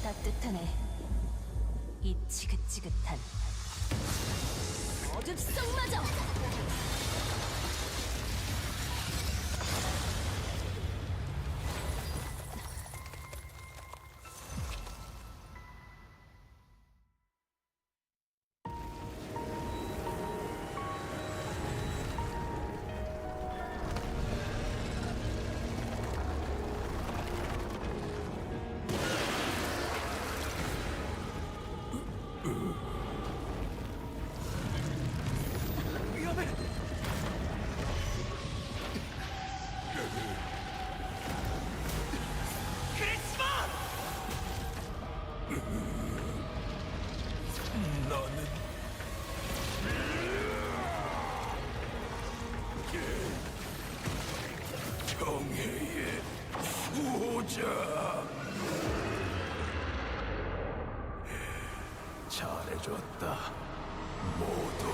따뜻하네. 이 지긋지긋한 어줍성마저. 정예의 수호자. 잘해줬다, 모두.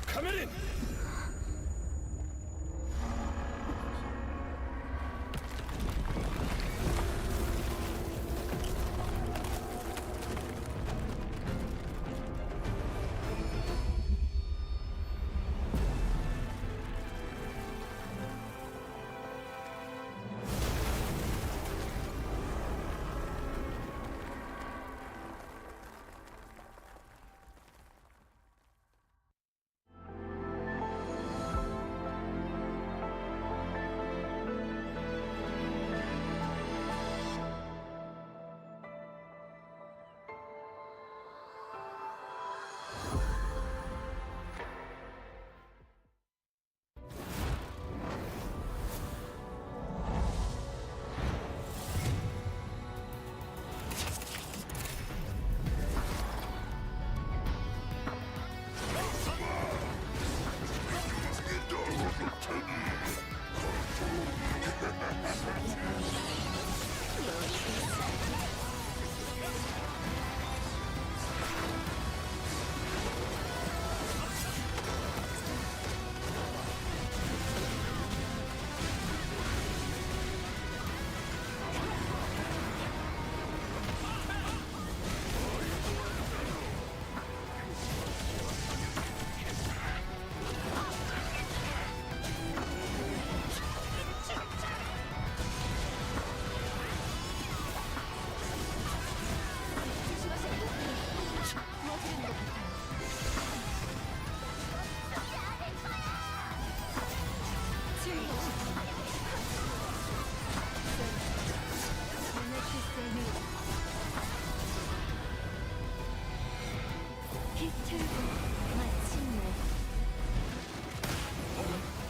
카메린!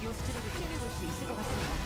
요스트력을 힘입을 수 있을 것 같습니다.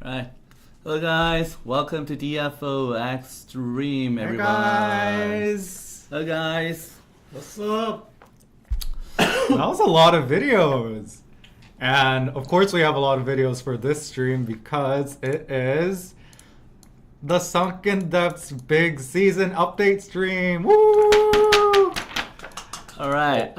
Right. Hello guys, welcome to DFO ExStream, Hey everyone. guys! Hello guys. What's up? That was a lot of videos. And of course we have a lot of videos for this stream because it is the Sunken Depths big season update stream. Woo! Alright.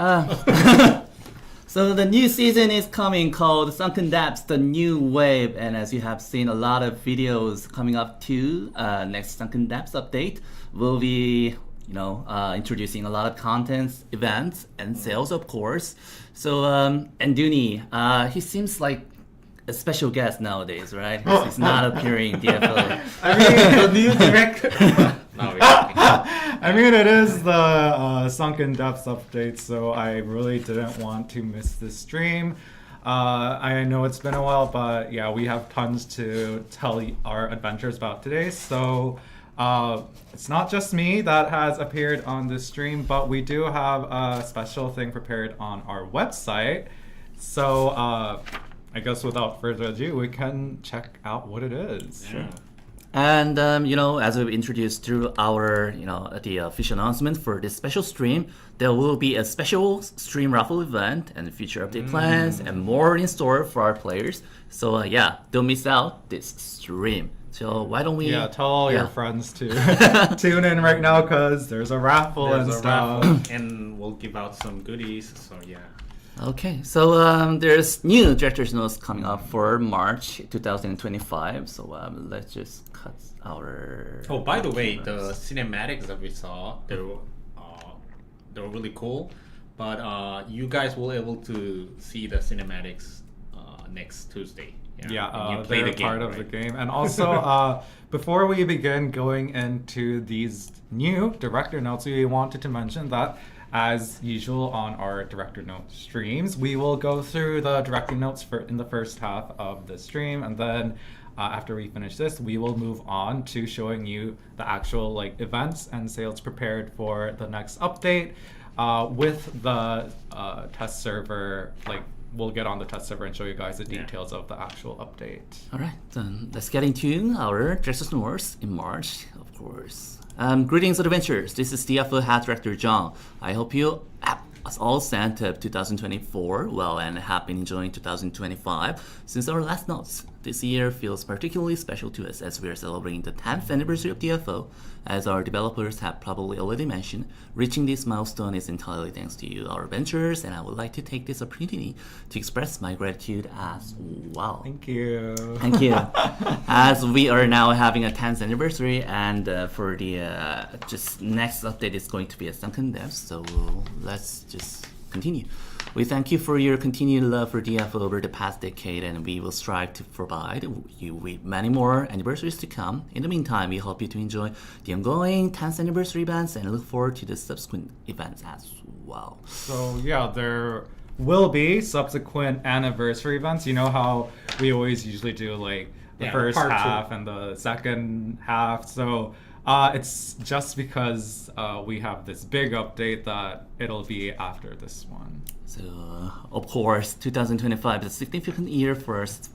So the new season is coming called Sunken Depths, the new wave, and as you have seen a lot of videos coming up to next Sunken Depths update, we'll be introducing a lot of contents, events, and sales of course. So and Dooney, he seems like a special guest nowadays, right? He's not appearing in DFO. I mean, the new director. No, we're joking. I mean, it is the Sunken Depths update, so I really didn't want to miss this stream. I know it's been a while, but yeah, we have tons to tell our adventures about today. So it's not just me that has appeared on this stream, but we do have a special thing prepared on our website. So I guess without further ado, we can check out what it is. Yeah. And as we've introduced through our, the official announcement for this special stream, there will be a special stream raffle event and future update plans and more in store for our players. So don't miss out this stream. So why don't we? Yeah, tell all your friends to tune in right now because there's a raffle There's and a stuff. raffle, and we'll give out some goodies. So yeah. Okay, so there's new director's notes coming up for March 2025. So let's just cut our. Oh, by the way, the cinematics that we saw, they were really cool. But you guys will able to see the cinematics next Tuesday. Yeah, when you play they're the game, part of right? the game. And also, before we begin going into these new director notes, we wanted to mention that, as usual on our director note streams, we will go through the director notes in the first half of the stream, and then after we finish this, we will move on to showing you the actual events and sales prepared for the next update with the test server. We'll get on the test server and show you guys the details of the actual update. All right, then let's get into our director's notes in March, of course. Greetings, adventurers. This is DFO Hat Director John. I hope you all sent up 2024 well and have been enjoying 2025 since our last notes. This year feels particularly special to us as we are celebrating the 10th anniversary of DFO. As our developers have probably already mentioned, reaching this milestone is entirely thanks to you, our adventurers, and I would like to take this opportunity to express my gratitude as well. Thank you. Thank you. As we are now having a 10th anniversary, and for the just next update is going to be a Sunken Depths, so let's just continue. We thank you for your continued love for DFO over the past decade, and we will strive to provide you with many more anniversaries to come. In the meantime, we hope you to enjoy the ongoing 10th anniversary events and look forward to the subsequent events as well. So yeah, there will be subsequent anniversary events. You know how we always usually do the first part half 2. and the second half. So it's just because we have this big update that it'll be after this one. So, of course, 2025 is a significant year for us,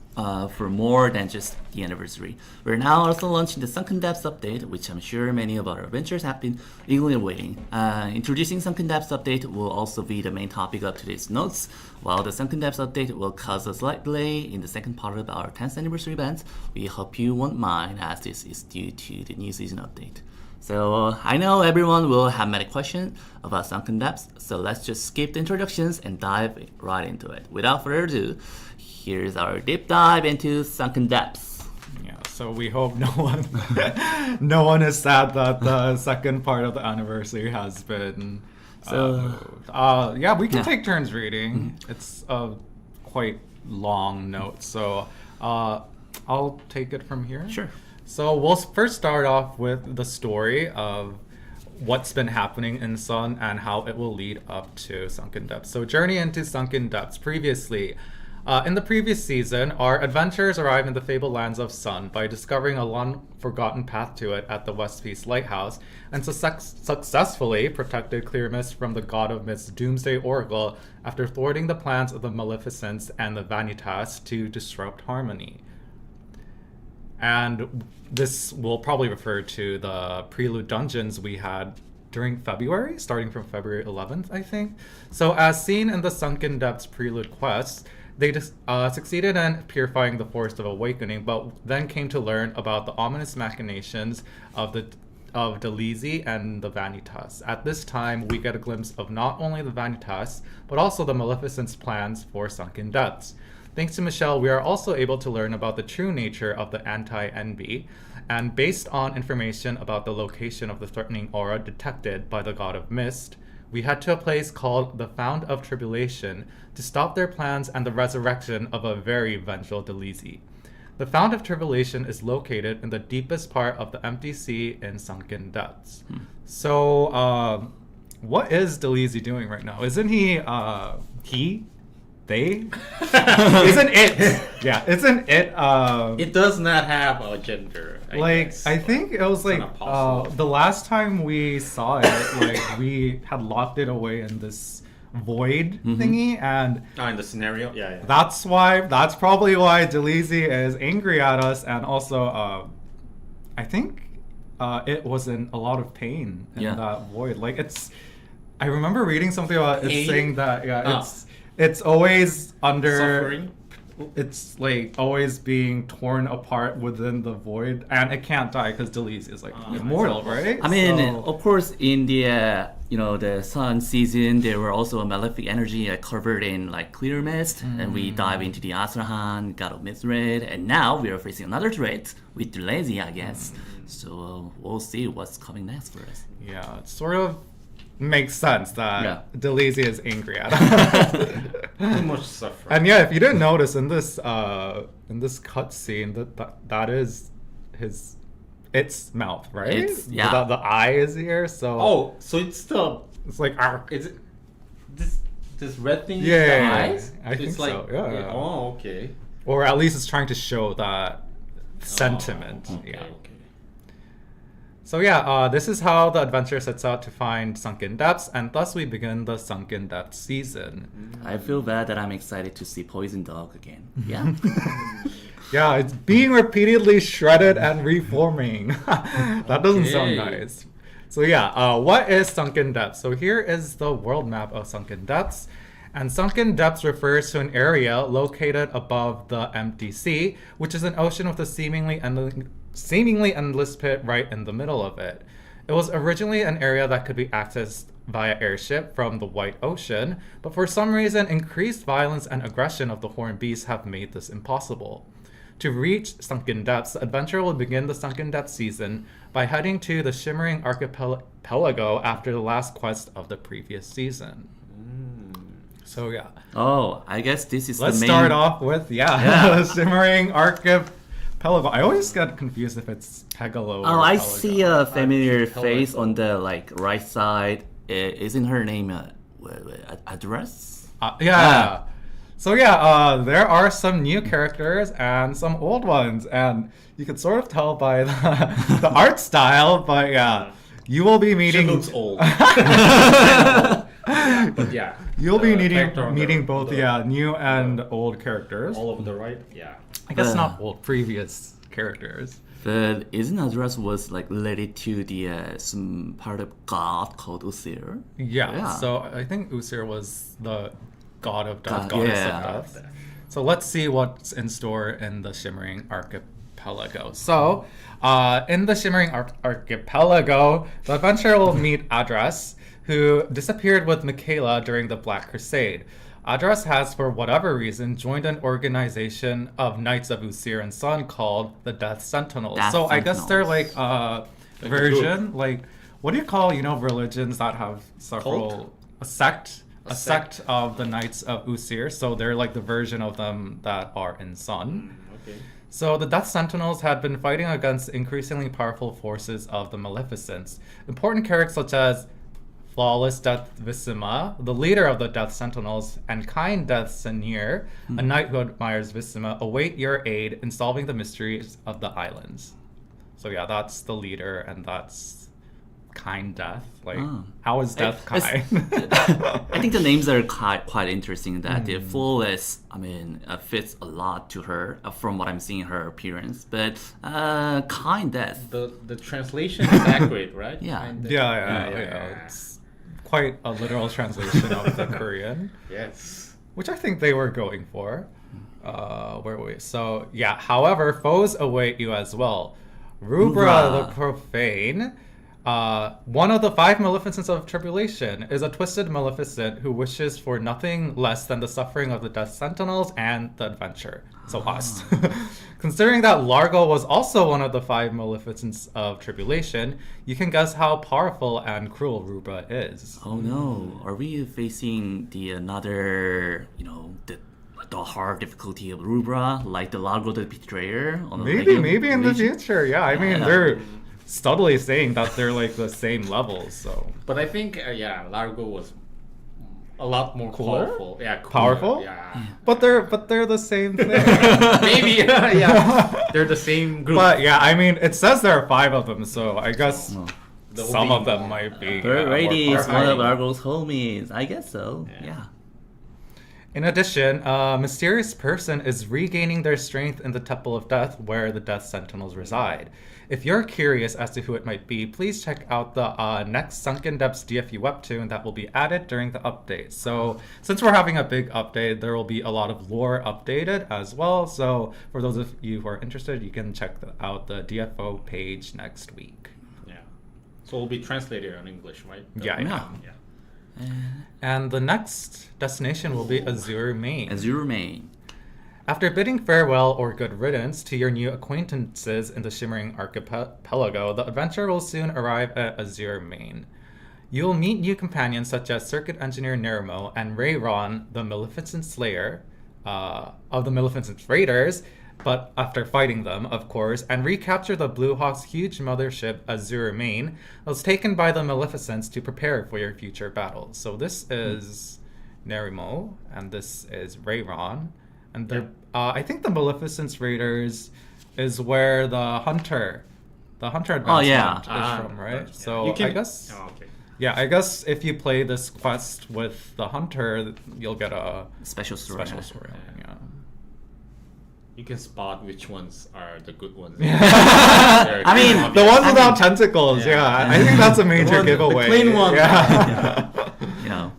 for more than just the anniversary. We're now also launching the Sunken Depths update, which I'm sure many of our adventurers have been eagerly awaiting. Introducing Sunken Depths update will also be the main topic of today's notes, while the Sunken Depths update will cause a slight delay in the second part of our 10th anniversary event. We hope you won't mind, as this is due to the new season update. So I know everyone will have many questions about Sunken Depths, so let's just skip the introductions and dive right into it. Without further ado, here's our deep dive into Sunken Depths. Yeah, so we hope no one is sad that the second part of the anniversary has been. Yeah, we can take turns reading. It's a quite long note, so I'll take it from here. Sure. So we'll first start off with the story of what's been happening in Sun and how it will lead up to Sunken Depths. So journey into Sunken Depths. Previously, in the previous season, our adventurers arrived in the fabled lands of Sun by discovering a long-forgotten path to it at the West Peace Lighthouse, and successfully protected Clear Mist from the God of Mist's Doomsday Oracle after thwarting the plans of the Maleficents and the Vanitas to disrupt harmony. And this will probably refer to the prelude dungeons we had during February, starting from February 11th, I think. So as seen in the Sunken Depths prelude quests, they succeeded in purifying the Forest of Awakening, but then came to learn about the ominous machinations of Delisi and the Vanitas. At this time, we get a glimpse of not only the Vanitas, but also the Maleficent's plans for Sunken Depths. Thanks to Michelle, we are also able to learn about the true nature of the anti-envy, and based on information about the location of the threatening aura detected by the God of Mist, we head to a place called the Fount of Tribulation to stop their plans and the resurrection of a very vengeful Delisi. The Fount of Tribulation is located in the deepest part of the empty sea in Sunken Depths. So, what is Delisi doing right now? Isn't he, they? Isn't it? Yeah, isn't it, It does not have a gender. I guess. I think it was like Kinda possible. the last time we saw it, like we had locked it away in this void thingy, and In the scenario, yeah. that's probably why Delisi is angry at us, and also I think it was in a lot of pain in Yeah. that void. Like I remember reading something about it Pain? saying that Ah. it's always under Suffering. it's like always being torn apart within the void, and it can't die because Delisi is like immortal, right? I mean, So- of course, in the the sun season, there were also a malefic energy covered in like clear mist, and we dive into the Astrahan, God of Mithrid, and now we are facing another threat with the lazy, I guess. So we'll see what's coming next for us. yeah, it sort of makes sense that Yeah. Delisi is angry at us. Too much suffering. And yeah, if you didn't notice in this cutscene, that is its mouth, right? Yeah. The eye is here, so Oh, so it's the it's like is it this red thing? Yeah, is the yeah, eyes? I think It's so, yeah. Oh, okay. or at least it's trying to show that sentiment. Oh, okay, Yeah. okay. So yeah, this is how the adventure sets out to find Sunken Depths, and thus we begin the Sunken Depths season. I feel bad that I'm excited to see Poison Dog again. Yeah. Yeah, it's being repeatedly shredded and reforming. That doesn't sound Okay. nice. So yeah, what is Sunken Depths? So here is the world map of Sunken Depths. And Sunken Depths refers to an area located above the empty sea, which is an ocean with a seemingly endless pit right in the middle of it. It was originally an area that could be accessed via airship from the White Ocean, but for some reason, increased violence and aggression of the Horned Beast have made this impossible. To reach Sunken Depths, the adventurer will begin the Sunken Depths season by heading to the Shimmering Archipelago after the last quest of the previous season. So yeah, Oh, I guess this is let's the main. start off with Yeah. Shimmering Archipelago. I always get confused if it's Pegalo. Oh, or I Pelago. see a familiar Archipelago. face on the like right side. Isn't her name address? Yeah. So yeah, there are some new characters and some old ones, and you can sort of tell by the art style. But yeah, you will be She meeting. looks old. But yeah. You'll be the character on meeting the- both the- new and old characters. all over the right. Yeah. I guess Uh. not old, previous characters. But isn't address was like related to the some part of God called Usir? Yeah. Yeah. So I think Usir was the god of death, God, goddess yeah. of death. So let's see what's in store in the Shimmering Archipelago. So, in the Shimmering Archipelago, the adventurer will meet Adras, who disappeared with Michaela during the Black Crusade. Adras has, for whatever reason, joined an organization of Knights of Usir and Sun called the Death Sentinels. Death So I guess they're Sentinels. like a version, like what do you call religions that have several Cult? a sect? A A sect of the Knights of Usir, so they're like the version of them that are in Sun. Okay. So the Death Sentinels had been fighting against increasingly powerful forces of the Maleficents. Important characters such as Flawless Death Visima, the leader of the Death Sentinels, and Kind Death Senir, a knight who admires Visima, await your aid in solving the mysteries of the islands. So yeah, that's the leader, and that's Kind Death. Like, Oh. how is Death It's- kind? I think the names are quite interesting. That the flawless, I mean, fits a lot to her from what I'm seeing her appearance. But kind death. The translation is accurate, right? Yeah. Kinda. Yeah. It's quite a literal translation of the Korean, Yes. which I think they were going for. Where were we? So, yeah, however, foes await you as well. Rubra Rubra. the Profane one of the 5 maleficents of tribulation is a twisted maleficent who wishes for nothing less than the suffering of the Death Sentinels and the adventure. So us. Considering that Largo was also one of the 5 maleficents of tribulation, you can guess how powerful and cruel Rubra is. Oh no, are we facing another, the hard difficulty of Rubra, like the Largo the Betrayer? On the Maybe in the Legion? future, yeah. I mean, Yeah. they're subtly saying that they're like the same levels, so. But I think Largo was a lot more Cooler? powerful. Yeah, cooler, Powerful? Yeah. But they're the same thing. Maybe. Yeah. They're the same group. But yeah, I mean, it says there are 5 of them, so I guess There will some be of them more. might be. Bird more Rady is powerful. one of Largo's homies. I guess so. Yeah. In addition, a mysterious person is regaining their strength in the Temple of Death, where the Death Sentinels reside. If you're curious as to who it might be, please check out the next Sunken Depths DFU webtoon that will be added during the update. So, since we're having a big update, there will be a lot of lore updated as well. So, for those of you who are interested, you can check out the DFO page next week. Yeah. So it will be translated in English, right? Yeah, Yeah. Yeah. And the next destination will be Azure, Maine. Azure Main. After bidding farewell or good riddance to your new acquaintances in the Shimmering Archipelago, the adventurer will soon arrive at Azure, Maine. You will meet new companions such as Circuit Engineer Nerimo and Rayron, the Maleficent Slayer of the Maleficent Raiders, but after fighting them, of course, and recapture the Blue Hawk's huge mothership Azure, Maine, that was taken by the Maleficents to prepare for your future battles. So this is Nerimo, and this is Rayron. And they're, I think the Maleficent's Raiders is where the Hunter advancement is from, right? Yeah. So You can- I guess, Oh, okay. yeah, I guess if you play this quest with the Hunter, you'll get a Special story. special story. Yeah. You can spot which ones are the good ones. I mean, The ones without tentacles, yeah. I think that's a major one- the giveaway. clean one. Yeah. Yeah.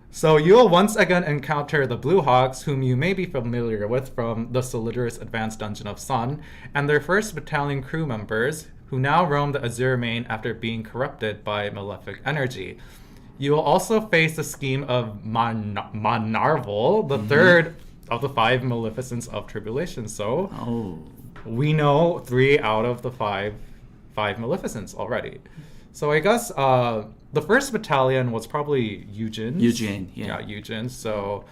So you'll once again encounter the Blue Hawks, whom you may be familiar with from the Solidorous Advanced Dungeon of Sun, and their 1st Battalion crew members, who now roam the Azure Main after being corrupted by malefic energy. You will also face the scheme of Manarval, the 3rd of the 5 Maleficents of Tribulation. So Oh. we know 3 out of the 5 Maleficents already. So I guess the 1st Battalion was probably Eugen's. Eugene, yeah. Yeah, Eugen. So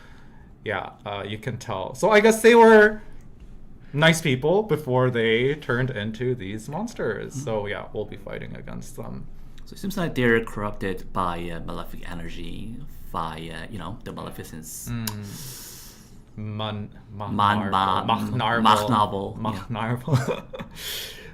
yeah, you can tell. So I guess they were nice people before they turned into these monsters. So yeah, we'll be fighting against them. So it seems like they're corrupted by malefic energy, by the Maleficents. Machnarval. Machnarval.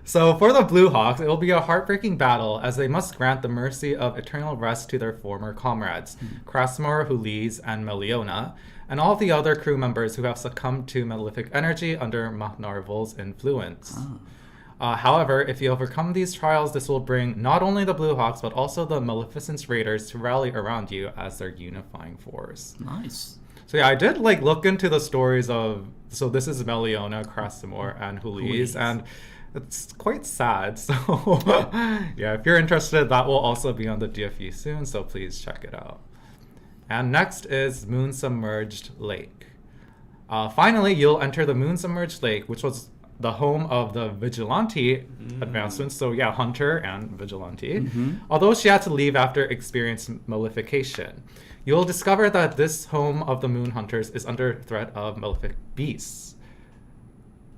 So for the Blue Hawks, it will be a heartbreaking battle as they must grant the mercy of eternal rest to their former comrades, Krasmor, Huliz, and Meliona, and all the other crew members who have succumbed to malefic energy under Machnarval's influence. However, if you overcome these trials, this will bring not only the Blue Hawks, but also the Maleficent's Raiders to rally around you as their unifying force. Nice. So yeah, I did look into the stories of, so this is Meliona, Krasimor, and Huliz, and it's quite sad. So yeah, if you're interested, that will also be on the DFU soon, so please check it out. And next is Moon Submerged Lake. Finally, you'll enter the Moon Submerged Lake, which was the home of the Vigilante advancements. So yeah, Hunter and Vigilante. Although she had to leave after experiencing malefication. You'll discover that this home of the Moon Hunters is under threat of malefic beasts.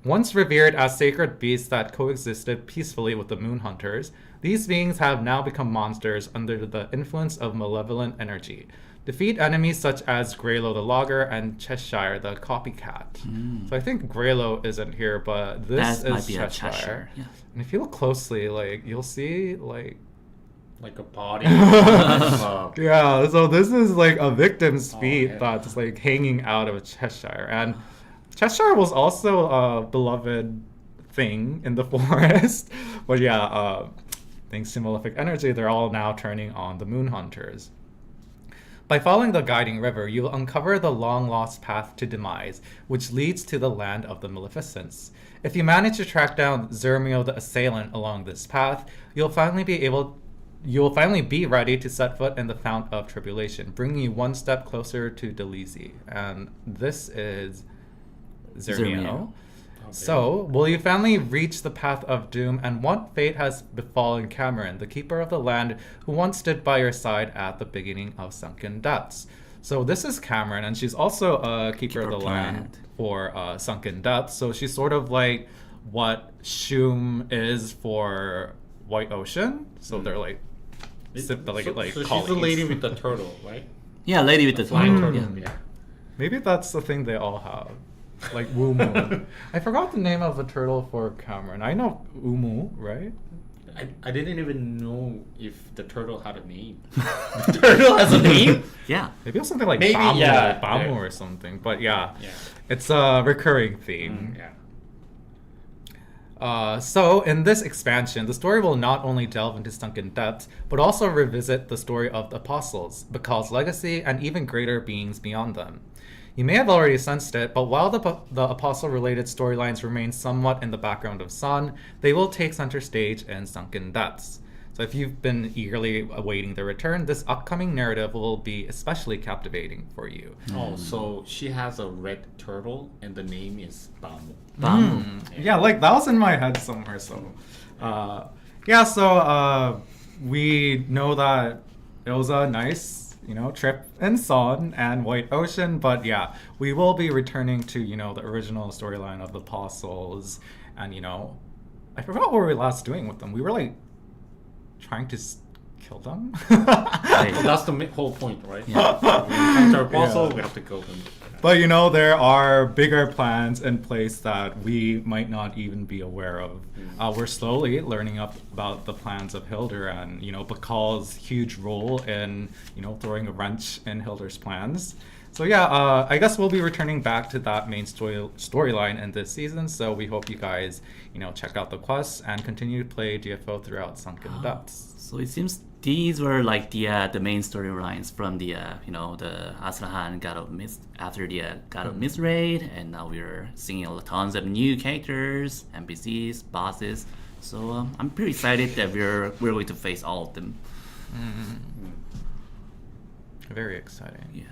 Once revered as sacred beasts that coexisted peacefully with the Moon Hunters, these beings have now become monsters under the influence of malevolent energy. Defeat enemies such as Greylo the Logger and Cheshire the Copycat. So I think Greylo isn't here, but this That might is be a Cheshire. Cheshire. Yeah. And if you look closely, you'll see Like a body. yeah, so this is a victim's feet yeah. that's hanging out of Cheshire. And Cheshire was also a beloved thing in the forest. But yeah, thanks to malefic energy, they're all now turning on the Moon Hunters. By following the guiding river, you will uncover the long-lost path to demise, which leads to the land of the Maleficents. If you manage to track down Zermio the assailant along this path, you'll finally be ready to set foot in the Fount of Tribulation, bringing you one step closer to Delisi. And this is Zermio. So, will you finally reach the path of doom, and what fate has befallen Cameron, the keeper of the land, who once stood by your side at the beginning of Sunken Depths? So this is Cameron, and she's also a keeper of the land for Sunken Depths. So she's sort of like what Shum is for White Ocean. So they're like, So colleagues. she's the lady with the turtle, right? Yeah, lady with the Flying turtle. turtle. Yeah. Yeah. Maybe that's the thing they all have. Like Wumu. I forgot the name of the turtle for Cameron. I know Umu, right? I didn't even know if the turtle had a name. The turtle has a name? Yeah. Maybe it was something like Maybe, Bamu, yeah. Bamu Yeah. or something. But yeah, Yeah. it's a recurring theme. So in this expansion, the story will not only delve into Sunken Depths, but also revisit the story of the Apostles, Bakal's legacy, and even greater beings beyond them. You may have already sensed it, but while the Apostle-related storylines remain somewhat in the background of Sun, they will take center stage in Sunken Depths. So if you've been eagerly awaiting their return, this upcoming narrative will be especially captivating for you. Oh, so she has a red turtle, and the name is Bamu. Bam. Yeah, like that was in my head somewhere. So, we know that it was a nice, trip in Sun and White Ocean. But yeah, we will be returning to, the original storyline of the Apostles. And, I forgot what we were last doing with them. We were like trying to kill them. Well, that's the whole point, right? Yeah. When we encounter Apostle, Yeah. we have to kill them. But there are bigger plans in place that we might not even be aware of. We're slowly learning up about the plans of Hildur and, Bakal's huge role in, throwing a wrench in Hilder's plans. So yeah, I guess we'll be returning back to that main storyline in this season. So we hope you guys, check out the quests and continue to play DFO throughout Sunken Depths. So it seems these were like the main storylines from the the Astrahan God of Mist after the God of Mist raid, and now we're seeing tons of new characters, NPCs, bosses. So I'm pretty excited that we're going to face all of them. Very exciting. Yeah.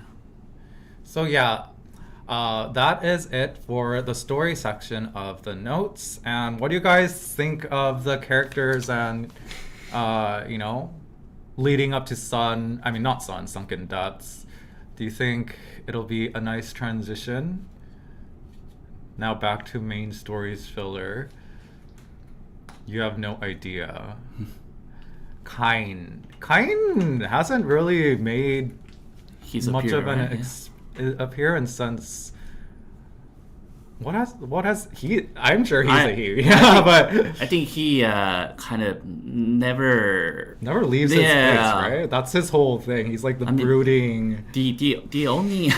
So yeah, that is it for the story section of the notes. And what do you guys think of the characters and, leading up to Sunken Depths? Do you think it'll be a nice transition? Now back to main stories filler. You have no idea. Kain hasn't really made He's much a of an right? appearance since. What has he? I'm sure he's I- a he. Yeah, but I think he kind of never leaves his place, Yeah. right? That's his whole thing. He's like the I mean, brooding. the only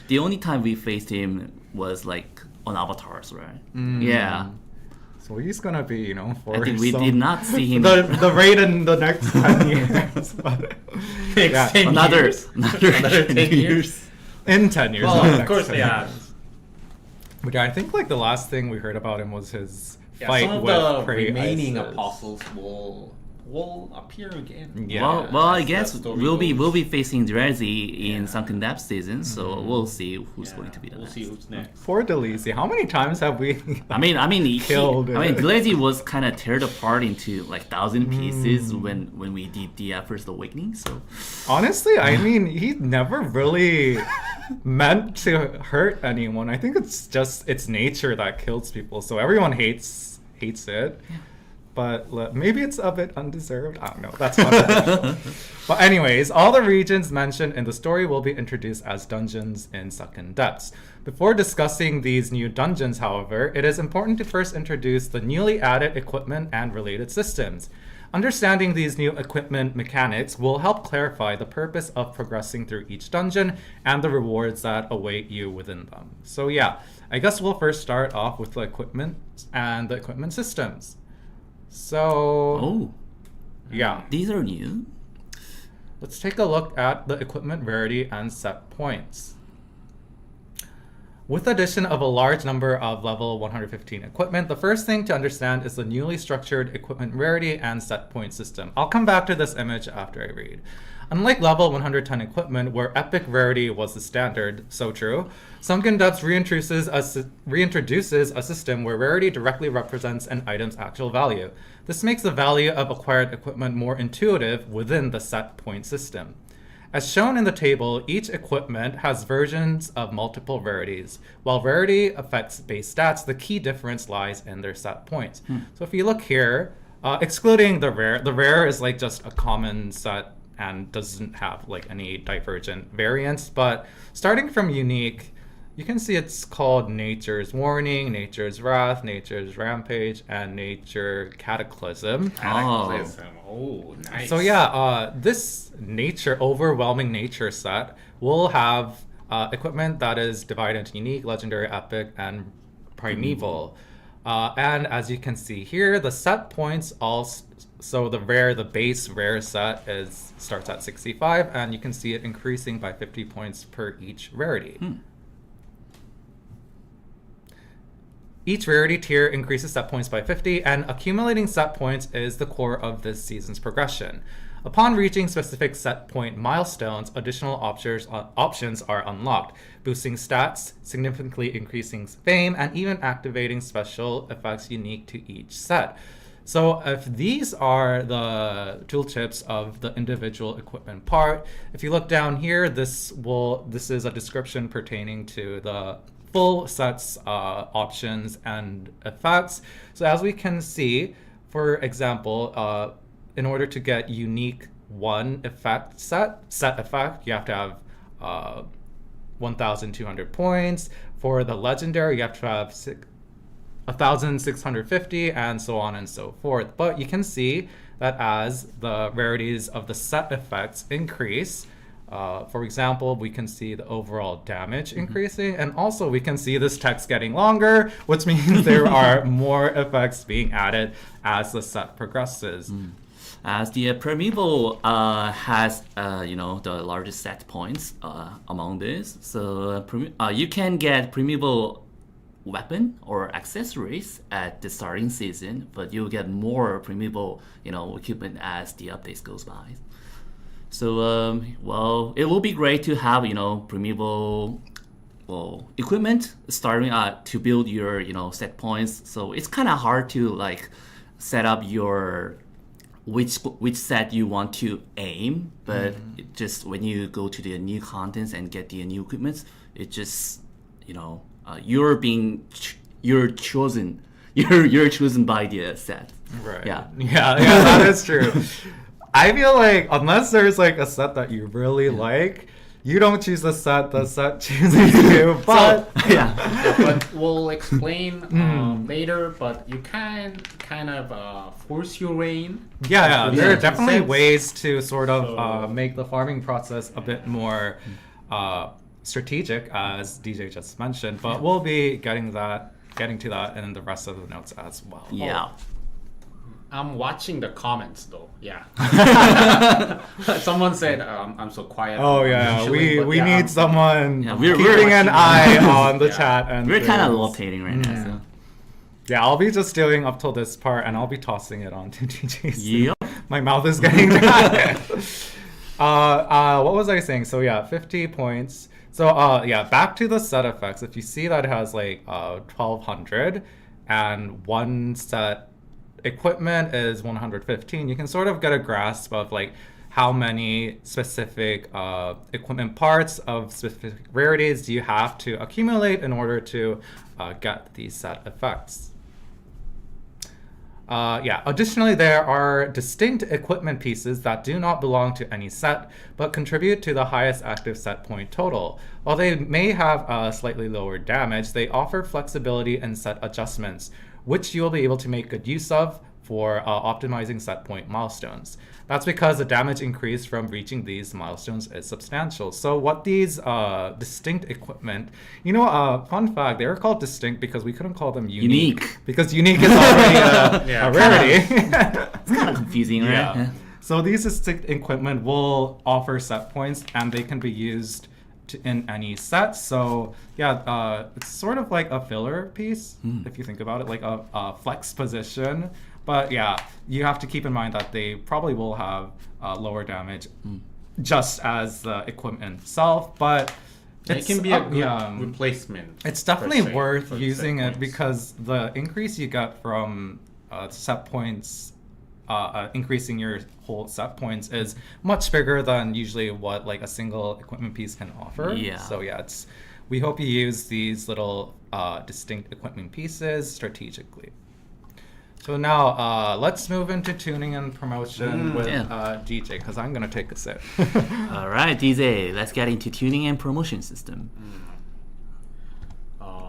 the only time we faced him was like on Avatars, right? Yeah. So he's gonna be, for I think we some- did not see him the raid in the next 10 years. But, yeah, 10 another years? another Another 10 years? in 10 years. Well, not of next course, 10 yeah. years. But yeah, I think like the last thing we heard about him was his Yeah, fight some of with the Prey remaining Isis. apostles will appear again. Yeah. Well, I as guess the story we'll goes. be facing Drezi in Sunken Depths season, so we'll see who's going to be the We'll next. see who's next. Poor Delisi. How many times have we? I mean, Killed it. Glazzy was kind of teared apart into like 1,000 pieces when we did the first awakening. So Honestly, I mean, he never really meant to hurt anyone. I think it's just its nature that kills people. So everyone hates it. But maybe it's a bit undeserved. I don't know. That's controversial. But anyways, all the regions mentioned in the story will be introduced as dungeons in Sunken Depths. Before discussing these new dungeons, however, it is important to first introduce the newly added equipment and related systems. Understanding these new equipment mechanics will help clarify the purpose of progressing through each dungeon and the rewards that await you within them. So yeah, I guess we'll first start off with the equipment and the equipment systems. So, yeah, these are new. let's take a look at the equipment rarity and set points. With addition of a large number of level 115 equipment, the first thing to understand is the newly structured equipment rarity and set point system. I'll come back to this image after I read. Unlike level 110 equipment, where epic rarity was the standard, so true, Sunken Depths reintroduces a system where rarity directly represents an item's actual value. This makes the value of acquired equipment more intuitive within the set point system. As shown in the table, each equipment has versions of multiple rarities. While rarity affects base stats, the key difference lies in their set points. So if you look here, excluding the rare is like just a common set and doesn't have like any divergent variance. But starting from unique, you can see it's called Nature's Warning, Nature's Wrath, Nature's Rampage, and Nature Cataclysm. Cataclysm. Oh, nice. So yeah, this overwhelming nature set will have equipment that is divided into unique, legendary, epic, and primeval. And as you can see here, the set points so the base rare set starts at 65, and you can see it increasing by 50 points per each rarity. Each rarity tier increases set points by 50, and accumulating set points is the core of this season's progression. Upon reaching specific set point milestones, additional options are unlocked, boosting stats, significantly increasing fame, and even activating special effects unique to each set. So if these are the tooltips of the individual equipment part, if you look down here, this is a description pertaining to the full sets options and effects. So as we can see, for example, in order to get unique one effect set effect, you have to have 1,200 points. For the legendary, you have to have 1,650, and so on and so forth. But you can see that as the rarities of the set effects increase, for example, we can see the overall damage increasing, and also we can see this text getting longer, which means there are more effects being added as the set progresses. As the primeval has the largest set points among this, so you can get primeval weapon or accessories at the starting season, but you'll get more primeval equipment as the updates goes by. So it will be great to have primeval equipment starting to build your set points. So it's kind of hard to set up your which set you want to aim, but it just when you go to the new contents and get the new equipment, it just you're chosen by the set. Right. Yeah, that is true. I feel like unless there's a set that you really like, you don't choose the set chooses you. But but we'll explain later. But you can kind of force your reign. Yeah. There are definitely ways to sort of make the farming process a bit more strategic, as DJ just mentioned. But we'll be getting to that in the rest of the notes as well. Yeah. I'm watching the comments though. Yeah. Someone said I'm so quiet. Oh yeah, we need someone we're keeping an eye on the chat, and we're kind of rotating right now. So. Yeah, I'll be just doing up till this part, and I'll be tossing it on to DJs. Yep. My mouth is getting dry. What was I saying? So yeah, 50 points. So back to the set effects. If you see that it has 1,200, and one set equipment is 115, you can sort of get a grasp of how many specific equipment parts of specific rarities do you have to accumulate in order to get these set effects. Additionally, there are distinct equipment pieces that do not belong to any set, but contribute to the highest active set point total. While they may have slightly lower damage, they offer flexibility and set adjustments, which you'll be able to make good use of for optimizing set point milestones. That's because the damage increase from reaching these milestones is substantial. So what these distinct equipment, fun fact, they were called distinct because we couldn't call them unique. Because unique is already a rarity. It's kind of confusing, right? Yeah. So these distinct equipment will offer set points, and they can be used in any set. So yeah, it's sort of like a filler piece if you think about it, like a flex position. But yeah, you have to keep in mind that they probably will have lower damage, just as the equipment itself. But It can be a good replacement. It's definitely per se, worth for the using set it points. because the increase you get from set points, increasing your whole set points is much bigger than usually what like a single equipment piece can offer. Yeah. So yeah, we hope you use these little distinct equipment pieces strategically. So now let's move into tuning and promotion with Yeah. DJ, because I'm gonna take a sip. All right, DJ, let's get into tuning and promotion system.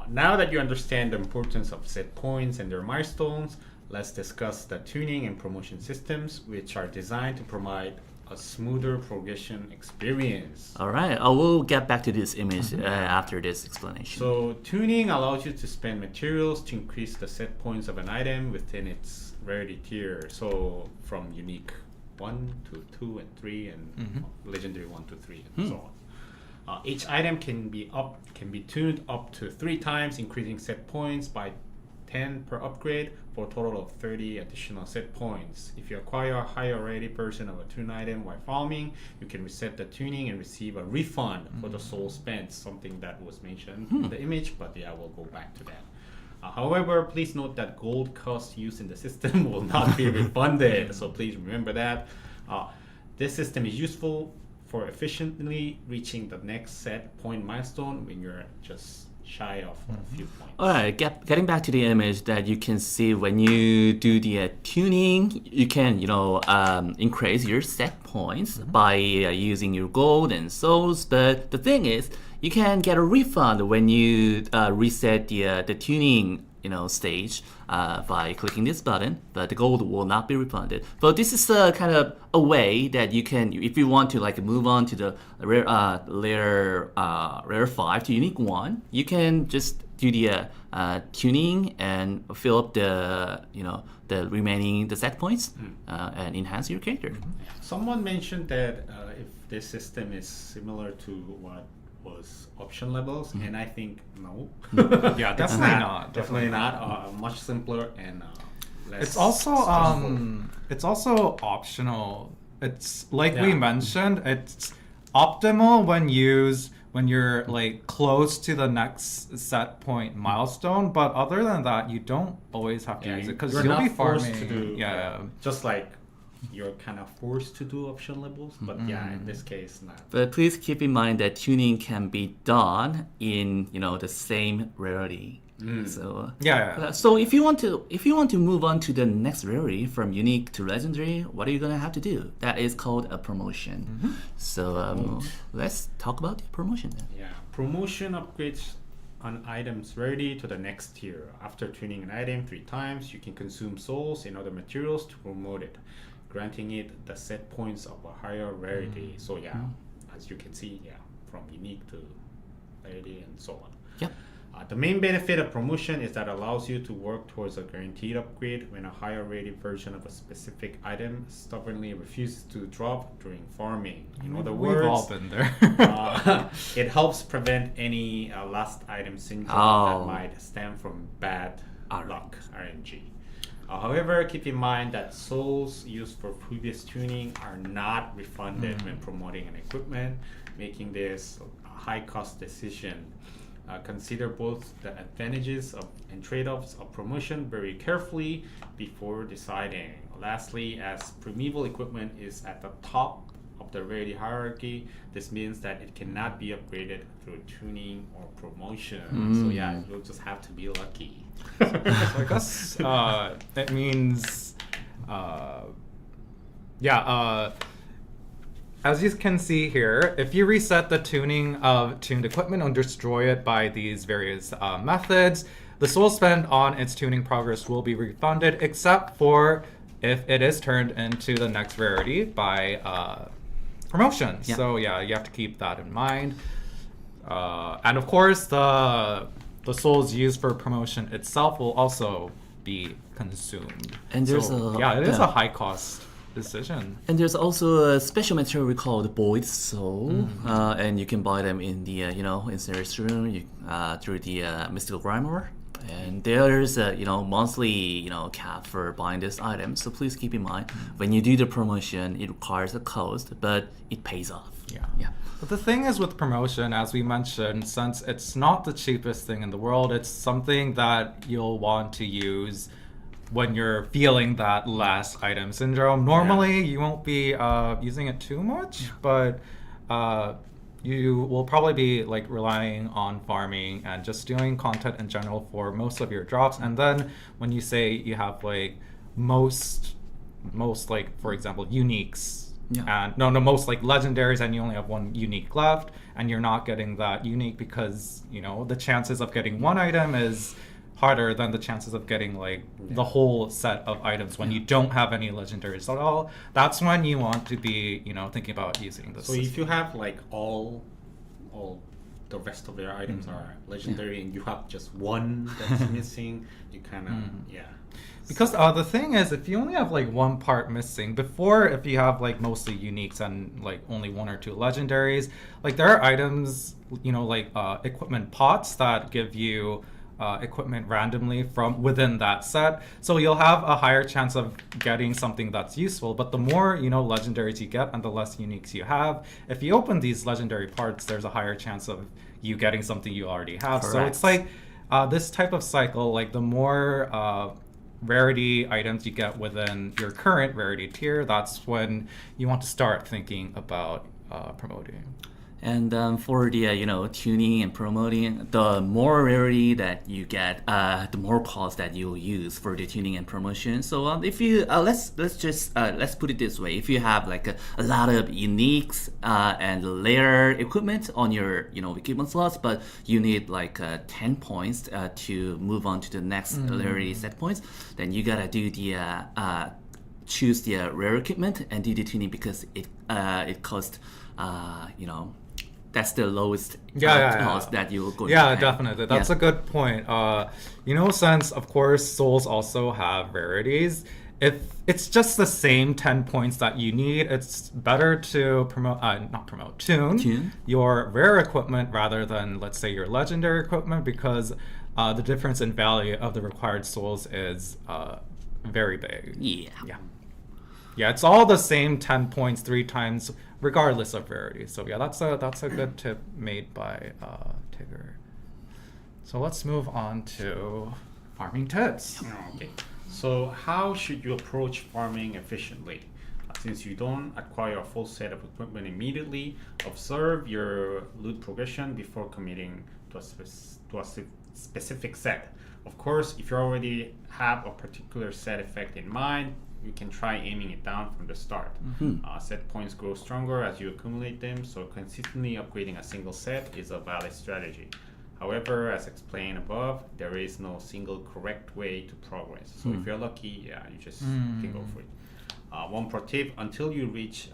Now that you understand the importance of set points and their milestones, let's discuss the tuning and promotion systems, which are designed to provide a smoother progression experience. All right, I will get back to this image after this explanation. So tuning allows you to spend materials to increase the set points of an item within its rarity tier. So from unique 1 to 2 and 3 and legendary 1 to 3 and so on. Each item can be tuned up to 3 times, increasing set points by 10 per upgrade for a total of 30 additional set points. If you acquire a higher rarity version of a tuned item while farming, you can reset the tuning and receive a refund for the soul spent, something that was mentioned in the image, but yeah, we'll go back to that. However, please note that gold cost used in the system will not be refunded, so please remember that. This system is useful for efficiently reaching the next set point milestone when you're just shy of a few points. All right, getting back to the image that you can see when you do the tuning, you can, increase your set points by using your gold and souls. But the thing is, you can get a refund when you reset the tuning, stage by clicking this button, but the gold will not be refunded. But this is kind of a way that you can, if you want to move on to the rare 5 to unique 1, you can just do the tuning and fill up the remaining set points and enhance your character. Someone mentioned that if this system is similar to what was option levels, and I think no. Yeah, definitely not. Definitely not. Much simpler and less. It's also stressful. it's also optional. It's like we mentioned, it's optimal when you're close to the next set point milestone, but other than that, you don't always have to use it because you're you'll not be forced farming. to do. Yeah. Just like you're kind of forced to do option levels, but yeah, in this case, not. But please keep in mind that tuning can be done in the same rarity. So so if you want to move on to the next rarity from unique to legendary, what are you gonna have to do? That is called a promotion. So let's talk about the promotion then. Yeah, promotion upgrades an item's rarity to the next tier. After tuning an item 3 times, you can consume souls and other materials to promote it, granting it the set points of a higher rarity. So yeah, as you can see, from unique to rarity and so on. Yep. The main benefit of promotion is that it allows you to work towards a guaranteed upgrade when a higher rated version of a specific item stubbornly refuses to drop during farming. In other words, we've all been there. it helps prevent any lost item syndrome that might stem from bad luck, RNG. However, keep in mind that souls used for previous tuning are not refunded when promoting an equipment, making this a high-cost decision. Consider both the advantages and trade-offs of promotion very carefully before deciding. Lastly, as primeval equipment is at the top of the rarity hierarchy, this means that it cannot be upgraded through tuning or promotion. So yeah, you'll just have to be lucky. So I guess that means, as you can see here, if you reset the tuning of tuned equipment and destroy it by these various methods, the soul spent on its tuning progress will be refunded, except for if it is turned into the next rarity by promotion. Yeah. So yeah, you have to keep that in mind. And of course, the souls used for promotion itself will also be consumed. And there's so, a it is a high cost decision. And there's also a special material called Void Soul, and you can buy them in the in Serious Room through the Mystical Grammar. And there's a monthly cap for buying this item. So please keep in mind when you do the promotion, it requires a cost, but it pays off. Yeah. But the thing is with promotion, as we mentioned, since it's not the cheapest thing in the world, it's something that you'll want to use when you're feeling that last item syndrome. Normally, you won't be using it too much, but you will probably be like relying on farming and just doing content in general for most of your drops. And then when you say you have like most like, for example, uniques, and most like legendaries, and you only have one unique left, and you're not getting that unique because the chances of getting one item is harder than the chances of getting like the whole set of items when you don't have any legendaries at all. That's when you want to be thinking about using this. So if you have like all the rest of your items are legendary and you have just one that's missing, you kind of because the thing is, if you only have like one part missing, before, if you have like mostly uniques and like only one or two legendaries, like there are items like equipment pots that give you equipment randomly from within that set, so you'll have a higher chance of getting something that's useful. But the more legendaries you get and the less uniques you have, if you open these legendary parts, there's a higher chance of you getting something you already have. Correct. So it's like this type of cycle, like the more rarity items you get within your current rarity tier, that's when you want to start thinking about promoting. And for the tuning and promoting, the more rarity that you get, the more cost that you'll use for the tuning and promotion. So if you let's put it this way: if you have like a lot of uniques and layer equipment on your equipment slots, but you need like 10 points to move on to the next rarity set points, then you gotta do the choose the rare equipment and do the tuning, because it costs that's the lowest cost that you're going to pay. Definitely. That's a good point. Since of course souls also have rarities, if it's just the same 10 points that you need, it's better to tune your rare equipment rather than, let's say, your legendary equipment, because the difference in value of the required souls is very big. Yeah, it's all the same 10 points 3 times, regardless of rarity. So yeah, that's a good tip made by Tigger. So let's move on to farming tips. Okay. So how should you approach farming efficiently? Since you don't acquire a full set of equipment immediately, observe your loot progression before committing to a specific set. Of course, if you already have a particular set effect in mind, you can try aiming it down from the start. Set points grow stronger as you accumulate them, so consistently upgrading a single set is a valid strategy. However, as explained above, there is no single correct way to progress. So if you're lucky, you just can go for it. One pro tip: until you reach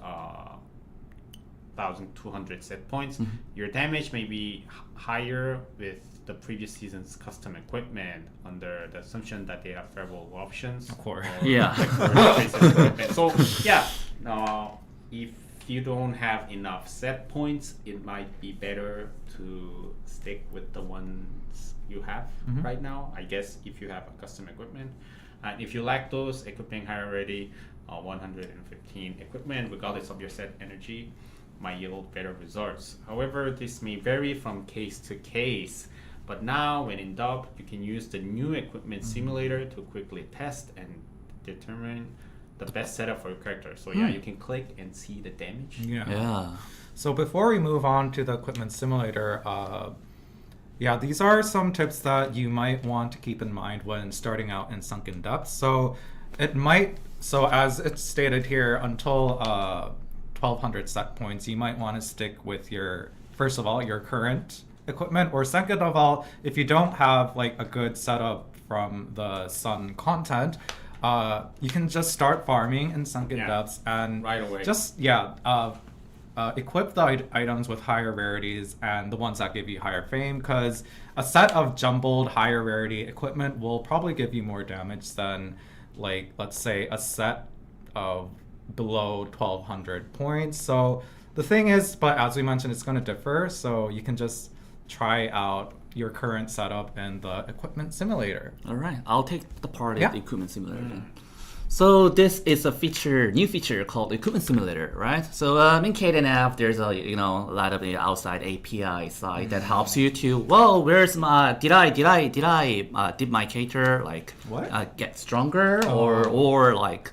1,200 set points, your damage may be higher with the previous season's custom equipment, under the assumption that they have favorable options. Of course. So if you don't have enough set points, it might be better to stick with the ones you have right now, I guess, if you have a custom equipment. And if you lack those, equipping higher already 115 equipment, regardless of your set energy, might yield better results. However, this may vary from case to case. But now, when in doubt, you can use the new equipment simulator to quickly test and determine the best setup for your character. So you can click and see the damage. So before we move on to the equipment simulator, these are some tips that you might want to keep in mind when starting out in Sunken Depths. So as it's stated here, until 1,200 set points, you might want to stick with first of all, your current equipment, or second of all, if you don't have like a good setup from the Sun content, you can just start farming in Sunken Depths and right away. Just equip the items with higher rarities and the ones that give you higher fame, because a set of jumbled higher rarity equipment will probably give you more damage than, like, let's say a set of below 1200 points. So the thing is, but as we mentioned, it's going to differ. So you can just try out your current setup in the equipment simulator. All right, I'll take the part Yeah. of the equipment simulator then. So this is a new feature called equipment simulator, right? So in KDNF, there's a a lot of the outside API side that helps you to where's my did my character like What? get stronger or like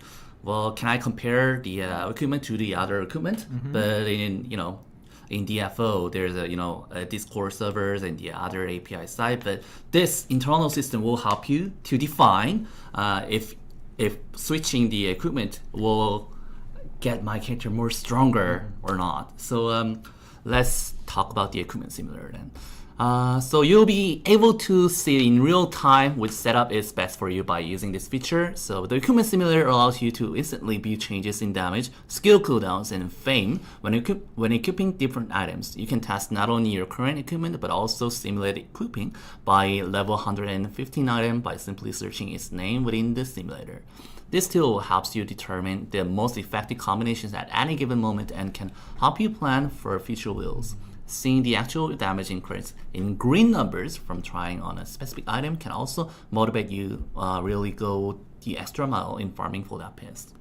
can I compare the equipment to the other equipment? But in DFO, there's a Discord servers and the other API side, but this internal system will help you to define if switching the equipment will get my character more stronger or not. So let's talk about the equipment simulator then. So you'll be able to see in real time which setup is best for you by using this feature. So the equipment simulator allows you to instantly view changes in damage, skill cooldowns, and fame when equipping different items. You can test not only your current equipment but also simulate equipping by level 115 item by simply searching its name within the simulator. This tool helps you determine the most effective combinations at any given moment and can help you plan for future builds. Seeing the actual damage increase in green numbers from trying on a specific item can also motivate you really go the extra mile in farming for that piece.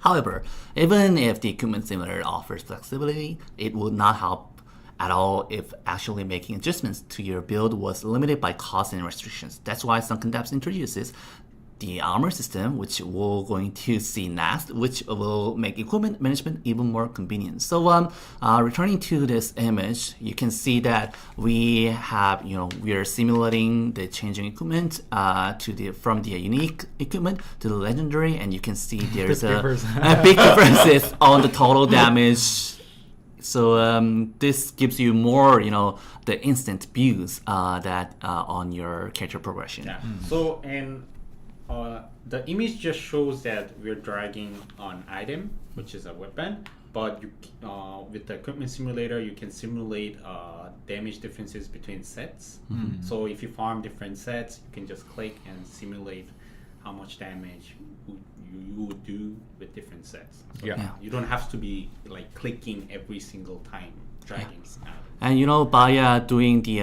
However, even if the equipment simulator offers flexibility, it would not help at all if actually making adjustments to your build was limited by cost and restrictions. That's why Sunken Depths introduces the armor system, which we're going to see next, which will make equipment management even more convenient. So returning to this image, you can see that we have, we are simulating the changing equipment from the unique equipment to the legendary, and you can see there's a big differences on the total damage. So this gives you more, the instant views that on your character progression. Yeah. So the image just shows that we're dragging an item, which is a weapon, but with the equipment simulator, you can simulate damage differences between sets. So if you farm different sets, you can just click and simulate how much damage you would do with different sets. So you don't have to be like clicking every single time dragging. And by doing the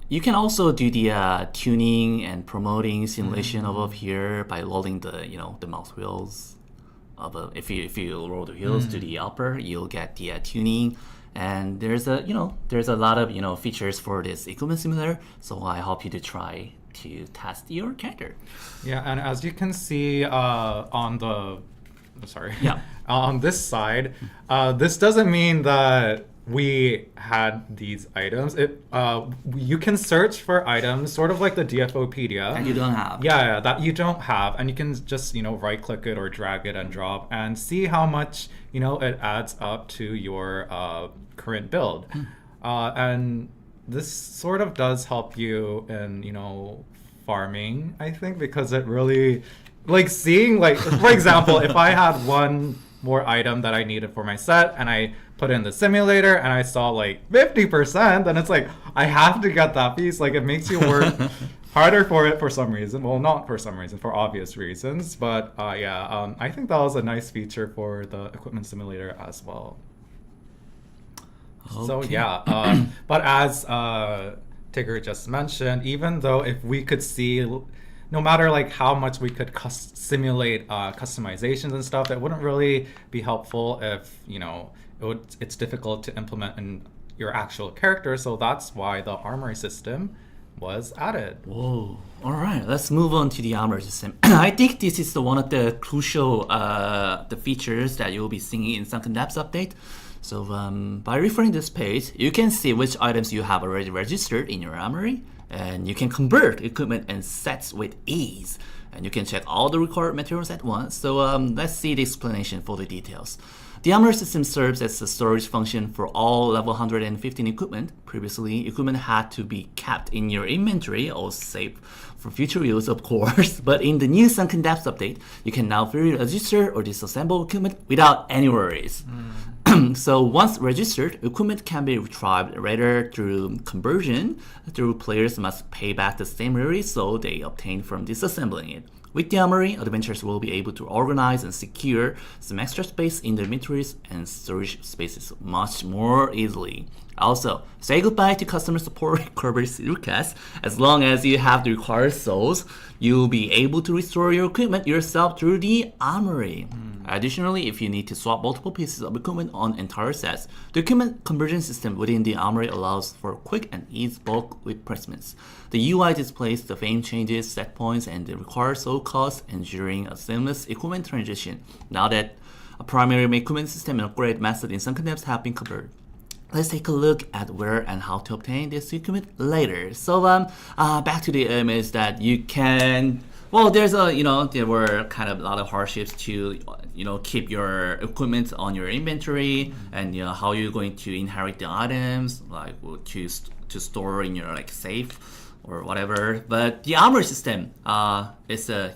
you can also do the tuning and promoting simulation over here by rolling the mouse wheels. If you roll the wheels to the upper, you'll get the tuning. And there's a lot of features for this equipment simulator. So I hope you to try to test your character. Yeah, and as you can see on this side, this doesn't mean that we had these items. You can search for items, sort of like the DFOpedia. And you don't have. Yeah, that you don't have, and you can just right click it or drag it and drop and see how much it adds up to your current build. And this sort of does help you in farming, I think, because it really seeing for example, if I had one more item that I needed for my set and I put in the simulator and I saw 50%, then it's I have to get that piece. It makes you work harder for it for some reason. Well, not for some reason, for obvious reasons. But I think that was a nice feature for the equipment simulator as well. Okay. So but as Tigger just mentioned, even though if we could see, no matter how much we could simulate customizations and stuff, it wouldn't really be helpful if it's difficult to implement in your actual character. So that's why the armory system was added. Whoa! All right, let's move on to the armor system. I think this is one of the crucial the features that you'll be seeing in Sunken Depths update. So by refreshing this page, you can see which items you have already registered in your armory, and you can convert equipment and sets with ease. And you can check all the required materials at once. So let's see the explanation for the details. The armor system serves as a storage function for all level 115 equipment. Previously, equipment had to be kept in your inventory or saved for future use, of course. But in the new Sunken Depths update, you can now freely register or disassemble equipment without any worries. So once registered, equipment can be retrieved later through conversion. Players must pay back the same resource they obtained from disassembling it. With the armory, adventurers will be able to organize and secure some extra space in their inventories and storage spaces much more easily. Also, say goodbye to customer support requests. As long as you have the required souls, you'll be able to restore your equipment yourself through the armory. Additionally, if you need to swap multiple pieces of equipment on entire sets, the equipment conversion system within the armory allows for quick and easy bulk replacements. The UI displays the frame changes, set points, and the required soul costs, ensuring a seamless equipment transition. Now that a primary equipment system and upgrade method in Sunken Depths have been covered, let's take a look at where and how to obtain this equipment later. So back to the image that you can. Well, there's there were kind of a lot of hardships to keep your equipment on your inventory, and how you're going to inherit the items, like to store in your safe or whatever. But the armor system is a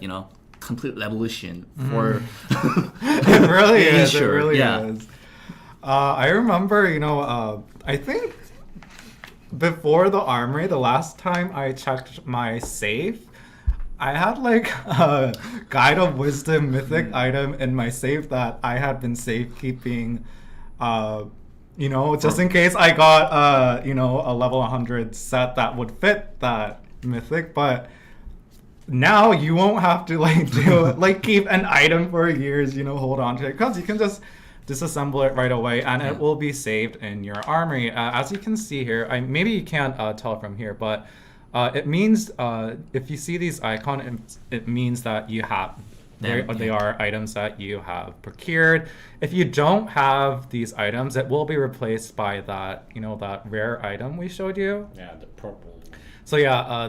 complete revolution for It really is. It sure. really Yeah. is. I remember, I think before the armory, the last time I checked my safe, I had a Guide of Wisdom mythic item in my safe that I had been safekeeping, just in case I got, a level 100 set that would fit that mythic. But now you won't have to keep an item for years, hold on to it, because you can just disassemble it right away and it will be saved in your armory. As you can see here, maybe you can't tell from here, but it means if you see these icons, it means that you have they are items that you have procured. If you don't have these items, it will be replaced by that that rare item we showed you. Yeah, the purple. So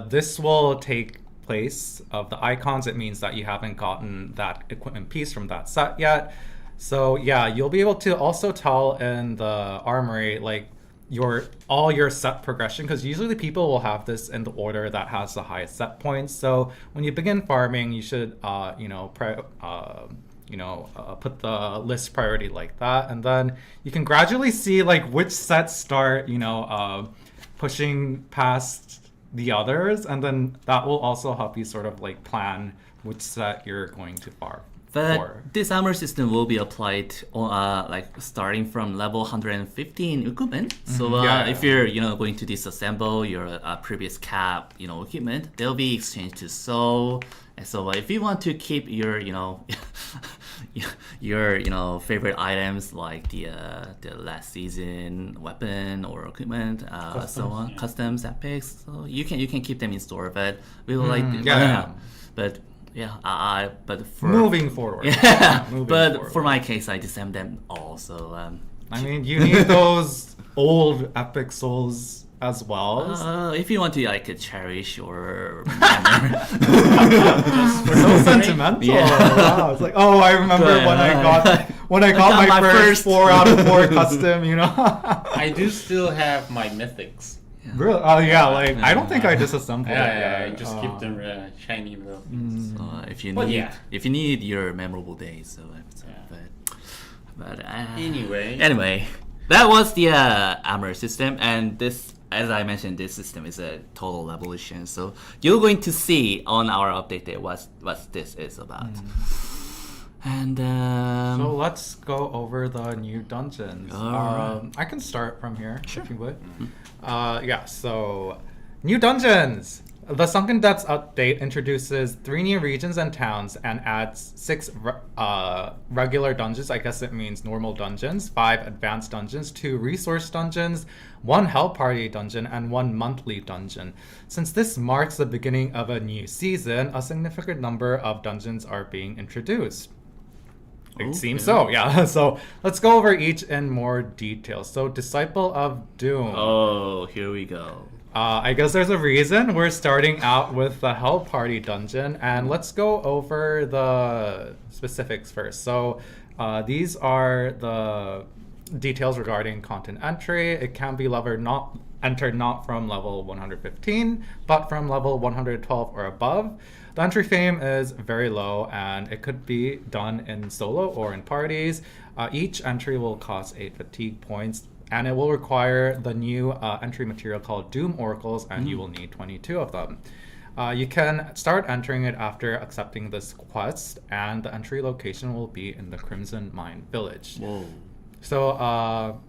this will take place of the icons. It means that you haven't gotten that equipment piece from that set yet. So you'll be able to also tell in the armory all your set progression, because usually people will have this in the order that has the highest set points. So when you begin farming, you should put the list priority like that, and then you can gradually see which sets start pushing past the others, and then that will also help you sort of plan which set you're going to farm. But this armor system will be applied starting from level 115 equipment. So if you're going to disassemble your previous cap equipment, they'll be exchanged to soul. And so if you want to keep your your favorite items like the last season weapon or equipment, so on, customs, epics, so you can keep them in store. But we will but. Yeah, but for moving forward. For my case, I disassembled them all. So you need those old epic souls as well. If you want to cherish or so sentimental. Yeah. Wow, it's I remember when I got my first 4 out of 4 custom. I do still have my mythics. Really? Oh I don't think I disassembled it. I just keep them shiny little things. If you need your memorable days. But anyway, that was the armor system, and this, as I mentioned, this system is a total revolution. So you're going to see on our update day what this is about. And so let's go over the new dungeons. I can start from here, if you would. So new dungeons. The Sunken Depths update introduces 3 new regions and towns and adds 6 regular dungeons. I guess it means normal dungeons, 5 advanced dungeons, 2 resource dungeons, 1 Hell Party dungeon, and 1 monthly dungeon. Since this marks the beginning of a new season, a significant number of dungeons are being introduced. It seems so, yeah. So let's go over each in more detail. So Disciple of Doom. Oh, here we go. I guess there's a reason we're starting out with the Hell Party dungeon, and let's go over the specifics first. So these are the details regarding content entry. It can be entered not from level 115, but from level 112 or above. The entry fame is very low, and it could be done in solo or in parties. Each entry will cost 8 fatigue points, and it will require the new entry material called Doom Oracles, and you will need 22 of them. You can start entering it after accepting this quest, and the entry location will be in the Crimson Mine Village. Whoa. So,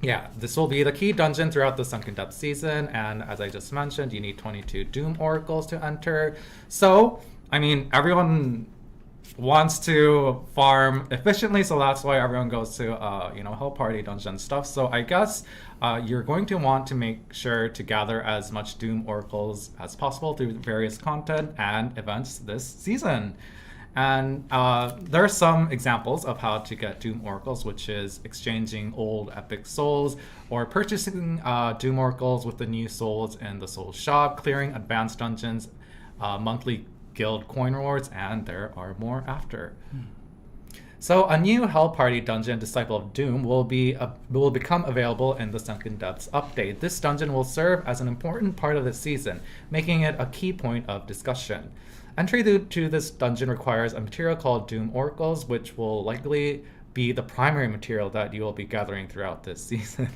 yeah, this will be the key dungeon throughout the Sunken Depths season, and as I just mentioned, you need 22 Doom Oracles to enter. So, I mean, everyone wants to farm efficiently, so that's why everyone goes to Hell Party dungeon stuff. So I guess you're going to want to make sure to gather as much Doom Oracles as possible through various content and events this season. And there are some examples of how to get Doom Oracles, which is exchanging old Epic Souls or purchasing Doom Oracles with the new souls in the Soul Shop, clearing advanced dungeons, monthly guild coin rewards, and there are more after. So a new Hell Party dungeon, Disciple of Doom, will become available in the Sunken Depths update. This dungeon will serve as an important part of the season, making it a key point of discussion. Entry to this dungeon requires a material called Doom Oracles, which will likely be the primary material that you will be gathering throughout this season.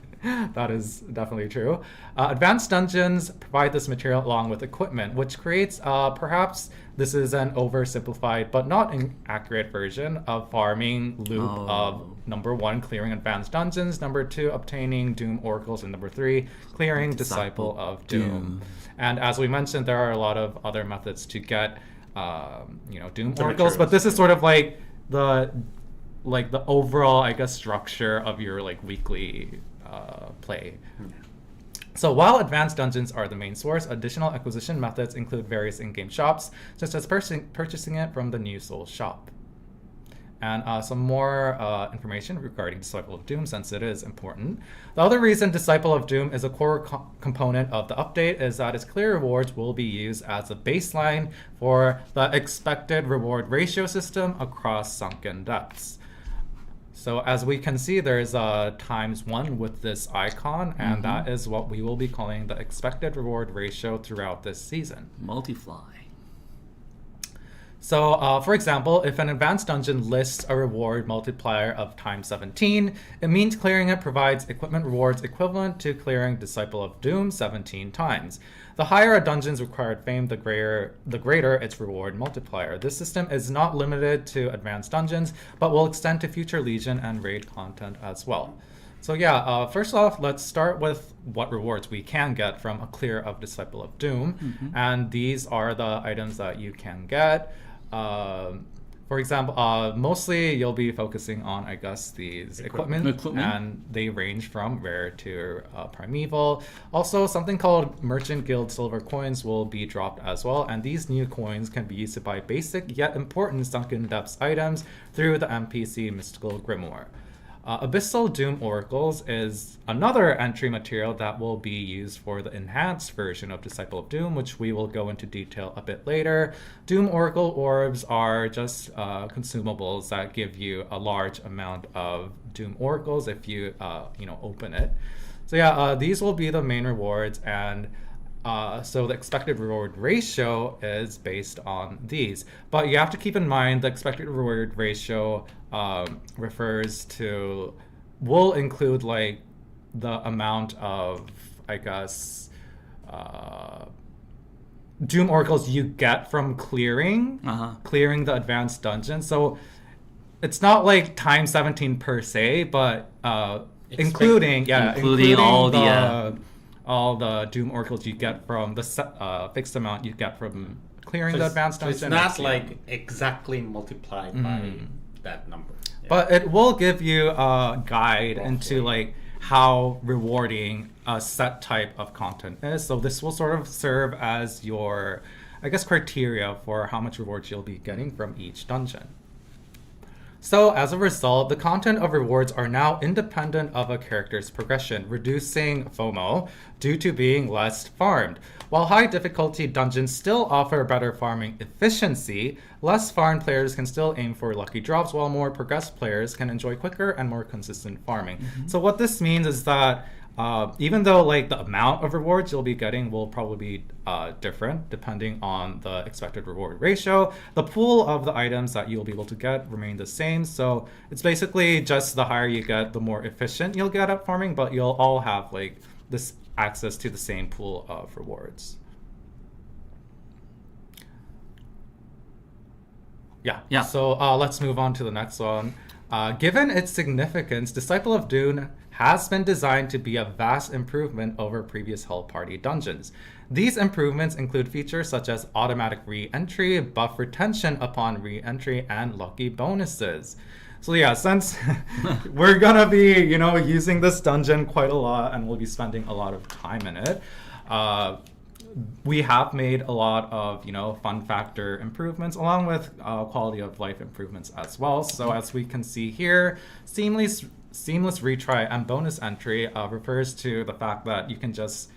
That is definitely true. Advanced dungeons provide this material along with equipment, which creates perhaps this is an oversimplified but not inaccurate version of farming loop of number 1, clearing advanced dungeons, number 2, obtaining Doom Oracles, and number 3, clearing Disciple of Doom. And as we mentioned, there are a lot of other methods to get Doom Oracles, but this is sort of like the overall, I guess, structure of your weekly play. So while advanced dungeons are the main source, additional acquisition methods include various in-game shops, such as purchasing it from the New Soul shop. And some more information regarding Disciple of Doom, since it is important. The other reason Disciple of Doom is a core component of the update is that its clear rewards will be used as a baseline for the expected reward ratio system across Sunken Depths. So as we can see, there's ×1 with this icon, and that is what we will be calling the expected reward ratio throughout this season. Multiply. So, for example, if an advanced dungeon lists a reward multiplier of ×17, it means clearing it provides equipment rewards equivalent to clearing Disciple of Doom 17 times. The higher a dungeon's required fame, the greater its reward multiplier. This system is not limited to advanced dungeons, but will extend to future Legion and Raid content as well. So yeah, first off, let's start with what rewards we can get from a clear of Disciple of Doom. And these are the items that you can get. For example, mostly you'll be focusing on, I guess, these equipment, and they range from rare to primeval. Also, something called Merchant Guild Silver Coins will be dropped as well, and these new coins can be used to buy basic yet important Sunken Depths items through the NPC Mystical Grimoire. Abyssal Doom Oracles is another entry material that will be used for the enhanced version of Disciple of Doom, which we will go into detail a bit later. Doom Oracle orbs are just consumables that give you a large amount of Doom Oracles if you open it. So yeah, these will be the main rewards, and so the expected reward ratio is based on these. But you have to keep in mind the expected reward ratio will include the amount of, I guess, Doom Oracles you get from clearing the advanced dungeon. So it's not like ×17 per se, but including all the Doom Oracles you get from the fixed amount you get from clearing the advanced dungeon. It's not exactly multiplied by that number. Yeah. But it will give you a guide into how rewarding a set type of content is. So this will sort of serve as your, I guess, criteria for how much rewards you'll be getting from each dungeon. So as a result, the content of rewards are now independent of a character's progression, reducing FOMO due to being less farmed. While high difficulty dungeons still offer better farming efficiency, less farmed players can still aim for lucky drops, while more progressed players can enjoy quicker and more consistent farming. So what this means is that even though the amount of rewards you'll be getting will probably be different depending on the expected reward ratio, the pool of the items that you'll be able to get remain the same. So it's basically just the higher you get, the more efficient you'll get at farming, but you'll all have this access to the same pool of rewards. Yeah. Yeah. So let's move on to the next one. Given its significance, Disciple of Doom has been designed to be a vast improvement over previous Hell Party dungeons. These improvements include features such as automatic re-entry, buff retention upon re-entry, and lucky bonuses. So yeah, since we're gonna be, using this dungeon quite a lot and we'll be spending a lot of time in it, we have made a lot of, fun factor improvements along with quality of life improvements as well. So as we can see here, seamless retry and bonus entry refers to the fact that you can just,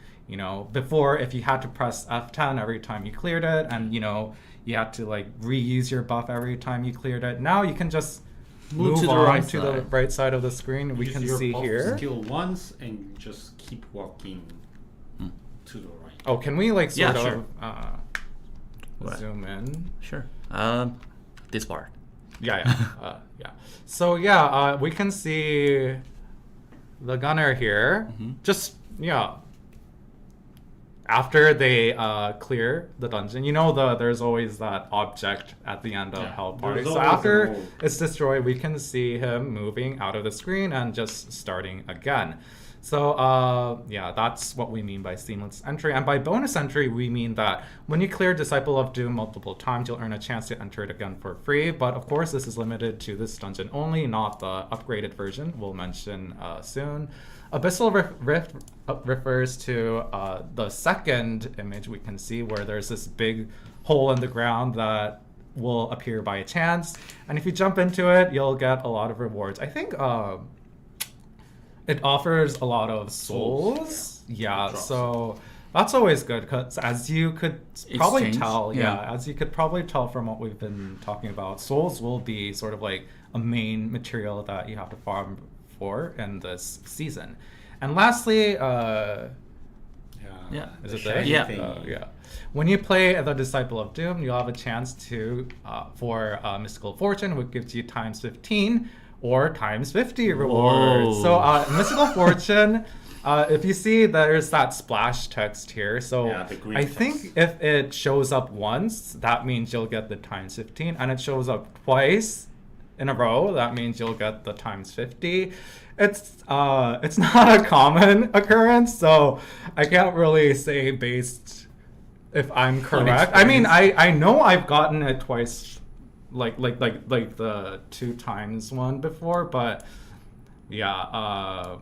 before, if you had to press F10 every time you cleared it and, you had to like reuse your buff every time you cleared it, now you can just move to the on right to the side. right side of the screen. We Use can your see buff here. skill once and just keep walking to the right. Oh, can we like sort Yeah, of sure. What? zoom in? Sure. This part. Yeah. So yeah, we can see the gunner here. Just after they clear the dungeon, there's always that object at the end of Yeah, Hell Party. there's So always after an old- it's destroyed, we can see him moving out of the screen and just starting again. So that's what we mean by seamless entry. And by bonus entry, we mean that when you clear Disciple of Doom multiple times, you'll earn a chance to enter it again for free. But of course, this is limited to this dungeon only, not the upgraded version we'll mention soon. Abyssal Rift refers to the second image we can see where there's this big hole in the ground that will appear by chance. And if you jump into it, you'll get a lot of rewards. I think it offers a lot of souls. Yeah, Drops. so that's always good because as you could probably Exchange, tell, yeah. as you could probably tell from what we've been talking about, souls will be sort of like a main material that you have to farm for in this season. And lastly, Yeah. is the it there? shiny Yeah. thingy. When you play the Disciple of Doom, you'll have a chance to for Mystical Fortune, which gives you times 15 or times 50 rewards. Whoa. So Mystical Fortune, if you see, there's that splash text here. So Yeah, the green I text. think if it shows up once, that means you'll get the times 15, and it shows up twice in a row, that means you'll get the times 50. It's not a common occurrence, so I can't really say based if I'm correct. I mean, I know I've gotten it twice, like the 2 times one before, but yeah,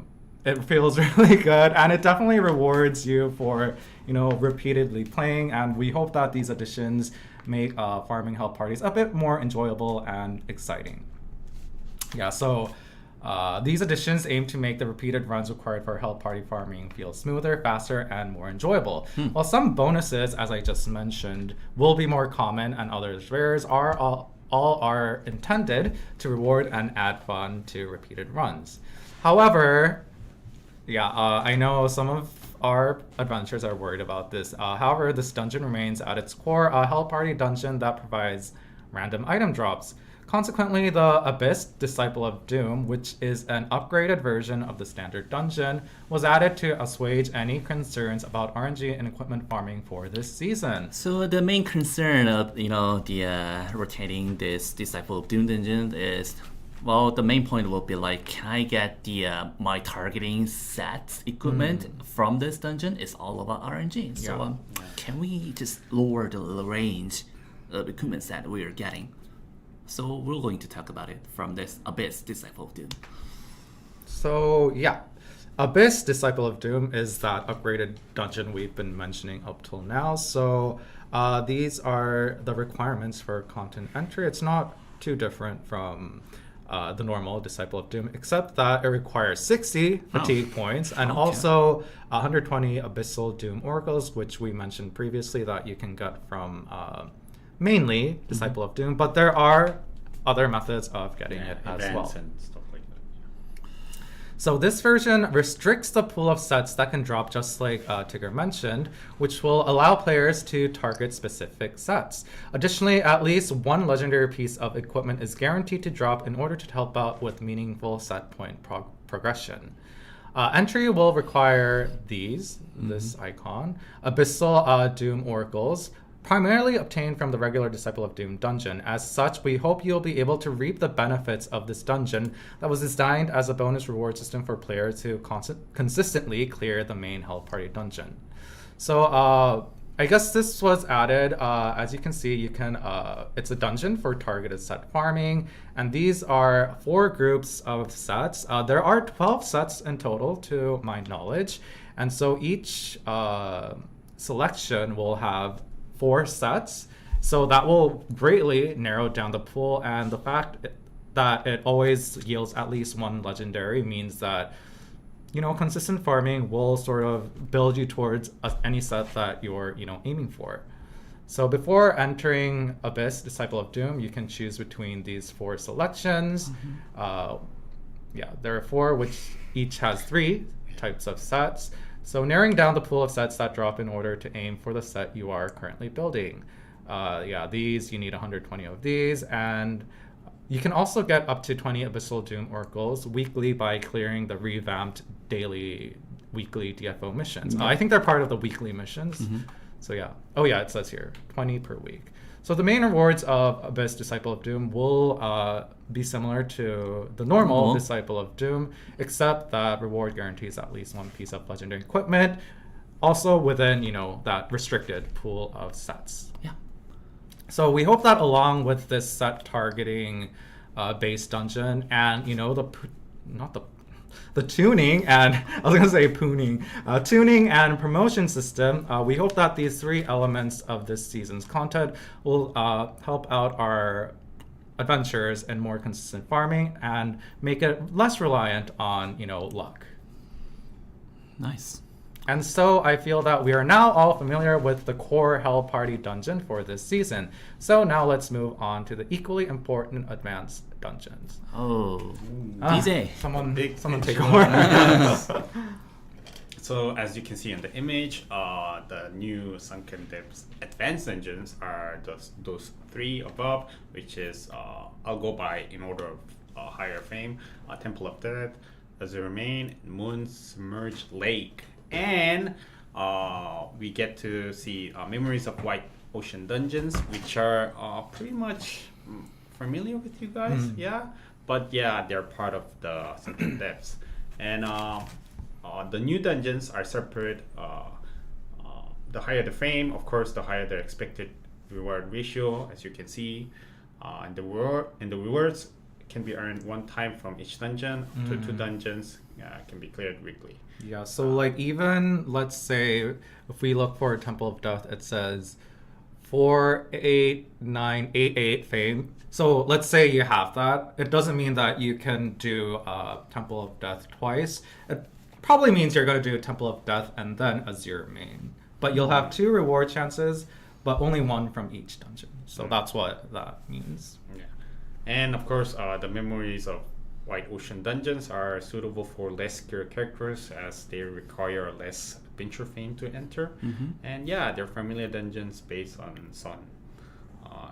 it feels really good, and it definitely rewards you for repeatedly playing. And we hope that these additions make farming Hell Parties a bit more enjoyable and exciting. Yeah, so these additions aim to make the repeated runs required for Hell Party farming feel smoother, faster, and more enjoyable. While some bonuses, as I just mentioned, will be more common and others rares, all are intended to reward and add fun to repeated runs. However, I know some of our adventurers are worried about this. However, this dungeon remains at its core a Hell Party dungeon that provides random item drops. Consequently, the Abyss Disciple of Doom, which is an upgraded version of the standard dungeon, was added to assuage any concerns about RNG and equipment farming for this season. So the main concern of the rotating this Disciple of Doom dungeon is, well, the main point will be like, can I get the my targeting set equipment from this dungeon? It's all about RNG. So can we just lower the range of equipment set we are getting? So we're going to talk about it from this Abyss Disciple of Doom. So Abyss Disciple of Doom is that upgraded dungeon we've been mentioning up till now. So these are the requirements for content entry. It's not too different from the normal Disciple of Doom, except that it requires 60 fatigue points and also 120 Abyssal Doom Oracles, which we mentioned previously that you can get from mainly Disciple of Doom, but there are other methods of getting it as well. And stuff like that. So this version restricts the pool of sets that can drop, just like Tigger mentioned, which will allow players to target specific sets. Additionally, at least one legendary piece of equipment is guaranteed to drop in order to help out with meaningful set point progression. Entry will require this icon, Abyssal Doom Oracles, primarily obtained from the regular Disciple of Doom dungeon. As such, we hope you'll be able to reap the benefits of this dungeon that was designed as a bonus reward system for players who consistently clear the main Hell Party dungeon. So I guess this was added. As you can see, you can it's a dungeon for targeted set farming, and these are 4 groups of sets. There are 12 sets in total, to my knowledge, and so each selection will have 4 sets. So that will greatly narrow down the pool, and the fact that it always yields at least 1 legendary means that, you know, consistent farming will sort of build you towards any set that you're, you know, aiming for. So before entering Abyss, Disciple of Doom, you can choose between these 4 selections. Yeah, there are 4, which each has 3 types of sets. So narrowing down the pool of sets that drop in order to aim for the set you are currently building. Yeah, these, you need 120 of these, and you can also get up to 20 Abyssal Doom Oracles weekly by clearing the revamped weekly DFO missions. I think they're part of the weekly missions. So yeah. Oh yeah, it says here, 20 per week. So the main rewards of Abyss Disciple of Doom will be similar to the normal Disciple of Doom, except that reward guarantees at least 1 piece of legendary equipment, also within, you know, that restricted pool of sets. Yeah. So we hope that along with this set targeting base dungeon and, you know, the tuning and I was gonna say pooning, tuning and promotion system, we hope that these 3 elements of this season's content will help out our adventurers in more consistent farming and make it less reliant on, you know, luck. Nice. And so I feel that we are now all familiar with the core Hell Party dungeon for this season. So now let's move on to the equally important advanced dungeons. Oh, DJ. Someone take intro. over. So as you can see in the image, the new Sunken Depths advanced dungeons are those 3 above, which is, I'll go by in order of higher fame, Temple of Death, Azure Main, Moon Submerged Lake. And we get to see Memories of White Ocean Dungeons, which are pretty much familiar with you guys, yeah? But yeah, they're part of the Sunken Depths. And the new dungeons are separate. The higher the fame, of course, the higher the expected reward ratio, as you can see. And the rewards can be earned 1 time from each dungeon. To 2 dungeons can be cleared weekly. Yeah, so like even, let's say, if we look for Temple of Death, it says 48988 fame. So let's say you have that. It doesn't mean that you can do Temple of Death twice. It probably means you're going to do Temple of Death and then Azure Main. But you'll have 2 reward chances, but only 1 from each dungeon. So that's what that means. Yeah. And of course, the Memories of White Ocean Dungeons are suitable for less skilled characters as they require less adventure fame to enter. And yeah, they're familiar dungeons based on Sun.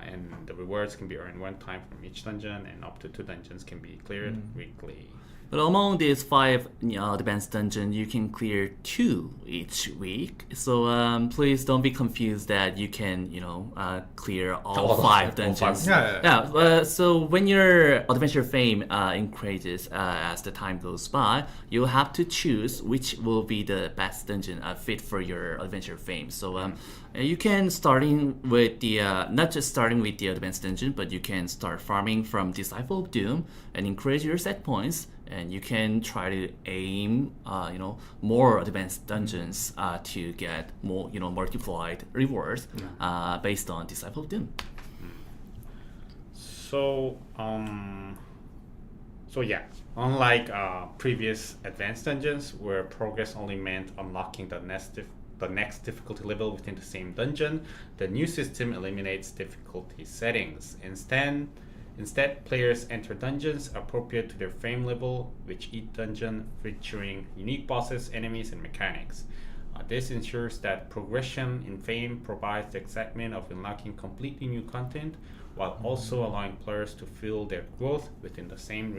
And the rewards can be earned 1 time from each dungeon, and up to 2 dungeons can be cleared weekly. But among these 5 advanced dungeons, you can clear 2 each week. So please don't be confused that you can, clear all 5 dungeons. So when your adventure fame increases as the time goes by, you'll have to choose which will be the best dungeon fit for your adventure fame. So you can starting with the not just starting with the advanced dungeon, but you can start farming from Disciple of Doom and increase your set points. And you can try to aim, more advanced dungeons to get more, multiplied rewards based on Disciple of Doom. So, yeah, unlike previous advanced dungeons where progress only meant unlocking the next difficulty level within the same dungeon, the new system eliminates difficulty settings. Instead, players enter dungeons appropriate to their fame level, with each dungeon featuring unique bosses, enemies, and mechanics. This ensures that progression in fame provides the excitement of unlocking completely new content, while also allowing players to feel their growth within the same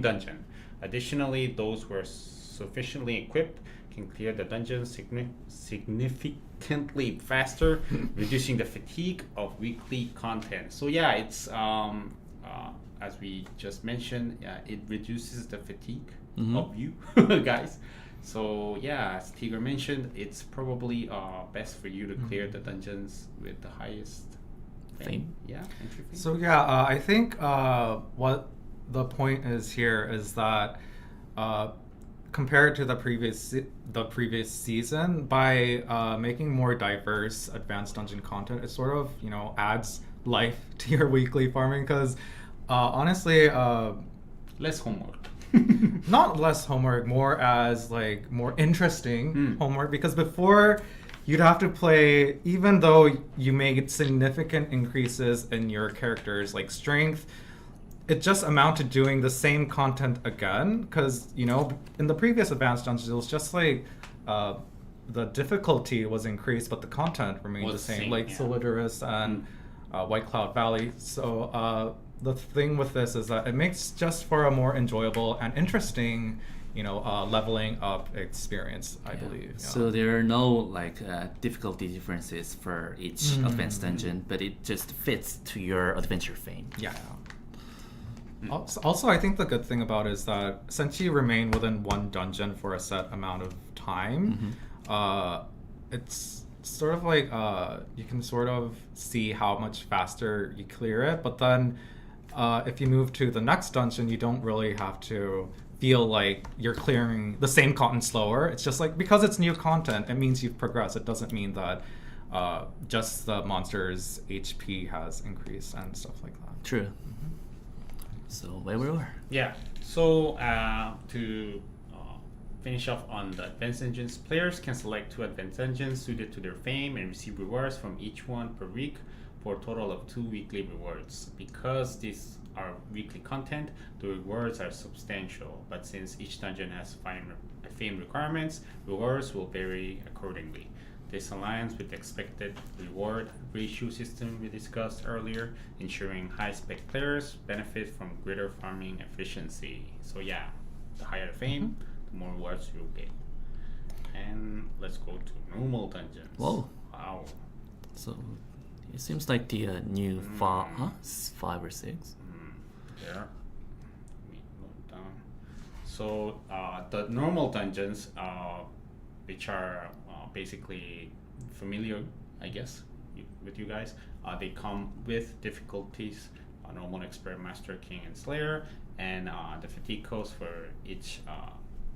dungeon. Additionally, those who are sufficiently equipped can clear the dungeon significantly faster, reducing the fatigue of weekly content. So yeah, it's as we just mentioned, it reduces the fatigue of you guys. So yeah, as Tigger mentioned, it's probably best for you to clear the dungeons with the highest fame. Yeah, entry fame. So yeah, I think what the point is here is that compared to the previous season, by making more diverse advanced dungeon content, it sort of adds life to your weekly farming. Because honestly, less homework. not less homework, more as like more interesting homework. Because before, you'd have to play, even though you made significant increases in your character's like strength, it just amounted to doing the same content again. Because in the previous advanced dungeons, it was just like the difficulty was increased, but the content remained the same, like Solidorus and White Cloud Valley. So the thing with this is that it makes just for a more enjoyable and interesting, leveling up experience, I believe. Yeah. So there are no like difficulty differences for each advanced dungeon, but it just fits to your adventure fame. Yeah. Also, I think the good thing about it is that since you remain within one dungeon for a set amount of time, it's sort of like you can sort of see how much faster you clear it, but then if you move to the next dungeon, you don't really have to feel like you're clearing the same content slower. It's just like, because it's new content, it means you've progressed. It doesn't mean that just the monster's HP has increased and stuff like that. True. So where we were. Yeah. So to finish off on the advanced engines, players can select 2 advanced engines suited to their fame and receive rewards from each one per week for a total of 2 weekly rewards. Because these are weekly content, the rewards are substantial, but since each dungeon has fame requirements, rewards will vary accordingly. This aligns with the expected reward ratio system we discussed earlier, ensuring high-spec players benefit from greater farming efficiency. So yeah, the higher the fame, the more rewards you'll get. And let's go to normal dungeons. Whoa. Wow. So it seems like the new 5 or 6. There. Let me note down. So the normal dungeons, which are basically familiar, I guess, with you guys, they come with difficulties: normal, expert, master, king, and slayer. And the fatigue cost for each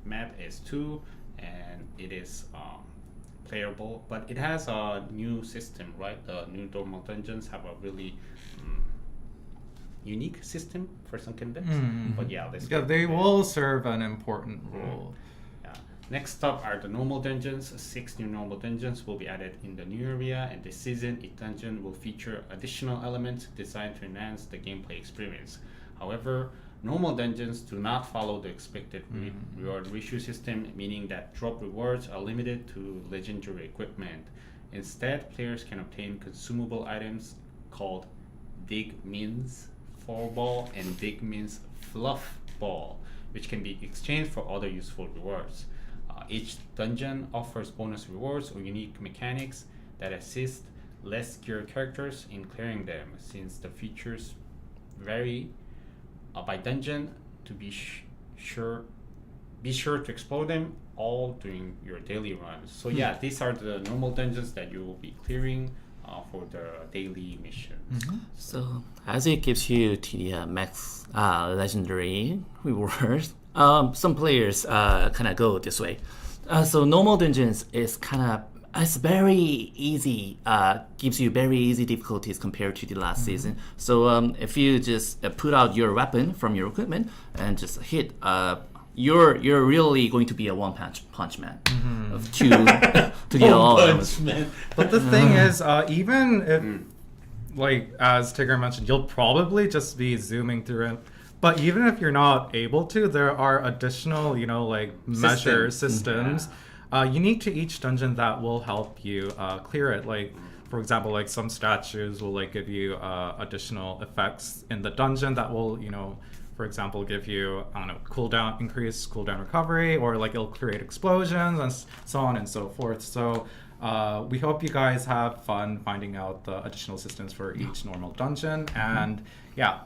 map is 2, and it is playable. But it has a new system, right? The new normal dungeons have a really unique system for Sunken decks. But yeah, they will serve an important role. Yeah. Next up are the normal dungeons. 6 new normal dungeons will be added in the new area, and this season each dungeon will feature additional elements designed to enhance the gameplay experience. However, normal dungeons do not follow the expected reward ratio system, meaning that drop rewards are limited to legendary equipment. Instead, players can obtain consumable items called Dig Min's Fall Ball and Dig Min's Fluff Ball, which can be exchanged for other useful rewards. Each dungeon offers bonus rewards or unique mechanics that assist less skilled characters in clearing them, since the features vary by dungeon. To be sure to explore them all during your daily runs. So yeah, these are the normal dungeons that you will be clearing for the daily missions. So as it gives you the max legendary rewards, some players kind of go this way. So normal dungeons is it's very easy, gives you very easy difficulties compared to the last season. So if you just put out your weapon from your equipment and just hit, you're really going to be a one-punch man of 2 to get all of them. But the thing is, even if, like as Tigger mentioned, you'll probably just be zooming through it. But even if you're not able to, there are additional, systems unique to each dungeon that will help you clear it. Like, for example, like some statues will give you additional effects in the dungeon that will, for example, give you, I don't know, cooldown, increased cooldown recovery, or like it'll create explosions and so on and so forth. So we hope you guys have fun finding out the additional systems for each normal dungeon. And yeah,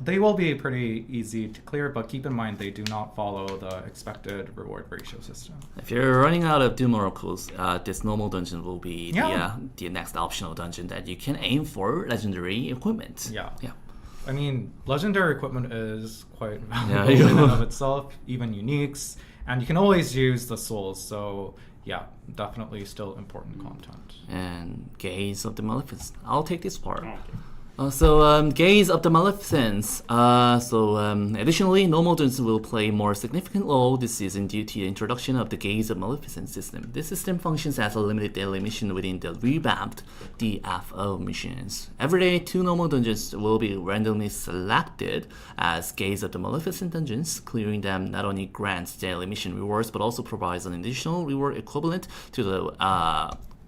they will be pretty easy to clear, but keep in mind they do not follow the expected reward ratio system. If you're running out of Doom Oracles, this normal dungeon will be Yeah. the next optional dungeon that you can aim for legendary equipment. Yeah. Yeah. I mean, legendary equipment is quite Yeah, valuable in yeah. and of itself, even uniques, and you can always use the souls, so yeah, definitely still important content. And Gaze of the Maleficence. I'll take this part. Okay. Gaze of the Maleficence. Additionally, normal dungeons will play more significant role this season due to the introduction of the Gaze of Maleficence system. This system functions as a limited daily mission within the revamped DFO missions. Every day, 2 normal dungeons will be randomly selected as Gaze of the Maleficent dungeons. Clearing them not only grants daily mission rewards, but also provides an additional reward equivalent to the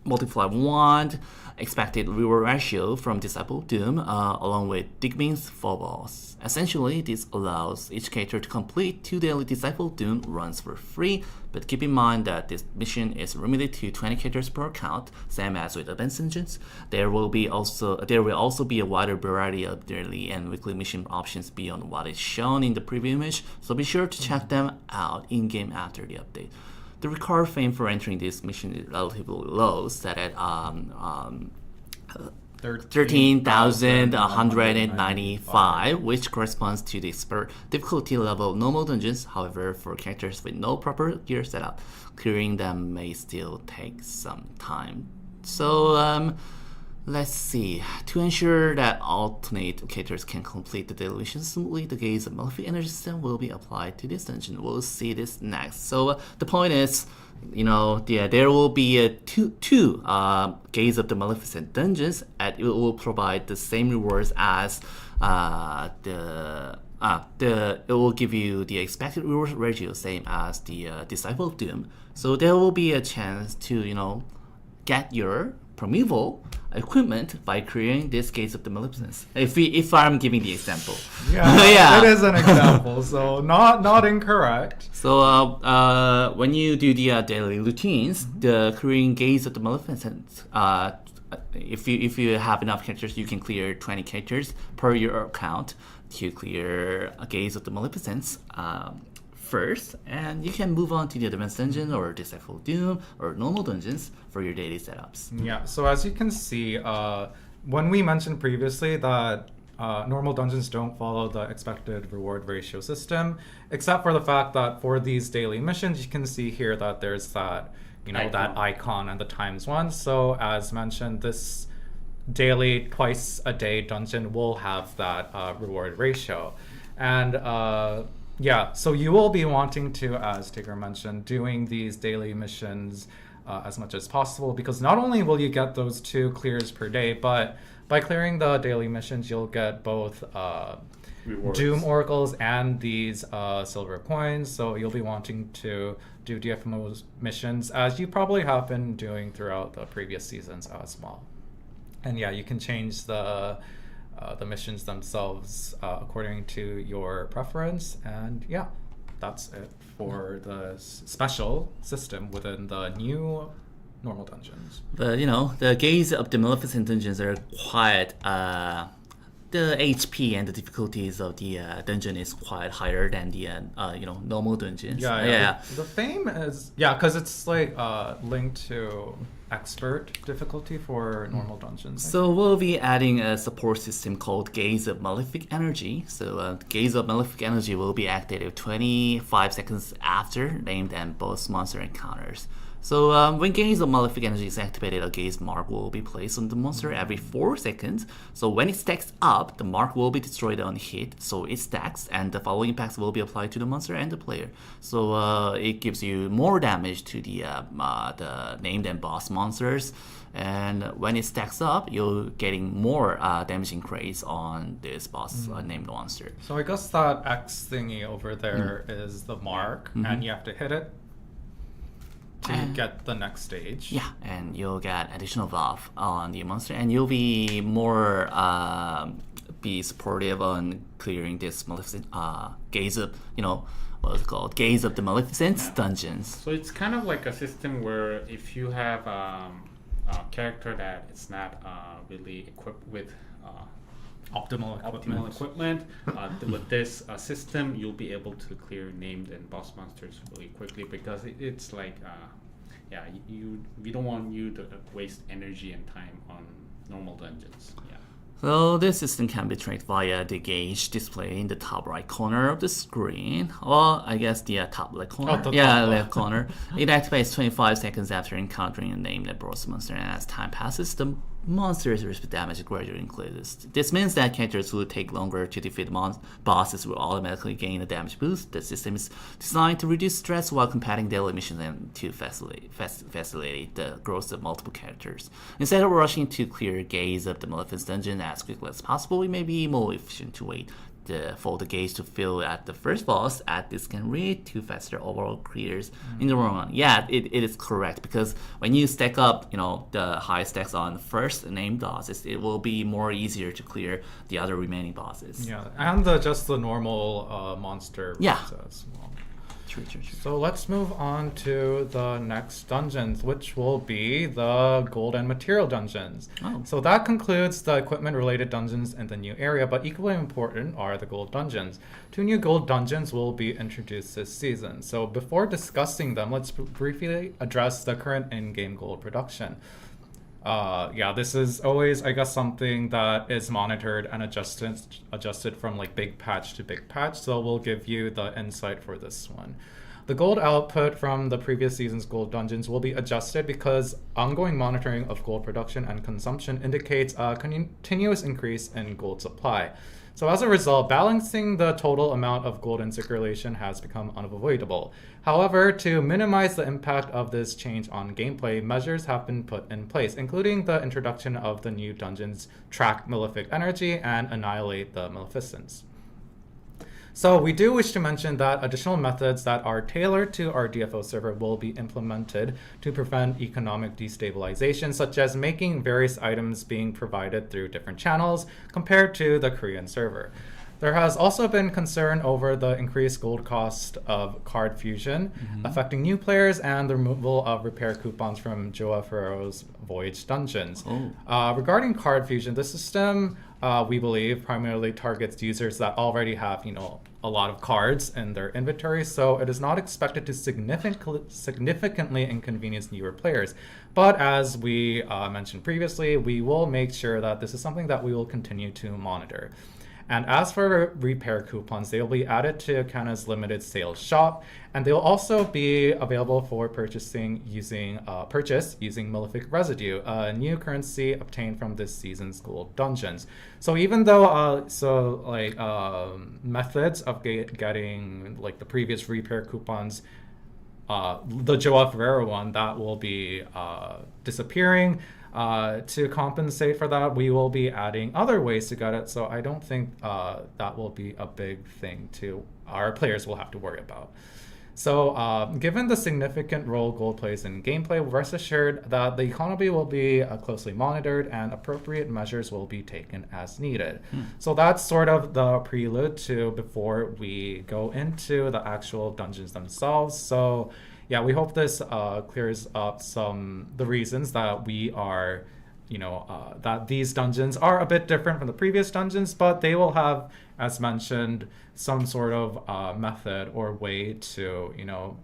multiply wand expected reward ratio from Disciple Doom, along with Digby's Phobos. Essentially, this allows each character to complete 2 daily Disciple Doom runs for free, but keep in mind that this mission is limited to 20 characters per account, same as with Advanced Dungeons. There will also be a wider variety of daily and weekly mission options beyond what is shown in the preview image, so be sure to check them out in-game after the update. The required fame for entering this mission is relatively low, set at 13,195, which corresponds to the expert difficulty level of normal dungeons. However, for characters with no proper gear setup, clearing them may still take some time. So, let's see. To ensure that alternate characters can complete the daily mission smoothly, the Gaze of Malefic energy system will be applied to this dungeon. We'll see this next. So the point is, there will be two Gaze of the Maleficent dungeons, and it will provide the same rewards as it will give you the expected reward ratio, same as the Disciple of Doom. So there will be a chance to get your primeval equipment by creating this Gaze of the Maleficence. If I'm giving the example. Yeah, it is an example, so not incorrect. So when you do the daily routines, the creating Gaze of the Maleficence, if you have enough characters, you can clear 20 characters per your account to clear a Gaze of the Maleficence first, and you can move on to the Advanced Dungeon or Disciple Doom or normal dungeons for your daily setups. Yeah, so as you can see, when we mentioned previously that normal dungeons don't follow the expected reward ratio system, except for the fact that for these daily missions, you can see here that there's that, that icon and the ×1. So as mentioned, this daily twice a day dungeon will have that reward ratio. And yeah, so you will be wanting to, as Tigger mentioned, doing these daily missions as much as possible, because not only will you get those 2 clears per day, but by clearing the daily missions, you'll get both Doom Oracles and these silver coins. So you'll be wanting to do DFO missions, as you probably have been doing throughout the previous seasons as well. And yeah, you can change the missions themselves according to your preference, and yeah, that's it for the special system within the new normal dungeons. The Gaze of the Maleficent dungeons are quite the HP and the difficulties of the dungeon is quite higher than the normal dungeons. Yeah. The fame is because it's like linked to expert difficulty for normal dungeons. So we'll be adding a support system called Gaze of Malefic Energy. So Gaze of Malefic Energy will be activated 25 seconds after named and boss monster encounters. So when Gaze of Malefic Energy is activated, a gaze mark will be placed on the monster every 4 seconds. So when it stacks up, the mark will be destroyed on hit, so it stacks, and the following impacts will be applied to the monster and the player. So it gives you more damage to the named and boss monsters, and when it stacks up, you're getting more damage increase on this boss named monster. So I guess that X thingy over there is the mark, and you have to hit it to get the next stage. Yeah, and you'll get additional buff on the monster, and you'll be more be supportive on clearing this Maleficent Gaze of, what's it called? Gaze of the Maleficent's dungeons. So it's kind of like a system where if you have a character that is not really equipped with Optimal equipment, with this system, you'll be able to clear named and boss monsters really quickly because it's like, we don't want you to waste energy and time on normal dungeons. Yeah. So this system can be tracked via the gauge display in the top right corner of the screen. Well, I guess the top left corner. Left corner. It activates 25 seconds after encountering a named boss monster, and as time passes, the monster's respective damage gradually increases. This means that characters who take longer to defeat bosses will automatically gain a damage boost. The system is designed to reduce stress while completing daily missions and to facilitate the growth of multiple characters. Instead of rushing to clear Gaze of the Maleficent's dungeon as quickly as possible, it may be more efficient to wait for the gauge to fill at the first boss, as this can lead to faster overall clears in the long run. Yeah, it is correct, because when you stack up, the high stacks on the first named bosses, it will be more easier to clear the other remaining bosses. Yeah, and just the normal monster as well. True. So let's move on to the next dungeons, which will be the gold and material dungeons. Oh. So that concludes the equipment-related dungeons in the new area, but equally important are the gold dungeons. 2 new gold dungeons will be introduced this season. So before discussing them, let's briefly address the current in-game gold production. This is always, I guess, something that is monitored and adjusted from like big patch to big patch. So we'll give you the insight for this one. The gold output from the previous season's gold dungeons will be adjusted because ongoing monitoring of gold production and consumption indicates a continuous increase in gold supply. So as a result, balancing the total amount of gold in circulation has become unavoidable. However, to minimize the impact of this change on gameplay, measures have been put in place, including the introduction of the new dungeons Track Malefic Energy and Annihilate the Maleficents. So we do wish to mention that additional methods that are tailored to our DFO server will be implemented to prevent economic destabilization, such as making various items being provided through different channels compared to the Korean server. There has also been concern over the increased gold cost of card fusion, affecting new players, and the removal of repair coupons from Joa Ferrero's Voyage dungeons. Regarding card fusion, the system, we believe, primarily targets users that already have, a lot of cards in their inventory, so it is not expected to significantly inconvenience newer players. But as we mentioned previously, we will make sure that this is something that we will continue to monitor. And as for repair coupons, they will be added to Kana's limited sales shop, and they'll also be available for purchase using Malefic Residue, a new currency obtained from this season's gold dungeons. So even though methods of getting like the previous repair coupons, the Joa Ferrero one, that will be disappearing. To compensate for that, we will be adding other ways to get it, so I don't think that will be a big thing our players will have to worry about. So given the significant role gold plays in gameplay, rest assured that the economy will be closely monitored and appropriate measures will be taken as needed. So that's sort of the prelude to before we go into the actual dungeons themselves. So yeah, we hope this clears up the reasons that we are, that these dungeons are a bit different from the previous dungeons, but they will have, as mentioned, some sort of method or way to,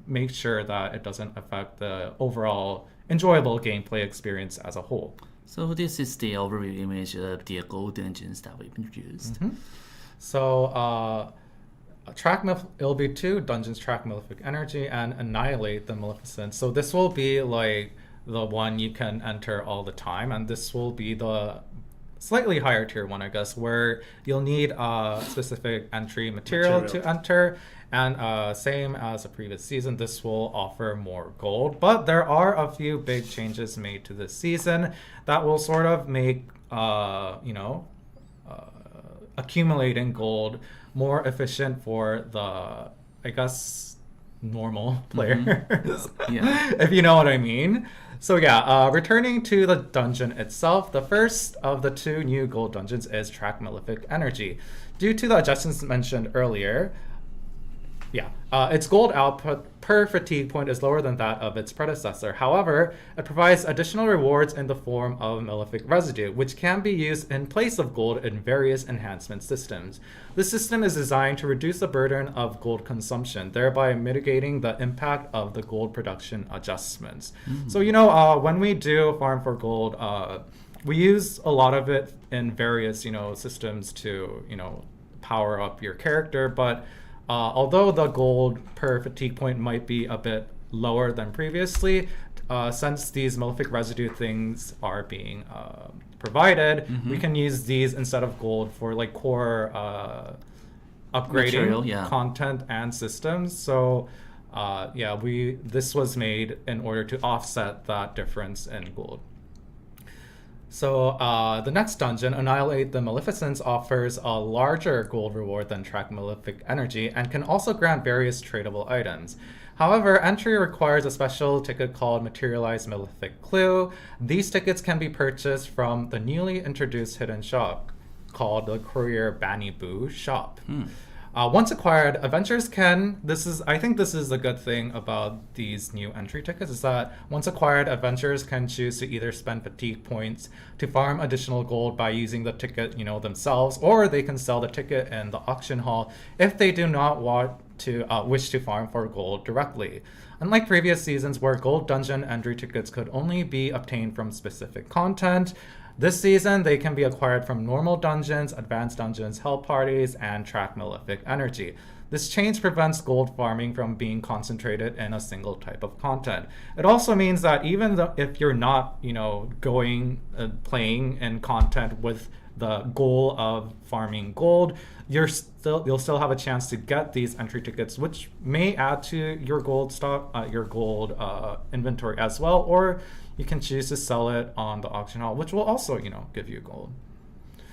make sure that it doesn't affect the overall enjoyable gameplay experience as a whole. So this is the overview image of the gold dungeons that we've introduced. So it'll be 2 dungeons, Track Malefic Energy and Annihilate the Maleficent. So this will be like the one you can enter all the time, and this will be the slightly higher tier one, I guess, where you'll need a specific entry material to enter. And same as the previous season, this will offer more gold. But there are a few big changes made to this season that will sort of make accumulating gold more efficient for the, I guess, normal players. Yeah. If you know what I mean. So yeah, returning to the dungeon itself, the first of the 2 new gold dungeons is Track Malefic Energy. Due to the adjustments mentioned earlier, its gold output per fatigue point is lower than that of its predecessor. However, it provides additional rewards in the form of malefic residue, which can be used in place of gold in various enhancement systems. This system is designed to reduce the burden of gold consumption, thereby mitigating the impact of the gold production adjustments. So, when we do farm for gold, we use a lot of it in various, systems to, power up your character, but although the gold per fatigue point might be a bit lower than previously, since these malefic residue things are being provided, we can use these instead of gold for like core upgrading content and systems. So this was made in order to offset that difference in gold. So the next dungeon, Annihilate the Maleficents, offers a larger gold reward than Track Malefic Energy and can also grant various tradable items. However, entry requires a special ticket called Materialized Malefic Clue. These tickets can be purchased from the newly introduced hidden shop called the Courier Banibu Shop. Once acquired, adventurers can, I think this is a good thing about these new entry tickets, is that once acquired, adventurers can choose to either spend fatigue points to farm additional gold by using the ticket, themselves, or they can sell the ticket in the auction hall if they do not wish to farm for gold directly. Unlike previous seasons where gold dungeon entry tickets could only be obtained from specific content, this season, they can be acquired from normal dungeons, advanced dungeons, hell parties, and Track Malefic Energy. This change prevents gold farming from being concentrated in a single type of content. It also means that even if you're not, playing in content with the goal of farming gold, you'll still have a chance to get these entry tickets, which may add to your gold stock, your gold inventory as well, or you can choose to sell it on the auction hall, which will also, give you gold.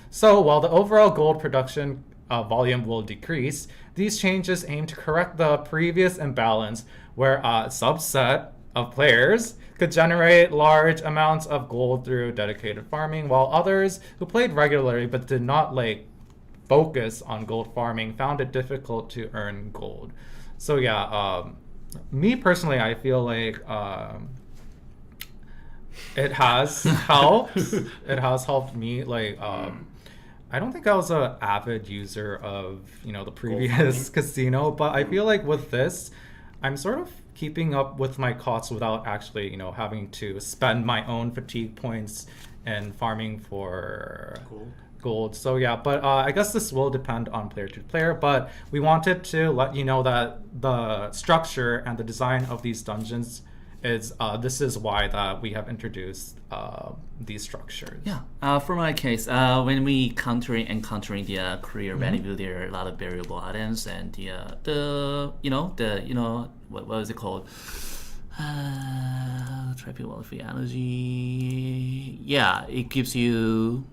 So while the overall gold production volume will decrease, these changes aim to correct the previous imbalance where a subset of players could generate large amounts of gold through dedicated farming, while others who played regularly but did not focus on gold farming found it difficult to earn gold. So me personally, I feel like it has helped. It has helped me. I don't think I was an avid user of the previous casino, but I feel like with this, I'm sort of keeping up with my costs without actually having to spend my own fatigue points and farming for gold. So but I guess this will depend on player to player, but we wanted to let you know that the structure and the design of these dungeons is this is why that we have introduced these structures. For my case, when we encountering the career value, there are a lot of variable items, and what was it called? Tripod Malefic Energy. It gives you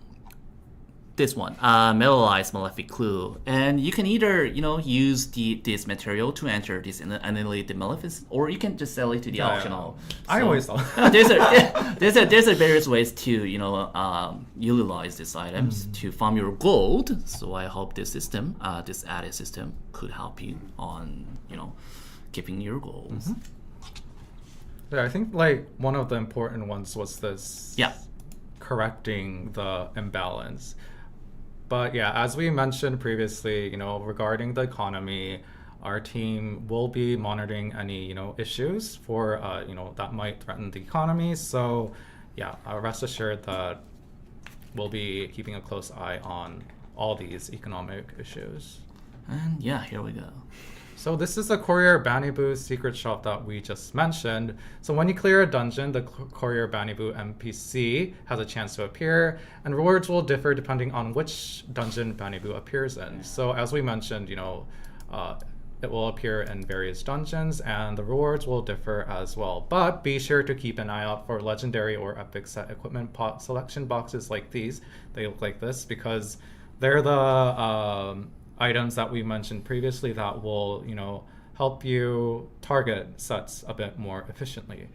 this one, Metallized Malefic Clue, and you can either use this material to enter this Annihilate the Maleficent, or you can just sell it to the auction hall. I always thought there's a various ways to utilize these items to farm your gold. So I hope this system, this added system, could help you on keeping your goals. I think one of the important ones was this correcting the imbalance. But as we mentioned previously, regarding the economy, our team will be monitoring any, issues for, that might threaten the economy. So, rest assured that we'll be keeping a close eye on all these economic issues. And here we go. So this is the Courier Banibu secret shop that we just mentioned. So when you clear a dungeon, the Courier Banibu NPC has a chance to appear, and rewards will differ depending on which dungeon Banibu appears in. So as we mentioned, it will appear in various dungeons, and the rewards will differ as well. But be sure to keep an eye out for legendary or epic set equipment selection boxes like these. They look like this because they're the items that we mentioned previously that will, help you target sets a bit more efficiently.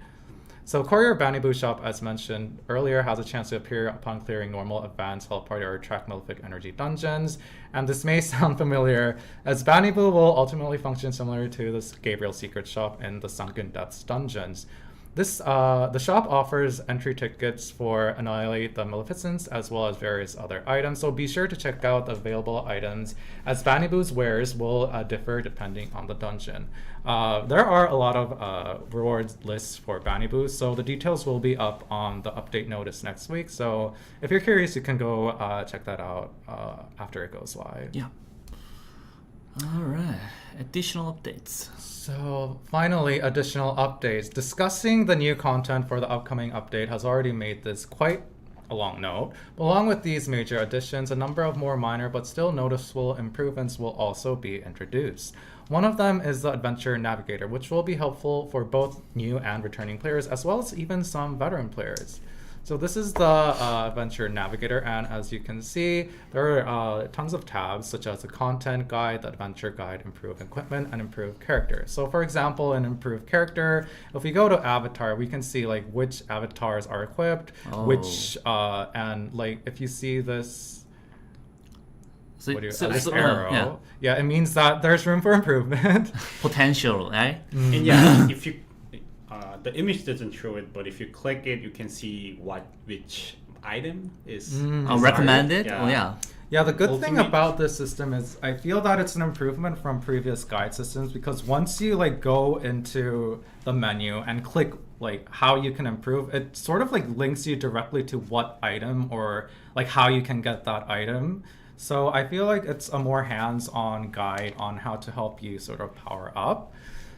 So Courier Banibu Shop, as mentioned earlier, has a chance to appear upon clearing normal, advanced, health party, or track malefic energy dungeons. And this may sound familiar, as Banibu will ultimately function similar to this Gabriel Secret Shop in the Sunken Depths dungeons. The shop offers entry tickets for Annihilate the Maleficents as well as various other items, so be sure to check out the available items as Banibu's wares will differ depending on the dungeon. There are a lot of rewards lists for Banibu, so the details will be up on the update notice next week, so if you're curious you can go check that out after it goes live. Yeah. All right. Additional updates. So finally, additional updates. Discussing the new content for the upcoming update has already made this quite a long note. Along with these major additions, a number of more minor but still noticeable improvements will also be introduced. One of them is the Adventure Navigator, which will be helpful for both new and returning players, as well as even some veteran players. So this is the Adventure Navigator, and as you can see, there are tons of tabs such as the Content Guide, the Adventure Guide, Improve Equipment, and Improve Character. So for example, in Improve Character, if we go to Avatar, we can see like which avatars are equipped, which, and like if you see this, So, this arrow, yeah, it means that there's room for improvement. Potential, right? And yeah, if you the image doesn't show it, but if you click it, you can see which item is desired. Recommended? Yeah. Oh, yeah. Yeah, the good thing Ultimate- about this system is I feel that it's an improvement from previous guide systems, because once you like go into the menu and click like how you can improve, it sort of like links you directly to what item or like how you can get that item. So I feel like it's a more hands-on guide on how to help you sort of power up.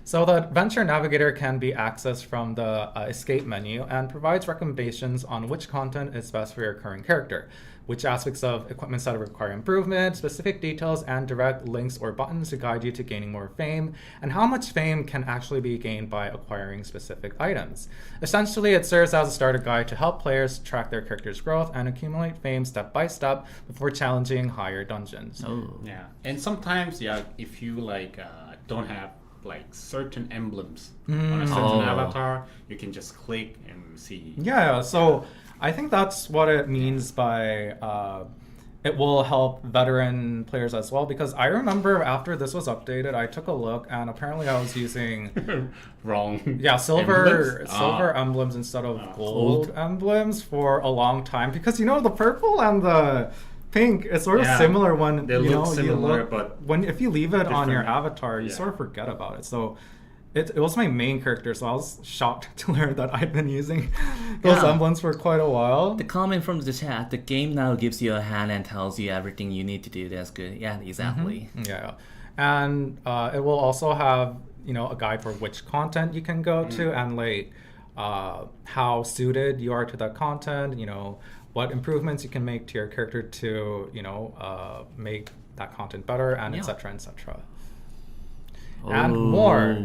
So the Adventure Navigator can be accessed from the Escape menu and provides recommendations on which content is best for your current character, which aspects of equipment that require improvement, specific details, and direct links or buttons to guide you to gaining more fame, and how much fame can actually be gained by acquiring specific items. Essentially, it serves as a starter guide to help players track their character's growth and accumulate fame step by step before challenging higher dungeons. Oh. Yeah, and sometimes if you like don't have like certain emblems on a certain avatar, you can just click and see. Yeah, so I think that's what it means by it will help veteran players as well, because I remember after this was updated, I took a look and apparently I was using Wrong. silver emblems? emblems instead of gold emblems for a long time, because the purple and the pink is sort of similar when they look similar, but if you leave it on your different. avatar, you Yeah. sort of forget about it. So it was my main character, so I was shocked to learn that I'd been using those emblems for quite a while. The comment from the chat, the game now gives you a hand and tells you everything you need to do. That's good. Yeah, exactly. Yeah, and it will also have a guide for which content you can go to and like how suited you are to that content. What improvements you can make to your character to make that content better, and etc. etc. And more.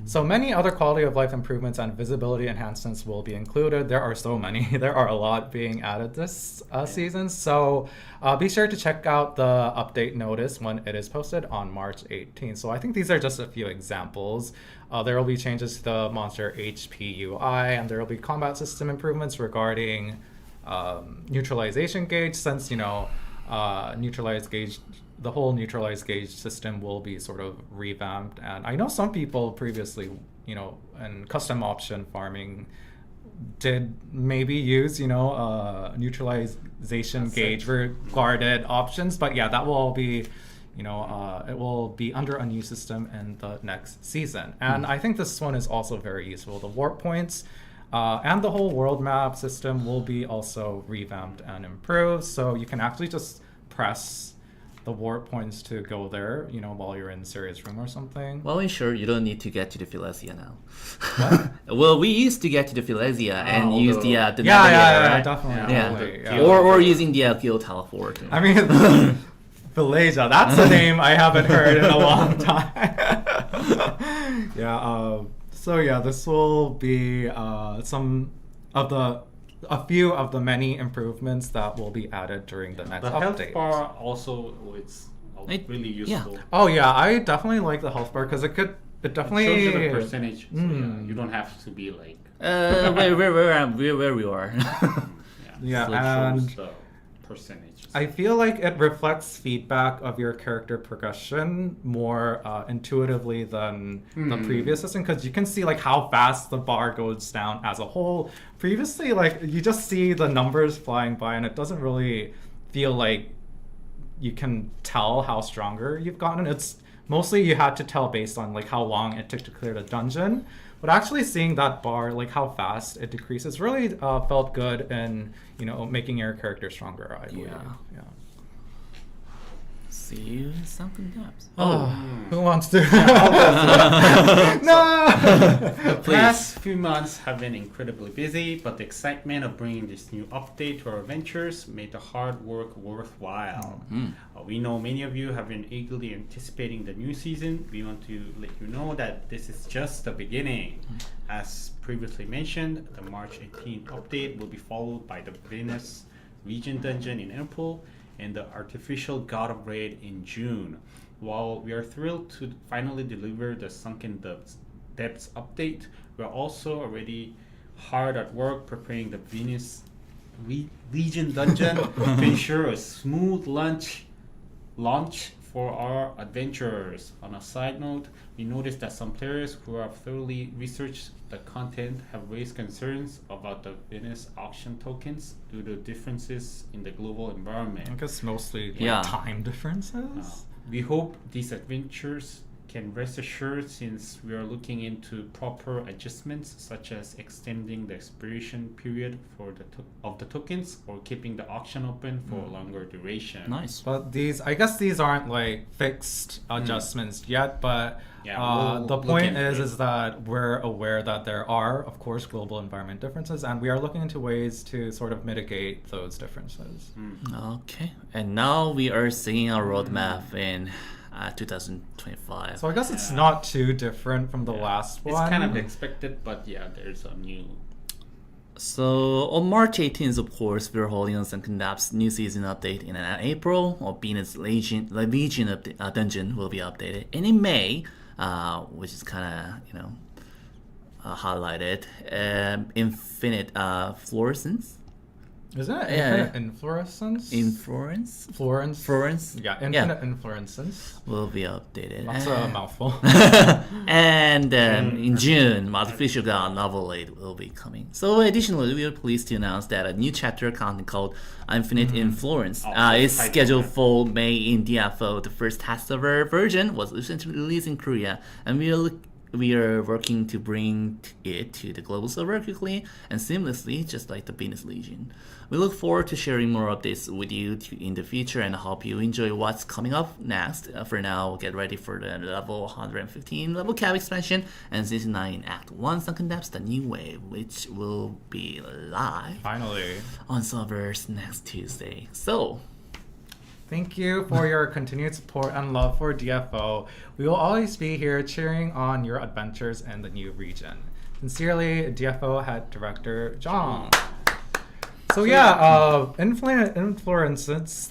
So many other quality of life improvements and visibility enhancements will be included. There are so many. There are a lot being added this season. So be sure to check out the update notice when it is posted on March 18th. So I think these are just a few examples. There will be changes to the monster HP UI, and there will be combat system improvements regarding neutralization gauge, since neutralized gauge, the whole neutralized gauge system will be sort of revamped. And I know some people previously in custom option farming did maybe use neutralization gauge regarded options, but yeah, that will all be it will be under a new system in the next season. And I think this one is also very useful. The warp points and the whole world map system will be also revamped and improved, so you can actually just press the warp points to go there, while you're in Serious Room or something. Well, sure, you don't need to get to the Philesia now. Well, we used to get to the Philesia and use the navigator, right? Definitely. Yeah. Or using the Guild teleport. I mean, Philesia, that's a name I haven't heard in a long time. So yeah, this will be a few of the many improvements that will be added during the next The update. health bar also, it's really useful. Oh yeah, I definitely like the health bar because it could it definitely It shows you the percentage. So yeah, you don't have to be like. where we are. Yeah, So it and shows the percentages. I feel like it reflects feedback of your character progression more intuitively than the previous system, because you can see like how fast the bar goes down as a whole. Previously, like you just see the numbers flying by, and it doesn't really feel like you can tell how stronger you've gotten. It's mostly you had to tell based on like how long it took to clear the dungeon. But actually seeing that bar, like how fast it decreases, really felt good in, you know, making your character stronger, I believe. Yeah. See you in Sunken Depths. Who wants to? No! The past few months have been incredibly busy, but the excitement of bringing this new update to our adventures made the hard work worthwhile. We know many of you have been eagerly anticipating the new season. We want to let you know that this is just the beginning. As previously mentioned, the March 18th update will be followed by the Venus Region Dungeon in April and the Artificial God of Raid in June. While we are thrilled to finally deliver the Sunken Depths update, we are also already hard at work preparing the Venus Legion Dungeon to ensure a smooth launch for our adventurers. On a side note, we noticed that some players who have thoroughly researched the content have raised concerns about the Venus auction tokens due to differences in the global environment. I guess mostly Yeah. time differences. We hope these adventures can rest assured, since we are looking into proper adjustments such as extending the expiration period for the tokens or keeping the auction open for a longer duration. Nice. But I guess these aren't like fixed adjustments yet, but Yeah, we'll the look point into it. is that we're aware that there are, of course, global environment differences, and we are looking into ways to sort of mitigate those differences. Okay. And now we are seeing our roadmap in 2025. So I guess it's not too different from the last It's one. kind of expected, but yeah, there's a new. So on March 18th, of course, we're holding on Sunken Depths new season update in April. Or Venus Legion dungeon will be updated, and in May, which is kind of highlighted, Infinite Fluorescence. Isn't it Yeah. infinite inflorescence? Florence Yeah, infinite inflorescence. will be updated. That's a mouthful. And in June, Artificial God Novel 8 will be coming. So additionally, we are pleased to announce that a new chapter content called Infinite Influence is scheduled for May in DFO. The first test server version was recently released in Korea, and we are working to bring it to the global server quickly and seamlessly, just like the Venus Legion. We look forward to sharing more updates with you in the future, and hope you enjoy what's coming up next. For now, get ready for the level 115 level cap expansion and Season 9 Act 1 Sunken Depths, the new wave, which will be live Finally. on servers next Tuesday. So, Thank you for your continued support and love for DFO. We will always be here cheering on your adventures in the new region. Sincerely, DFO Head Director John. So yeah, Infinite Influences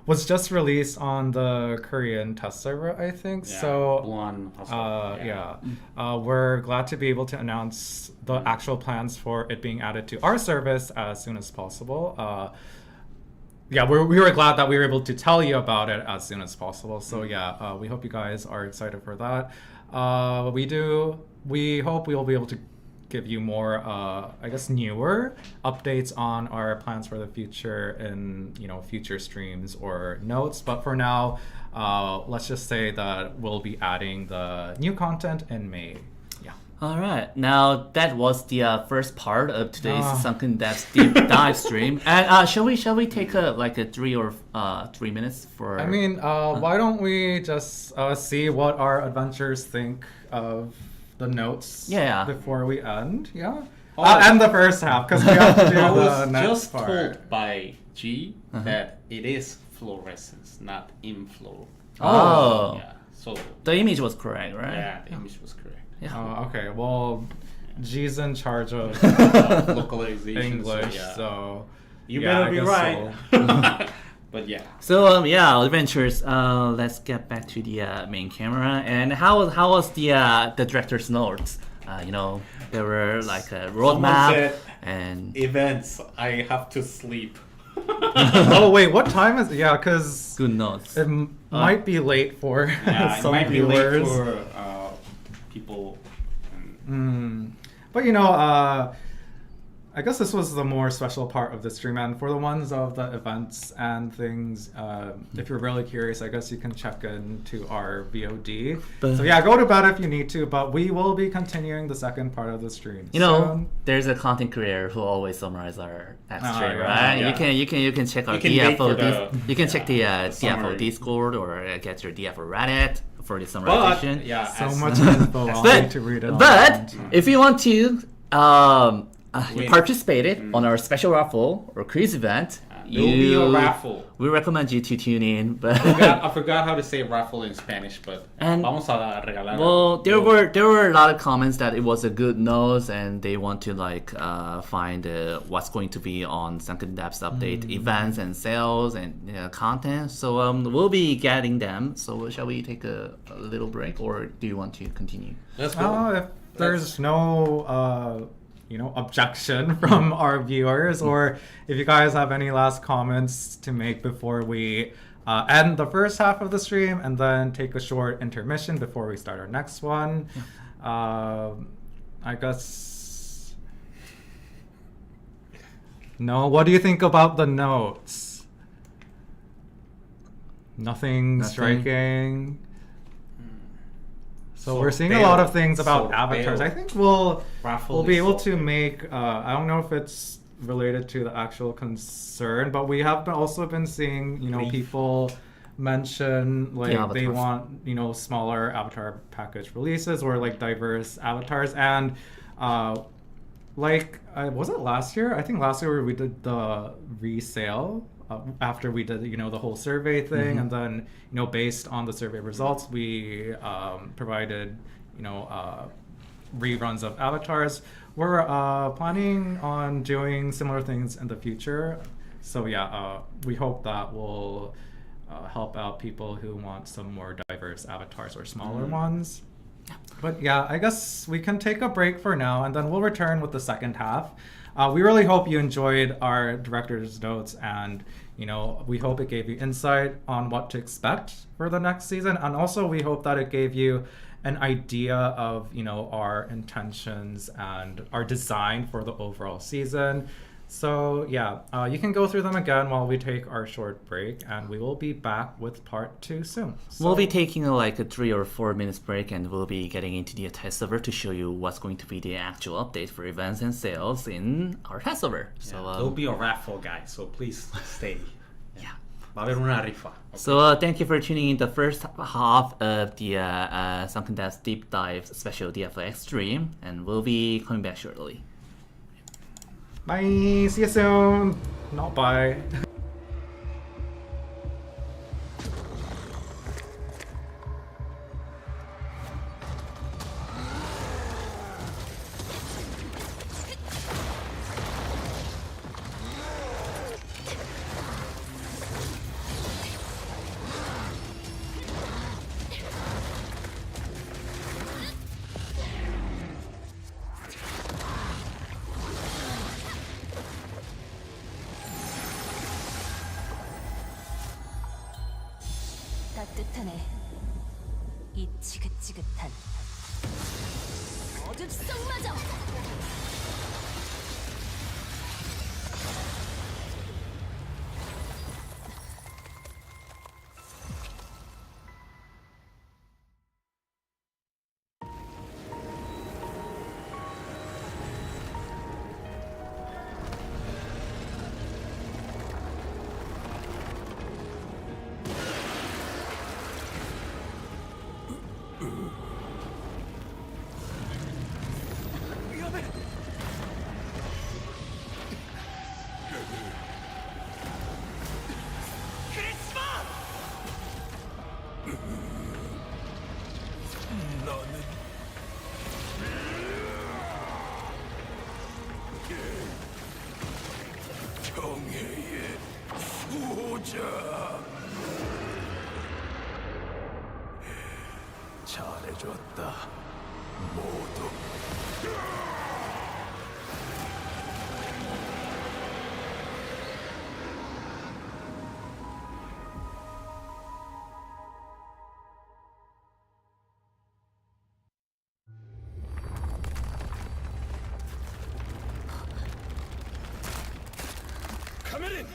was just released on the Korean test server, I think. Yeah, So one also, we're glad to be able to announce the actual plans for it being added to our service as soon as possible. We were glad that we were able to tell you about it as soon as possible. So yeah, we hope you guys are excited for that. We hope we will be able to give you more, newer updates on our plans for the future in, future streams or notes. But for now, let's just say that we'll be adding the new content in May. Yeah. all right. Now that was the first part of today's Sunken Depths deep dive stream. And shall we take a 3 minutes for? I mean, why don't we just see what our adventurers think of the notes before we end? Yeah. And the first half, because we have to do I the was next just part. told by G that it is fluorescence, not inflow. Oh, Yeah. So the image was correct, right? yeah, the image was correct. Yeah. Okay, well, G's in charge of Localization. English, so, yeah. so You yeah, better I be guess right. But yeah. So yeah, adventures. Let's get back to the main camera. And how was the director's notes? There were like a roadmap said, and Events, I have to sleep. Oh wait, what time is it? Yeah, because good notes. it might be late for Yeah, it some might be viewers. late for people. But I guess this was the more special part of the stream, and for the ones of the events and things, if you're really curious, I guess you can check into our VOD. So yeah, go to bed if you need to, but we will be continuing the second part of the stream. There's a content creator who always summarize our stream, yeah, right? yeah. You can check our You can wait for DFO. You can check the DFO summary. Discord or get your DFO Reddit for the But summarization. yeah, So as- much info, I'll But need to read it. but online. if you want to Win. participate on our special raffle or quiz event, there will be a raffle. we recommend you to tune in. But I forgot how to say raffle in Spanish, but And- vamos a regalar. well, there were a lot of comments that it was a good nose, and they want to find what's going to be on Sunken Depths update events and sales and content. So we'll be getting them. So shall we take a little break, or do you want to continue? Let's go. If there's no objection from our viewers, or if you guys have any last comments to make before we end the first half of the stream and then take a short intermission before we start our next one. I guess no. What do you think about the notes? Nothing striking. So we're seeing a lot of things about avatars. I think we'll be able to make. I don't know if it's related to the actual concern, but we have also been seeing people mention they avatars. want smaller avatar package releases or diverse avatars, and was it last year? I think last year we did the resale. After we did the whole survey thing, and then based on the survey results, we provided reruns of avatars. We're planning on doing similar things in the future, so yeah, we hope that will help out people who want some more diverse avatars or smaller ones. But yeah, I guess we can take a break for now, and then we'll return with the second half. We really hope you enjoyed our director's notes, and we hope it gave you insight on what to expect for the next season, and also we hope that it gave you an idea of our intentions and our design for the overall season. So yeah, you can go through them again while we take our short break, and we will be back with part 2 soon. We'll be taking a 3 or 4 minutes break, and we'll be getting into the test server to show you what's going to be the actual update for events and sales in our test server. So There'll be a raffle, guys, so please stay. Yeah. Va a haber una rifa. Okay. So thank you for tuning in the first half of the Sunken Depths Deep Dive Special DFO ExStream, and we'll be coming back shortly. Bye. See you soon. Not bye. 따뜻하네. 이 지긋지긋한 어줍성마저. 잘해줬다. 모두. 카메린!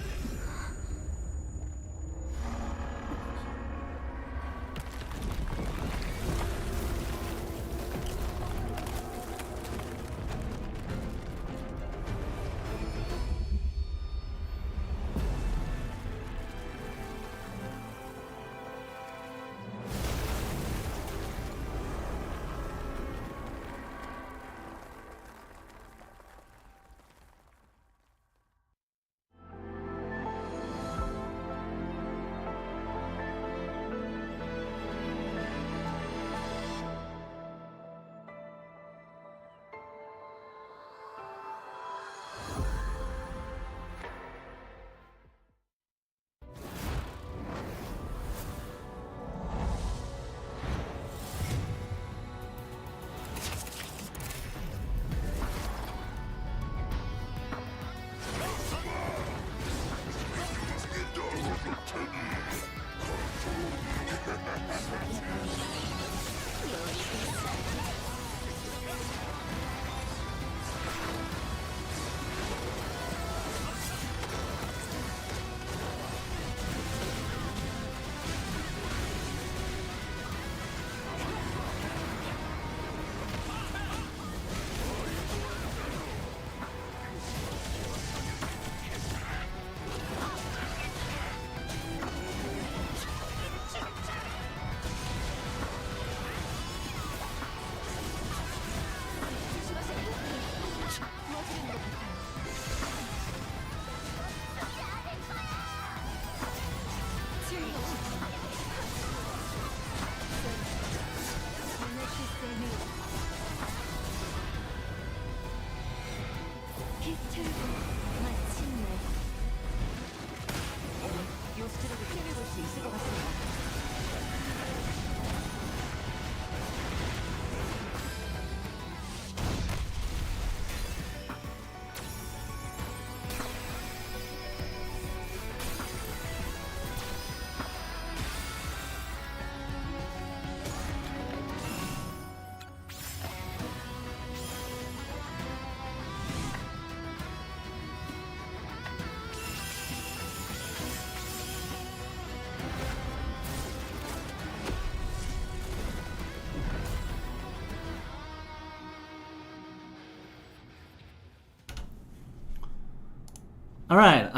Alright,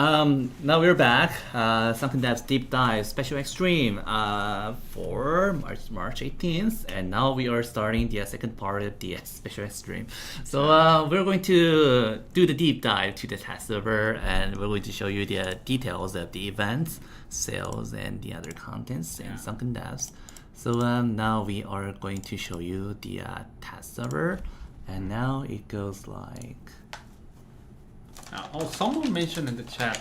now we're back. Sunken Dev's Deep Dive Special Extreme for March 18th, and now we are starting the second part of the Special Extreme. So we're going to do the deep dive to the test server, and we're going to show you the details of the events, sales, and the other contents in Sunken Devs. So now we are going to show you the test server, and now it goes like... someone mentioned in the chat,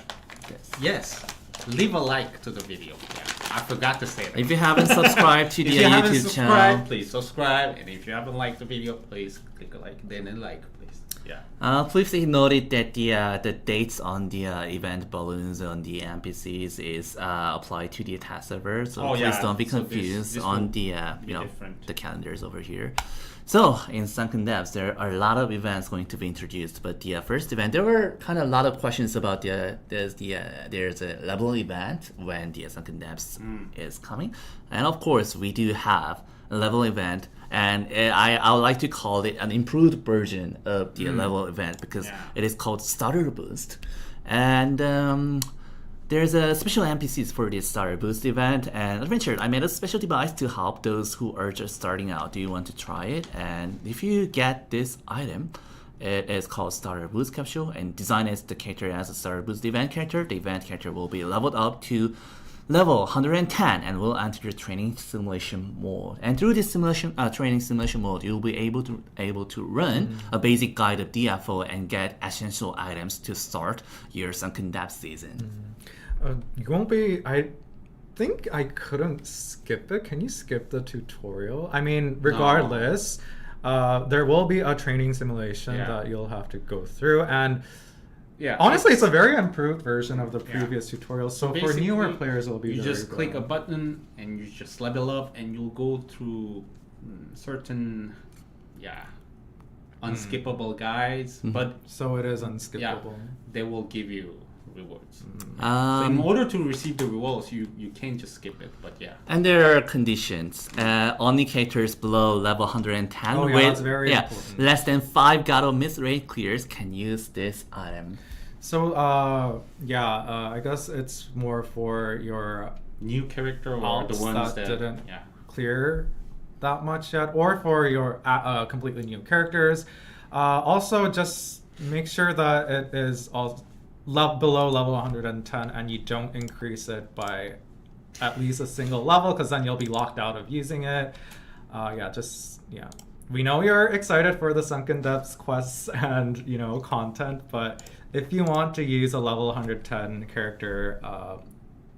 yes, leave a like to the video. Yeah, I forgot to say that. If you haven't subscribed to the YouTube channel, please subscribe. And if you haven't liked the video, please click a like, then a like, please. Yeah. Please take note that the dates on the event balloons on the NPCs is applied to the test server. So please don't be confused this on the the calendars over here. So in Sunken Devs, there are a lot of events going to be introduced, but the first event, there were kind of a lot of questions about there's a level event when the Sunken Devs is coming, and of course we do have a level event, and I would like to call it an improved version of the level event because it is called Starter Boost, and there's a special NPCs for this Starter Boost event, and Adventure, I made a special device to help those who are just starting out. Do you want to try it? And if you get this item, it is called Starter Boost Capsule, and designed as the character as a Starter Boost event character. The event character will be leveled up to level 110 and will enter the training simulation mode. And through this training simulation mode, you'll be able to run a basic guide of DFO and get essential items to start your Sunken Depth season. You won't be. think I couldn't skip it. Can you skip the tutorial? I mean, regardless, there will be a training simulation that you'll have to go through. And honestly, it's a very improved version of the previous tutorial. So for newer players, it'll be you very just click a button and you just level up, and you'll go through certain unskippable guides. But so it is unskippable. They will give you rewards. So in order to receive the rewards, you can't just skip it. But and there are conditions. Only characters below level 110 with that's very important. less than 5 Gato miss rate clears can use this item. So I guess it's more for your new character or the ones that didn't clear that much yet, or for your completely new characters. Also, just make sure that it is all below level 110 and you don't increase it by at least a single level, because then you'll be locked out of using it. We know you're excited for the Sunken Depths quests and content, but if you want to use a level 110 character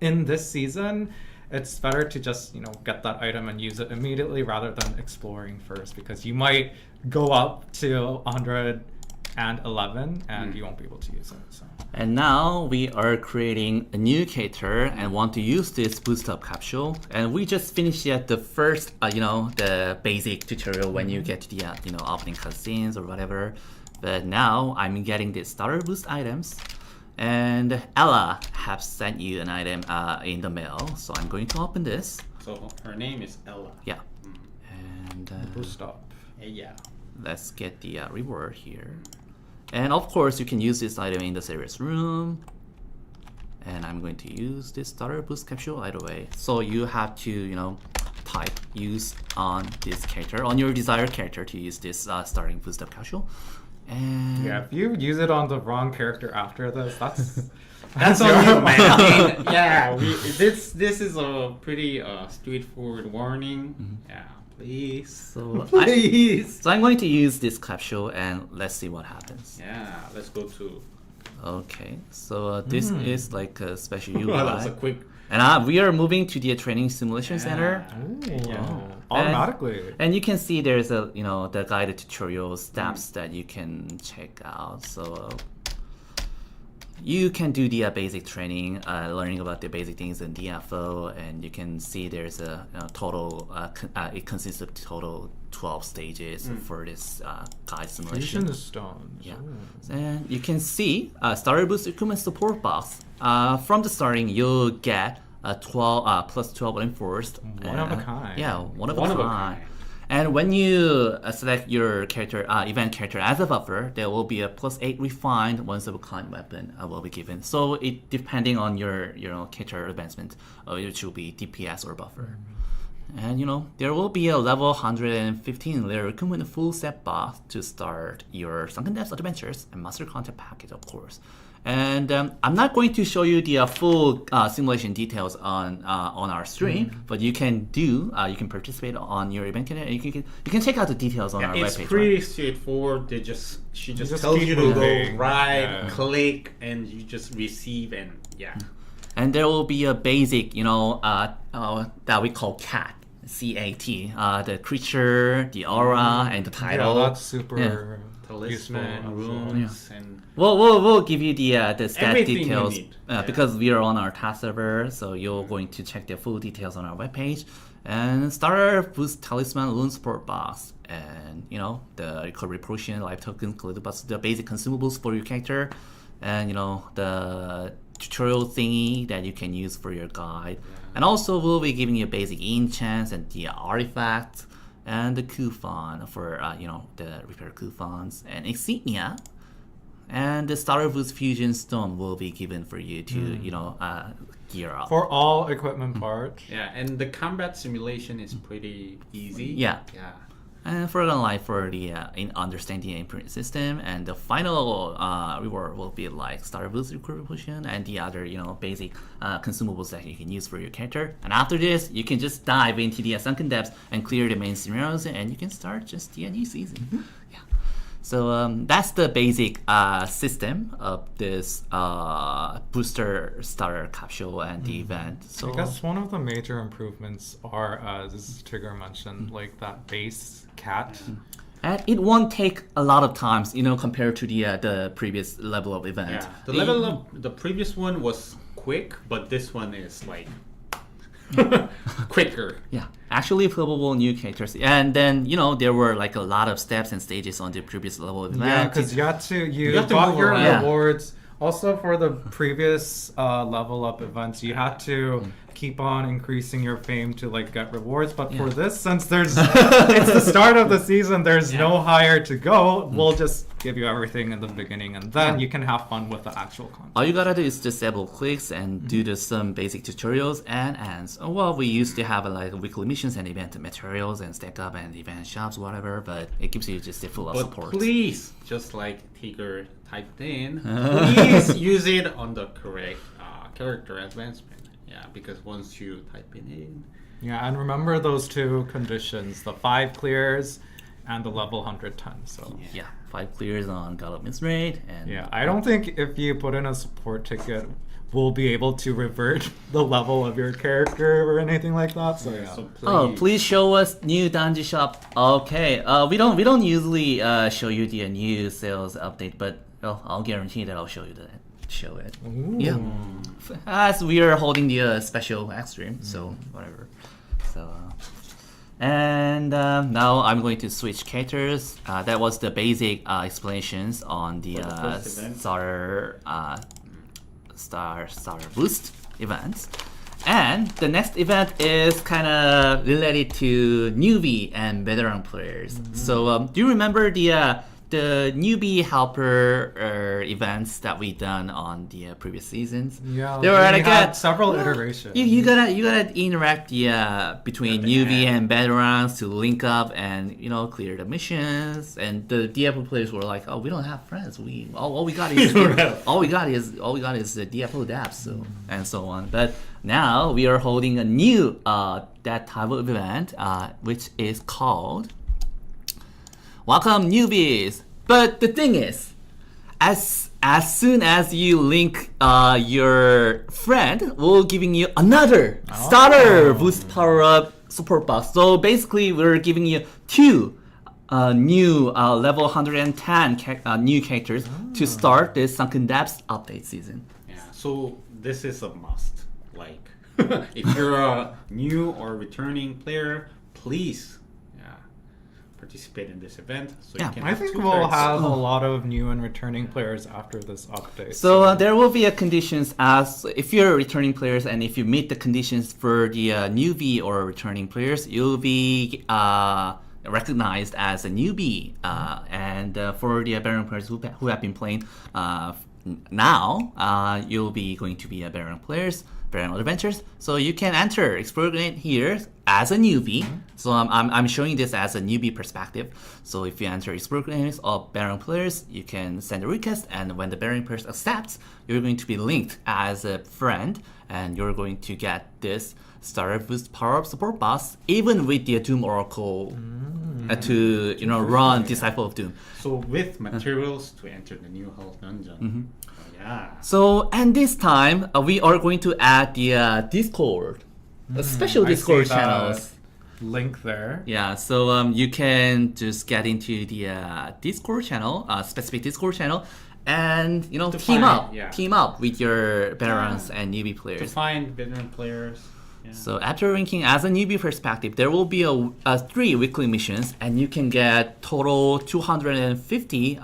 in this season, it's better to just get that item and use it immediately rather than exploring first, because you might go up to 111 and you won't be able to use it. So. And now we are creating a new character and want to use this boost up capsule. And we just finished the first, the basic tutorial when you get to the, opening cutscenes or whatever. But now I'm getting the starter boost items. And Ella have sent you an item in the mail. So I'm going to open this. So her name is Ella. Yeah. And boost up. Let's get the reward here. And of course, you can use this item in the service room. And I'm going to use this starter boost capsule either way. So you have to, type use on this character, on your desired character, to use this starting boost up capsule. And if you use it on the wrong character after this, that's on you, man. I mean, this is a pretty straightforward warning. Please. So I'm going to use this capsule and let's see what happens. Let's go to. Okay, so this is like a special UI. That's a quick. And we are moving to the training simulation center. Automatically. And you can see there's a the guided tutorial steps that you can check out. So you can do the basic training, learning about the basic things in DFO, and you can see there's a total. It consists of total 12 stages for this guide simulation. Fusion stones. And you can see starter boost equipment support box. From the starting, you'll get a 12 plus 12 reinforced. One of a kind. One of a kind. And when you select your character, event character as a buffer, there will be a plus 8 refined once of a kind weapon will be given. So it depending on your character advancement, it should be DPS or buffer. And there will be a level 115 layer equipment full set box to start your Sunken Depths adventures and master content package, of course. And I'm not going to show you the full simulation details on our stream, but you can participate on your event calendar. And you can check out the details on our webpage. It's pretty straightforward. She just tells you to go right, click, and you just receive and And there will be a basic, that we call CAT. C-A-T, the creature, the aura, and the title. That's super talisman, runes, and we'll give you the stat everything details you need. because we are on our task server, so you're going to check the full details on our webpage. And starter boost talisman rune support box, and the recovery potion, life tokens, collectibles, the basic consumables for your character, and the tutorial thingy that you can use for your guide. And also we'll be giving you basic enchants and the artifacts and the coupon for the repair coupons and insignia. And the starter boost fusion stone will be given for you to gear up. For all equipment parts. And the combat simulation is pretty easy. And for the in understanding the improvement system, and the final reward will be like starter boost recovery potion and the other basic consumables that you can use for your character. And after this, you can just dive into the Sunken Depths and clear the main scenarios, and you can start just the new season. So that's the basic system of this booster starter capsule and the event. So I guess one of the major improvements are, as Tigger mentioned, like that base cat. and it won't take a lot of times, compared to the previous level of event. Yeah, the level of the previous one was quick, but this one is like quicker. Yeah, actually flippable new characters, and then there were like a lot of steps and stages on the previous level of event. Yeah, because you have to to got move your around. rewards. Also, for the previous level up events, you had to keep on increasing your fame to like get rewards. But for this, since there's it's the start of the season, there's no higher to go. We'll just give you everything in the beginning, and then you can have fun with the actual content. All you gotta do is just double clicks and do some basic tutorials and ends. Well, we used to have like weekly missions and event materials and stack up and event shops, whatever. But it gives you just a full of But support. please, just like Tigger typed in, please use it on the correct character advancement. Yeah, because once you type it in, Yeah, and remember those two conditions: the 5 clears and the level 110. So. Yeah, 5 clears on God of Miss Raid, and Yeah, I don't think if you put in a support ticket, we'll be able to revert the level of your character or anything like that. So yeah. so Oh, please show us new Danji shop. Okay, we don't usually show you the new sales update, but I'll guarantee that I'll show you show it. Yeah, as we are holding the special ExStream, so whatever. So. And now I'm going to switch characters. That was the basic explanations on the first event. starter boost events. And the next event is kind of related to newbie and veteran players. So do you remember the newbie helper events that we done on the previous seasons? Yeah, There were we like had several iterations. You gotta interact between newbie and veterans to link up and clear the missions. And the DFO players were like, "Oh, we don't have friends. All we got is all we got is the DFO dApps, and so on." But now we are holding a new that type of event, which is called Welcome Newbies. But the thing is, as soon as you link your friend, we're giving you another starter boost power up support box. So basically, we're giving you 2 new level 110 new characters to start this Sunken Depths update season. yeah, so this is a must. Like, if you're a new or returning player, please, participate in this event. So Yeah, you can I think 2 we'll cards. have a lot of new and returning players after this update. So there will be a conditions as if you're returning players and if you meet the conditions for the newbie or returning players, you'll be recognized as a newbie. And for the veteran players who have been playing now, you'll be going to be a veteran players, veteran adventures. So you can enter Explore Grenade here as a newbie. So I'm showing this as a newbie perspective. So if you enter Explore Grenades of veteran players, you can send a request, and when the veteran players accepts, you're going to be linked as a friend, and you're going to get this starter boost power up support box, even with the Doom Oracle to run Disciple of Doom. So with materials to enter the new Hell Dungeon. Yeah. So, and this time we are going to add the Discord, a special I Discord see that channels. link there. Yeah, so you can just get into the Discord channel, specific Discord channel, and team up with your veterans and newbie To players. find veteran players. Yeah. So after ranking as a newbie perspective, there will be a 3 weekly missions, and you can get total 250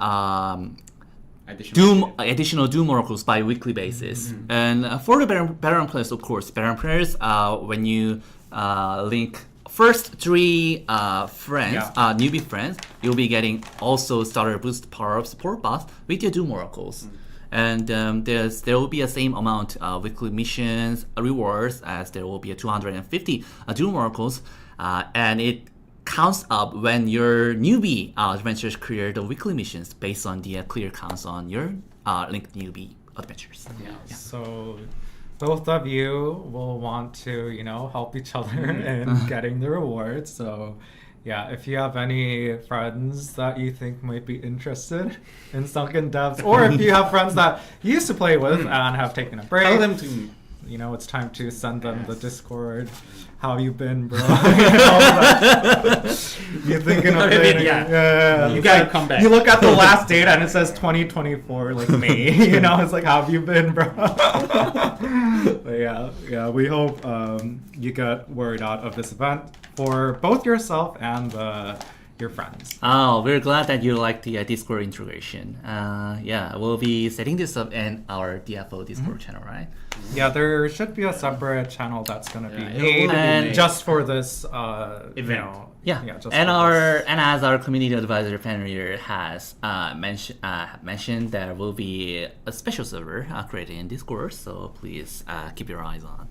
additional Doom oracles by weekly basis. And for the veteran players, of course, veteran players, when you link first 3 friends, newbie friends, you'll be getting also starter boost power up support box with your Doom oracles. And there will be a same amount of weekly missions rewards as there will be a 250 Doom oracles, and it counts up when your newbie adventures clear the weekly missions based on the clear counts on your linked newbie adventures. So both of you will want to, help each other in getting the rewards. So yeah, if you have any friends that you think might be interested in Sunken Depths, or if you have friends that you used to play with and have taken a break, Tell them to. you know, it's time to send them the Discord. How you been, bro? You're thinking of playing again? Yeah. You It's gotta like, come back. You look at the last data and it says 2024, like May. You know, it's like, how have you been, bro? But yeah, we hope you get word out of this event for both yourself and your friends. Oh, we're glad that you like the Discord integration. Yeah, we'll be setting this up in our DFO Discord channel, right? Yeah, there should be a separate channel that's gonna be Yeah, it made will be made. just for this Event. You know, Yeah, just and for this. as our community advisor Fenrir has mentioned, there will be a special server created in Discord, so please keep your eyes on.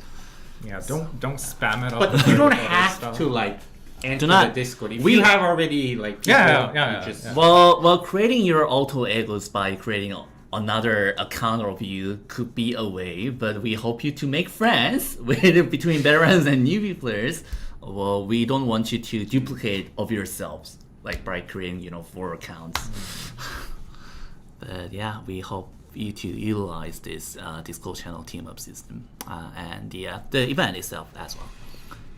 Yeah, don't spam it up. But with you don't other have stuff. to like enter Do not- the Discord. If we- you have already like people, Yeah, you just Well, creating your alter egos by creating another account of you could be a way, but we hope you to make friends with between veterans and newbie players. Well, we don't want you to duplicate of yourselves, like by creating 4 accounts. But yeah, we hope you to utilize this Discord channel team up system and the event itself as well,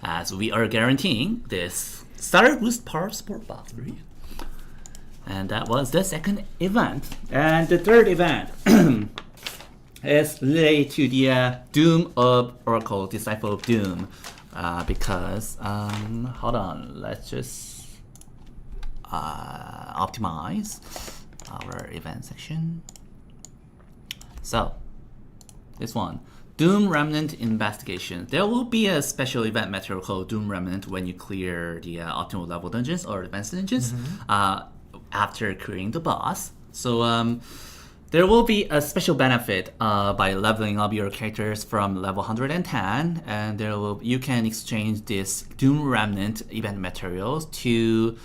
as we are guaranteeing this starter boost power support box for you. And that was the second event. And the third event is related to the Doom of Oracle, Disciple of Doom. Because, hold on, let's just optimize our event section. So, this one. Doom Remnant Investigation. There will be a special event material called Doom Remnant when you clear the optimal level dungeons or advanced dungeons. After clearing the boss. So there will be a special benefit by leveling up your characters from level 110, and you can exchange this Doom Remnant event materials to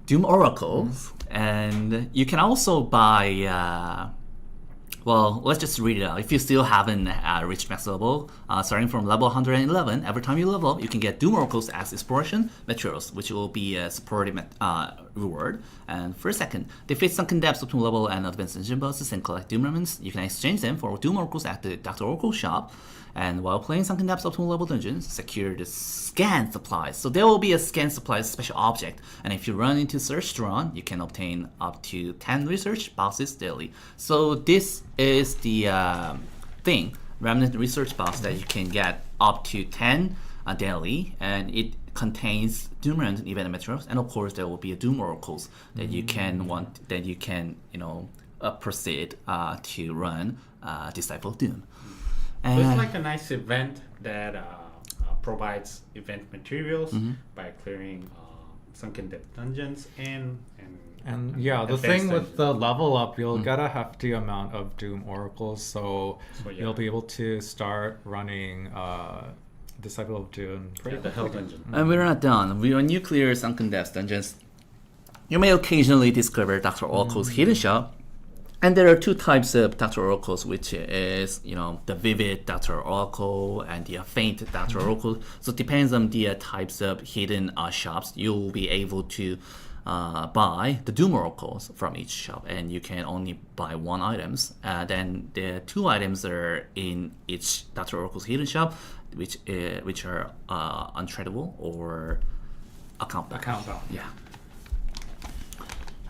Doom Oracles, and you can also buy well, let's just read it out. If you still haven't reached max level, starting from level 111, every time you level up, you can get Doom Oracles as exploration materials, which will be a supported reward. And for a second, defeat Sunken Depths up to level and advanced dungeon bosses and collect Doom Remnants. You can exchange them for Doom Oracles at the Dr. Oracle shop. And while playing Sunken Depths up to level dungeons, secure the scan supplies. So there will be a scan supplies special object, and if you run into Search Drone, you can obtain up to 10 research boxes daily. So this is the thing, Remnant Research Box, that you can get up to 10 daily, and it contains Doom Remnant event materials, and of course there will be a Doom Oracles that you can proceed to run Disciple of Doom. So it's like a nice event that provides event materials by clearing Sunken Depth dungeons and yeah, the advanced thing with dungeons. the level up, you'll get a hefty amount of Doom Oracles, so So, yeah. you'll be able to start running Disciple of Doom. the Hell Dungeon. And we're not done. When you clear Sunken Depths dungeons, you may occasionally discover Dr. Oracle's hidden shop. And there are 2 types of Dr. Oracles, which is, the vivid Dr. Oracle and the faint Dr. Oracle. So it depends on the types of hidden shops. You'll be able to buy the Doom Oracles from each shop, and you can only buy 1 items. Then the 2 items are in each Dr. Oracle's hidden shop, which are untradeable or account bound. Yeah.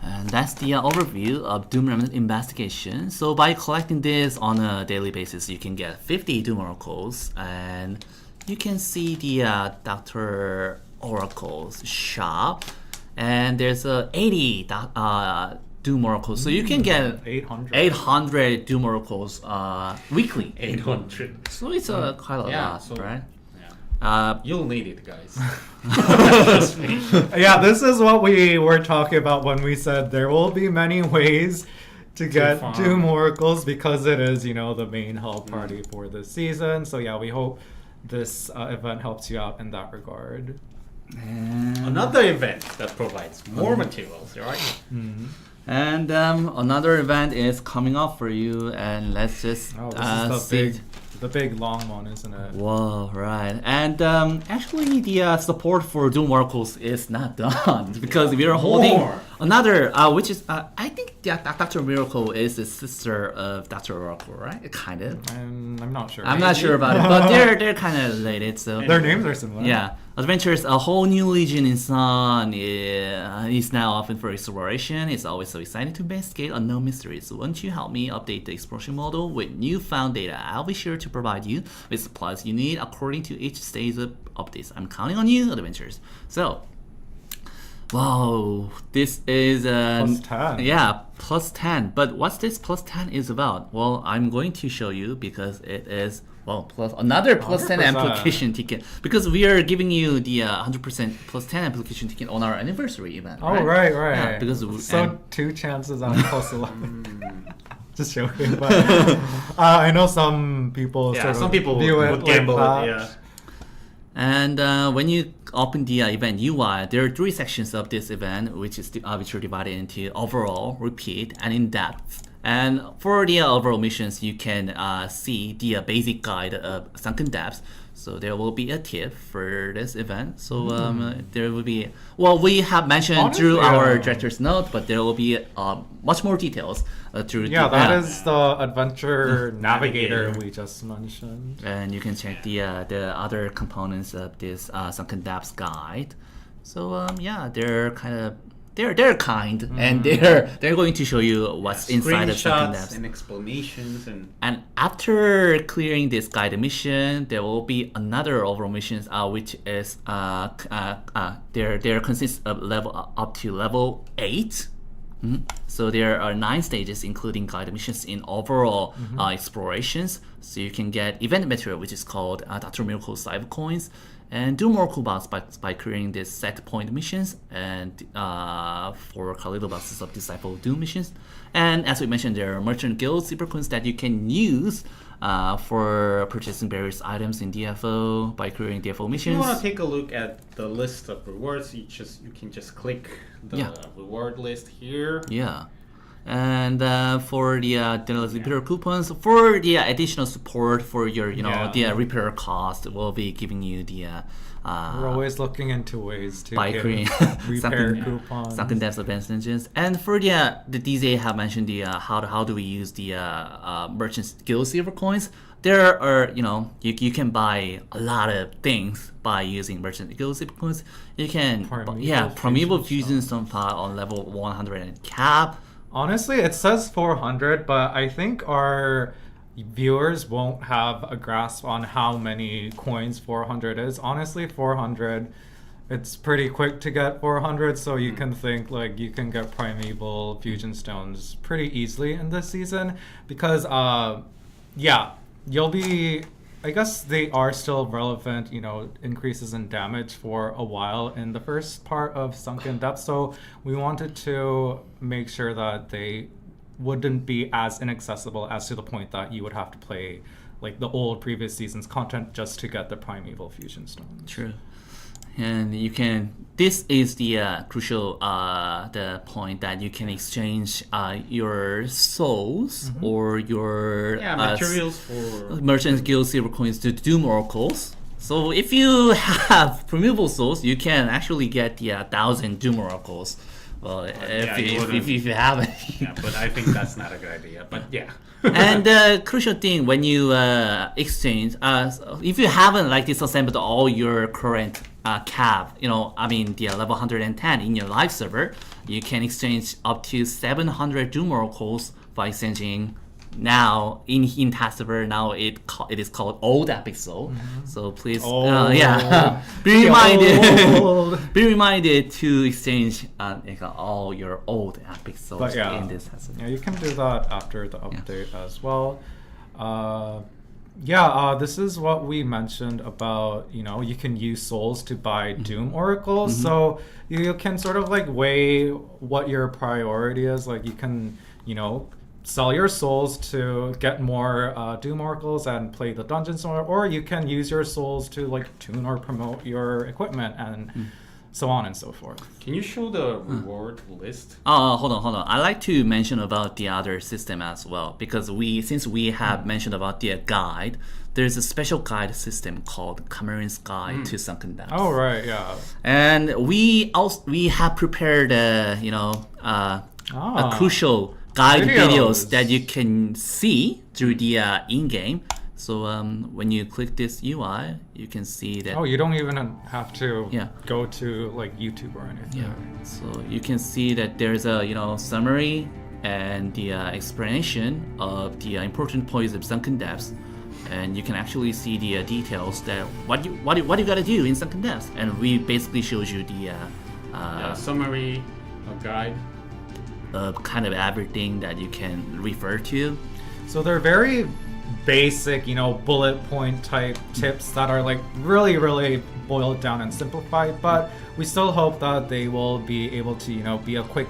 And that's the overview of Doom Remnant Investigation. So by collecting this on a daily basis, you can get 50 Doom Oracles, and you can see the Dr. Oracle's shop, and there's 80 Doom Oracles. So you can get 800 Doom Oracles weekly. 800. So it's quite a lot, right? You'll need it, guys. Yeah, this is what we were talking about when we said there will be many ways to get farm. Doom Oracles, because it is, the main help party for this season. So yeah, we hope this event helps you out in that regard. Another event that provides more materials, right? And another event is coming up for you, and let's just Oh, this is the the big long one, isn't it? Whoa, right. And actually, the support for Doom Oracles is not done because we are holding More. another, which is, I think Dr. Miracle is the sister of Dr. Oracle, right? Kind of. I'm not sure. I'm not sure about it, but they're kind of related. So Their names are similar. yeah, Adventures, a whole new legion in Sun is now open for exploration. It's always so exciting to investigate unknown mysteries. So won't you help me update the exploration model with newfound data? I'll be sure to provide you with supplies you need according to each stage of updates. I'm counting on you, Adventures. So, wow, this is Plus 10. Yeah, plus 10. But what's this plus 10 is about? Well, I'm going to show you because it is plus another plus 10 100%. application ticket because we are giving you the 100% plus 10 application ticket on our anniversary event. Oh, right. Yeah, because so 2 chances on plus 11. Just joking, but I know some people Yeah, sort of some people view it would like gamble that. it. Yeah. And when you open the event UI, there are 3 sections of this event, which is which are divided into overall, repeat, and in-depth. And for the overall missions, you can see the basic guide of Sunken Depths. So there will be a tip for this event. So there will be, we have mentioned Honestly, through our yeah. director's note, but there will be much more details through Yeah, the that app. is the adventure navigator we just mentioned. And you can check the other components of this Sunken Depths guide. So they're kind of they're kind and they're going to show you what's inside of Sunken Screenshots Depths. and explanations And after clearing this guided mission, there will be another overall missions, which is there consists of level up to level 8. So there are 9 stages, including guided missions in overall explorations. So you can get event material, which is called Dr. Miracle Cyber Coins, and do more cool box by creating these set point missions and 4 little boxes of Disciple Doom missions. And as we mentioned, there are Merchant Guild Super Coins that you can use for purchasing various items in DFO by creating DFO If missions. you want to take a look at the list of rewards, you can just click the reward list here. Yeah. And for the repair coupons, for the additional support for your, the repair cost, we'll be giving you the. We're always looking into ways to by get creating repair coupons. Sunken Depths Advanced Engines. And for the DJ have mentioned the how do we use the Merchants Guild Silver Coins. There are, you can buy a lot of things by using Merchant Guild Silver Coins. You can, Primeval Fusion Stone Pot on level 100 and cap. Honestly, it says 400, but I think our viewers won't have a grasp on how many coins 400 is. Honestly, 400, it's pretty quick to get 400, so you can think like you can get Primeval Fusion Stones pretty easily in this season because, you'll be... I guess they are still relevant, increases in damage for a while in the first part of Sunken Depths. So we wanted to make sure that they wouldn't be as inaccessible as to the point that you would have to play like the old previous season's content just to get the Primeval Fusion Stones. True. And you can, this is the crucial the point that you can exchange your souls or your materials for Merchant Guild Silver Coins to Doom Oracles. So if you have Primeval Souls, you can actually get the 1,000 Doom Oracles. Well, if you haven't. Yeah, but I think that's not a good idea. But yeah. And the crucial thing when you exchange, if you haven't disassembled all your current cap, the level 110 in your live server, you can exchange up to 700 Doom Oracles by exchanging. Now in task server, now it is called Old Epic Soul. So please, be reminded, be reminded to exchange all your old Epic Souls in this task server. Yeah, you can do that after the update as well. This is what we mentioned about, you can use souls to buy Doom Oracles. So you can sort of weigh what your priority is. Like you can, sell your souls to get more Doom Oracles and play the dungeons more, or you can use your souls to tune or promote your equipment. And so on and so forth. Can you show the reward list? Hold on. I like to mention about the other system as well, because since we have mentioned about the guide, there's a special guide system called Cameron's Guide to Sunken Depths. Oh right, yeah. And we have prepared a crucial guide videos that you can see through the in-game. So when you click this UI, you can see that. Oh, you don't even have to Yeah. go to like YouTube or anything. Yeah. So you can see that there's a summary and the explanation of the important points of Sunken Depths, and you can actually see the details that what you gotta do in Sunken Depths, and we basically shows you the Summary, a guide. kind of everything that you can refer to. So they're very basic, bullet point type tips that are like really, really boiled down and simplified, but we still hope that they will be able to, be a quick,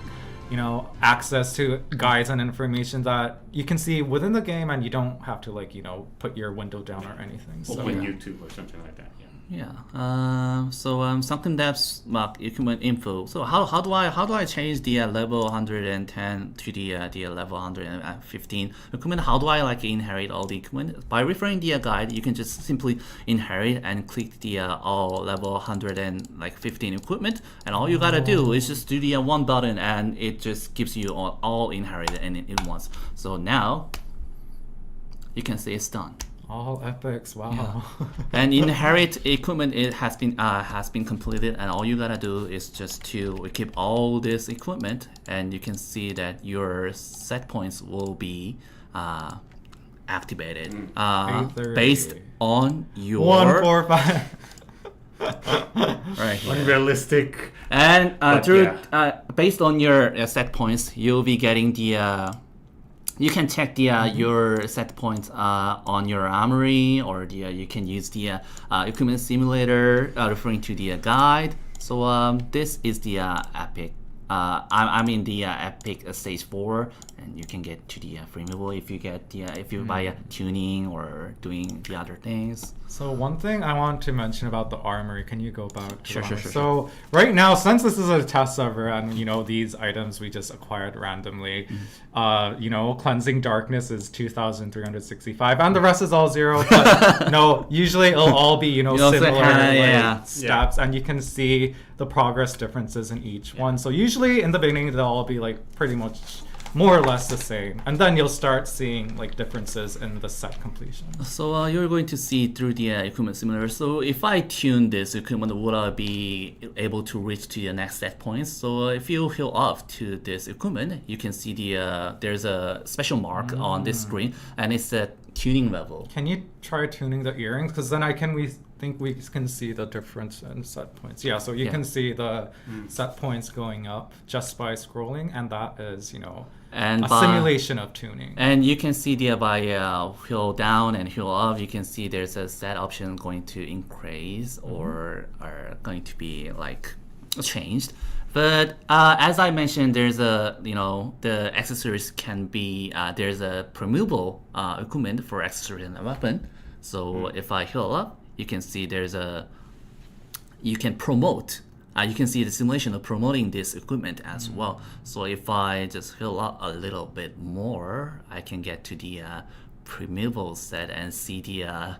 access to guides and information that you can see within the game, and you don't have to put your window down or anything. So Open YouTube or something like that. Yeah. Yeah. Sunken Depths equipment info. So how do I change the level 110 to the level 115 equipment? How do I inherit all the equipment? By referring the guide, you can just simply inherit and click the all level 115 equipment, and all you gotta do is just do the one button, and it just gives you all inherited in once. So now you can say it's done. all epics, wow. And inherit equipment, it has been completed, and all you gotta do is just to equip all this equipment, and you can see that your set points will be activated based on your 1, 4, 5. right here. Unrealistic. And based on your set points, you'll be getting the you can check the your set points on your armory, or you can use the equipment simulator referring to the guide. So this is the epic. I'm in the epic stage 4, and you can get to the free level if you get the if you buy tuning or doing the other things. So one thing I want to mention about the armory, can you go back to Sure. So right now, since this is a test server, and these items we just acquired randomly, cleansing darkness is 2,365, and the rest is all 0. But usually it'll all be similar steps, and you can see the progress differences in each one. So usually in the beginning they'll all be pretty much more or less the same, and then you'll start seeing differences in the set completion. So you're going to see through the equipment simulator. So if I tune this equipment, would I be able to reach to the next set points? So if you heal up to this equipment, you can see there's a special mark on this screen, and it's a tuning level. Can you try tuning the earrings? Because then we think we can see the difference in set points. Yeah, so you can see the set points going up just by scrolling, and that is, and a simulation of tuning. And you can see by heal down and heal up, you can see there's a set option going to increase or are going to be changed. But as I mentioned, there's the accessories can be there's a removable equipment for accessories and a weapon. So if I heal up, you can see you can promote. You can see the simulation of promoting this equipment as well. So if I just heal up a little bit more, I can get to the removable set and see the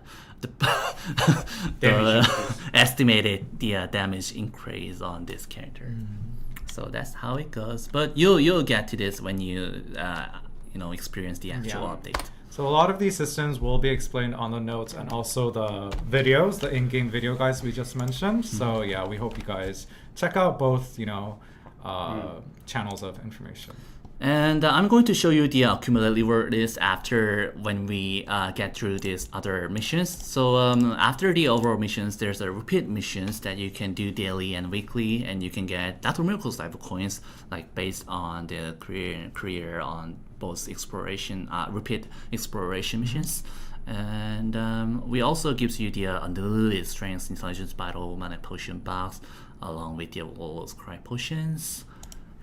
estimated damage increase on this character. So that's how it goes. But you'll get to this when you experience the actual update. So a lot of these systems will be explained on the notes and also the videos, the in-game video guides we just mentioned. So yeah, we hope you guys check out both, channels of information. And I'm going to show you the accumulated reward list after when we get through these other missions. So after the overall missions, there's a repeat missions that you can do daily and weekly, and you can get Dr. Miracle's type of coins based on the career on both exploration, repeat exploration missions. And we also gives you the unlimited strength, intelligence, battle, mana potion box, along with the Warlord's Cry potions.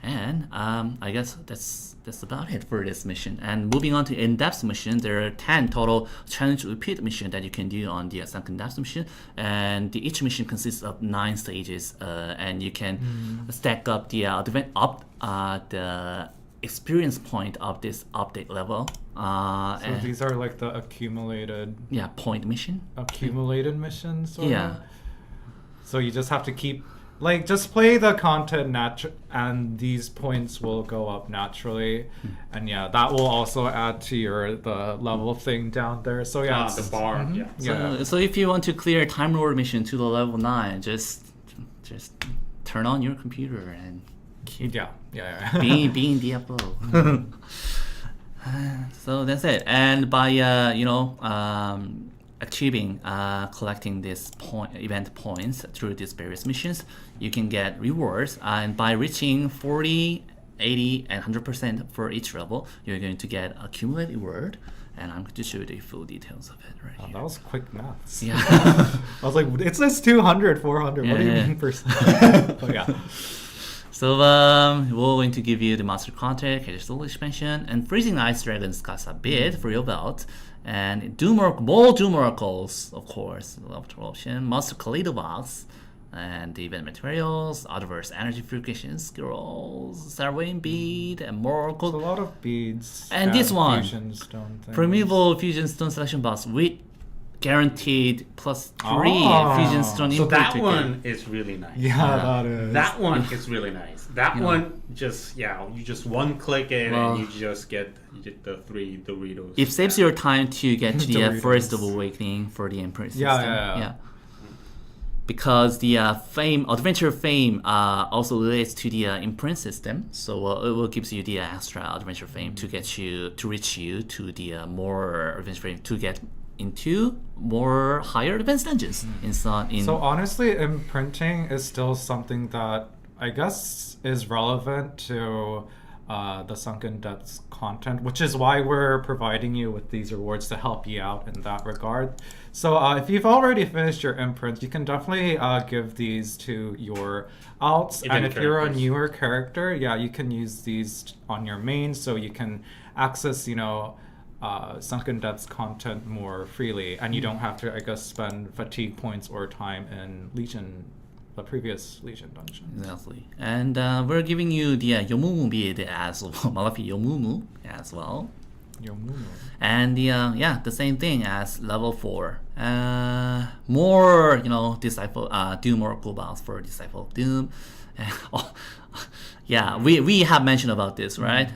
And I guess that's about it for this mission. And moving on to in-depth mission, there are 10 total challenge repeat mission that you can do on the Sunken Depths mission. And each mission consists of 9 stages, and you can stack up the the experience point of this update level. So And these are like the accumulated point mission. missions. Sort Yeah. of? So you just have to keep just play the content and these points will go up naturally, and that will also add to the level thing down there. So The bar. Yeah. So if you want to clear Time Lord mission to the level 9, just turn on your computer and yeah. be in DFO. So that's it. And by achieving collecting this event points through these various missions, you can get rewards, and by reaching 40, 80 and 100% for each level, you're going to get accumulated reward. And I'm going to show you the full details of it right here. That was quick maths. Yeah. I was like, it says 200, 400. What do you Yeah. mean percent? Oh yeah. So we're going to give you the monster contact, Soul expansion, and freezing ice dragons cost a bit for your belt, and more Doom Oracles, of course, after option, monster Kaleido box, and the event materials, adverse energy purification scrolls, Sarwayne bead, and more It's a lot of beads. And this one, fusion stone things. Primeval fusion stone selection box with guaranteed +3 Ah. fusion stone So input that ticket. one is really nice. Yeah, that is. That one is really nice. That one just you just one click it Well, and you get the 3 Doritos. It saves your time to get to the Doritos. first of awakening for the Emperor system. Yeah. Because the adventure fame also relates to the imprint system, so it will gives you the extra adventure fame to reach you to the more adventure fame to get into more higher advanced dungeons. So honestly, imprinting is still something that I guess is relevant to the Sunken Depths content, which is why we're providing you with these rewards to help you out in that regard. So if you've already finished your imprints, you can definitely give these to your alts, and if you're a newer character, you can use these on your main, so you can access Sunken Depths content more freely, and you don't have to, I guess, spend fatigue points or time in the previous Legion dungeon. Exactly. And we're giving you the Yomumu bead as well, Malafi Yomumu as well. And the same thing as level 4. More Disciple Doom Oracle box for Disciple of Doom. We have mentioned about this, right?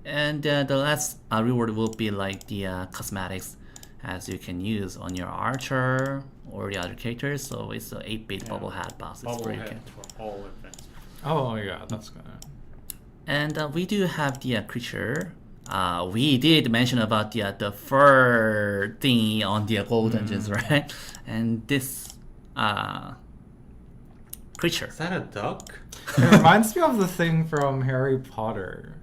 And the last reward will be like the cosmetics, as you can use on your archer or the other characters. So it's the 8-bit bubble hat box. Bubble hat for all events. Oh yeah, that's good. And we do have the creature. We did mention about the fur thingy on the gold dungeons, right? And this creature. Is that a duck? It reminds me of the thing from Harry Potter.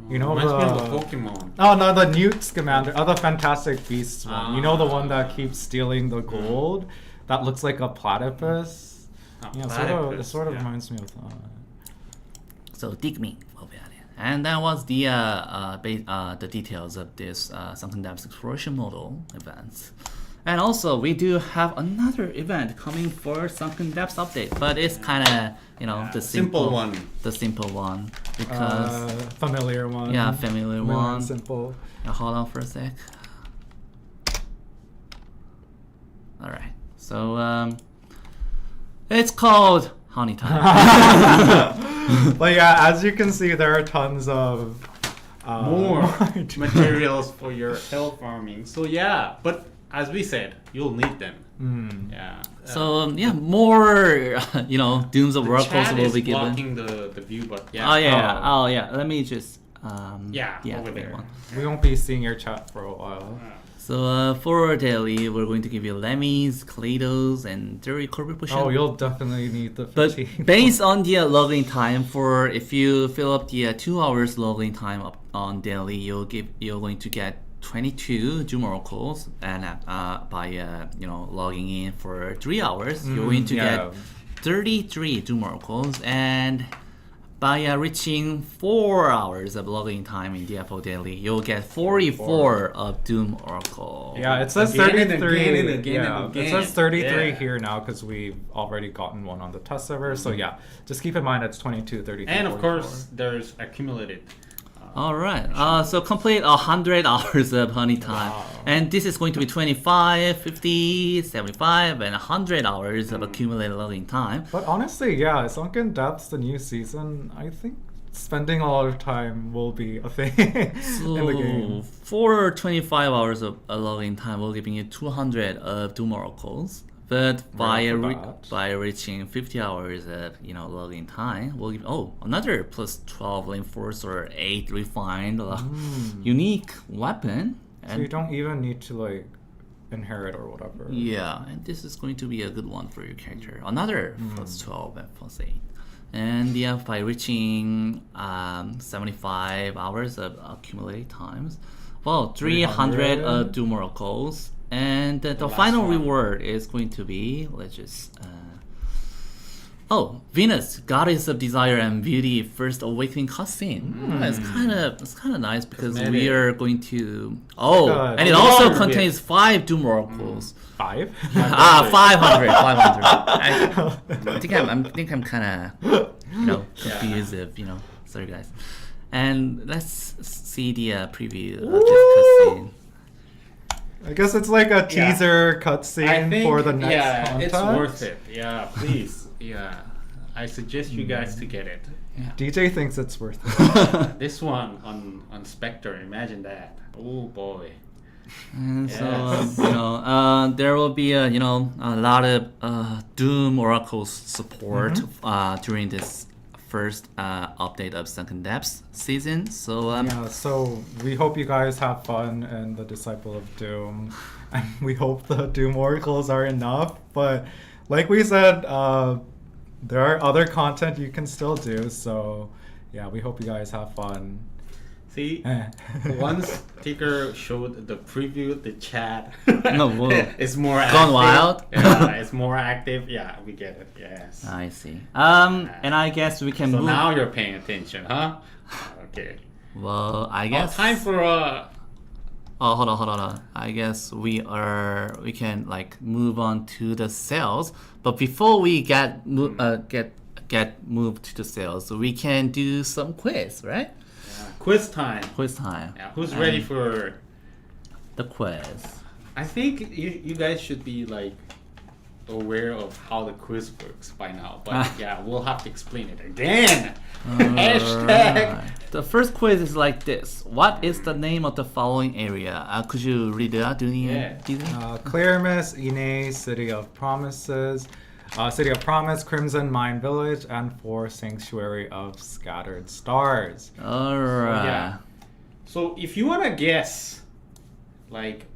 You know, reminds me of the Pokemon. Oh no, the Newt Scamander, the Fantastic Beasts one. You know, the one that keeps stealing the gold, that looks like a platypus. It sort of reminds me of that. So Digme will be added, and that was the details of this Sunken Depths Exploration Model events. And also, we do have another event coming for Sunken Depths update, but it's kind of the simple one. The simple one, because familiar one. Yeah, familiar one. Simple. Hold on for a sec. All right, so it's called Honey Time. But as you can see, there are tons of more materials for your hill farming. So but as we said, you'll need them. Yeah. So more Dooms of Oracles will be given. Blocking the view, but Let me just over there. one. We won't be seeing your chat for a while. So for daily, we're going to give you Lemmys, Kaleidos, and Theory Corporate Potion. Oh, you'll definitely need the But 15. based on the login time, if you fill up the 2 hours login time up on daily, you're going to get 22 Doom Oracles, and by logging in for 3 hours, you're going to get 33 Doom Oracles, and by reaching 4 hours of logging time in DFO Daily, you'll get 44 of Doom Oracle. Yeah, it says Again and 33. again and again yeah, and it again. says 33 Yeah. here now because we've already gotten one on the test server. So yeah, just keep in mind it's 22, 33, And of 44. course, there's accumulated. Alright, so complete 100 hours of honey time. Wow. And this is going to be 25, 50, 75, and 100 hours of accumulated logging time. But honestly, yeah, Sunken Depths, the new season, I think spending a lot of time will be a thing in the game. For 25 hours of logging time, we're giving you 200 of Doom Oracles. But by Right off the bat. by reaching 50 hours of logging time, we'll give another plus 12 lane force or 8 refined unique weapon. So you don't even need to like inherit or whatever. Yeah, and this is going to be a good one for your character. Another plus 12 and plus 8. And yeah, by reaching 75 hours of accumulated times, well, 300 300. Doom Oracles. And the last final one. reward is going to be, let's just... Venus, Goddess of Desire and Beauty, First Awakening cutscene. It's kind of nice because we Cosmetic. are going to... Good. and it Oh, also yeah. contains 5 Doom Oracles. 5? 500. I think I'm kind of, confused. Sorry guys. And let's see the preview of this cutscene. I guess it's like a Yeah. teaser cutscene for the next content. it's worth it. Yeah, please. Yeah, I suggest you guys to get it. DJ thinks it's worth it. This one on Spectre, imagine that. Oh boy. And so Yes. there will be a lot of Doom Oracles support during this first update of Sunken Depths season. So Yeah, so we hope you guys have fun in the Disciple of Doom, and we hope the Doom Oracles are enough. But like we said, there are other content you can still do. So yeah, we hope you guys have fun. See, once Tigger showed the preview, the chat No, whoa. is more active. Gone wild? Yeah, it's more active. Yeah, we get it. Yes. I see. And I guess we can So move. now you're paying attention, huh? Okay. Well, I Oh, guess. time for Oh, hold on. I guess we can like move on to the sales, but before we get moved to the sales, we can do some quiz, right? quiz time. Quiz time. Yeah, who's ready for? The quiz? I think you guys should be like aware of how the quiz works by now, but yeah, we'll have to explain it again. Hashtag. Alright. The first quiz is like this. What is the name of the following area? Could you read it out? Yeah. Clear Mist, Ine, City of Promises, City of Promise, Crimson Mine Village, and 4 Sanctuary of Scattered Stars. Alright. Yeah. So if you wanna guess, like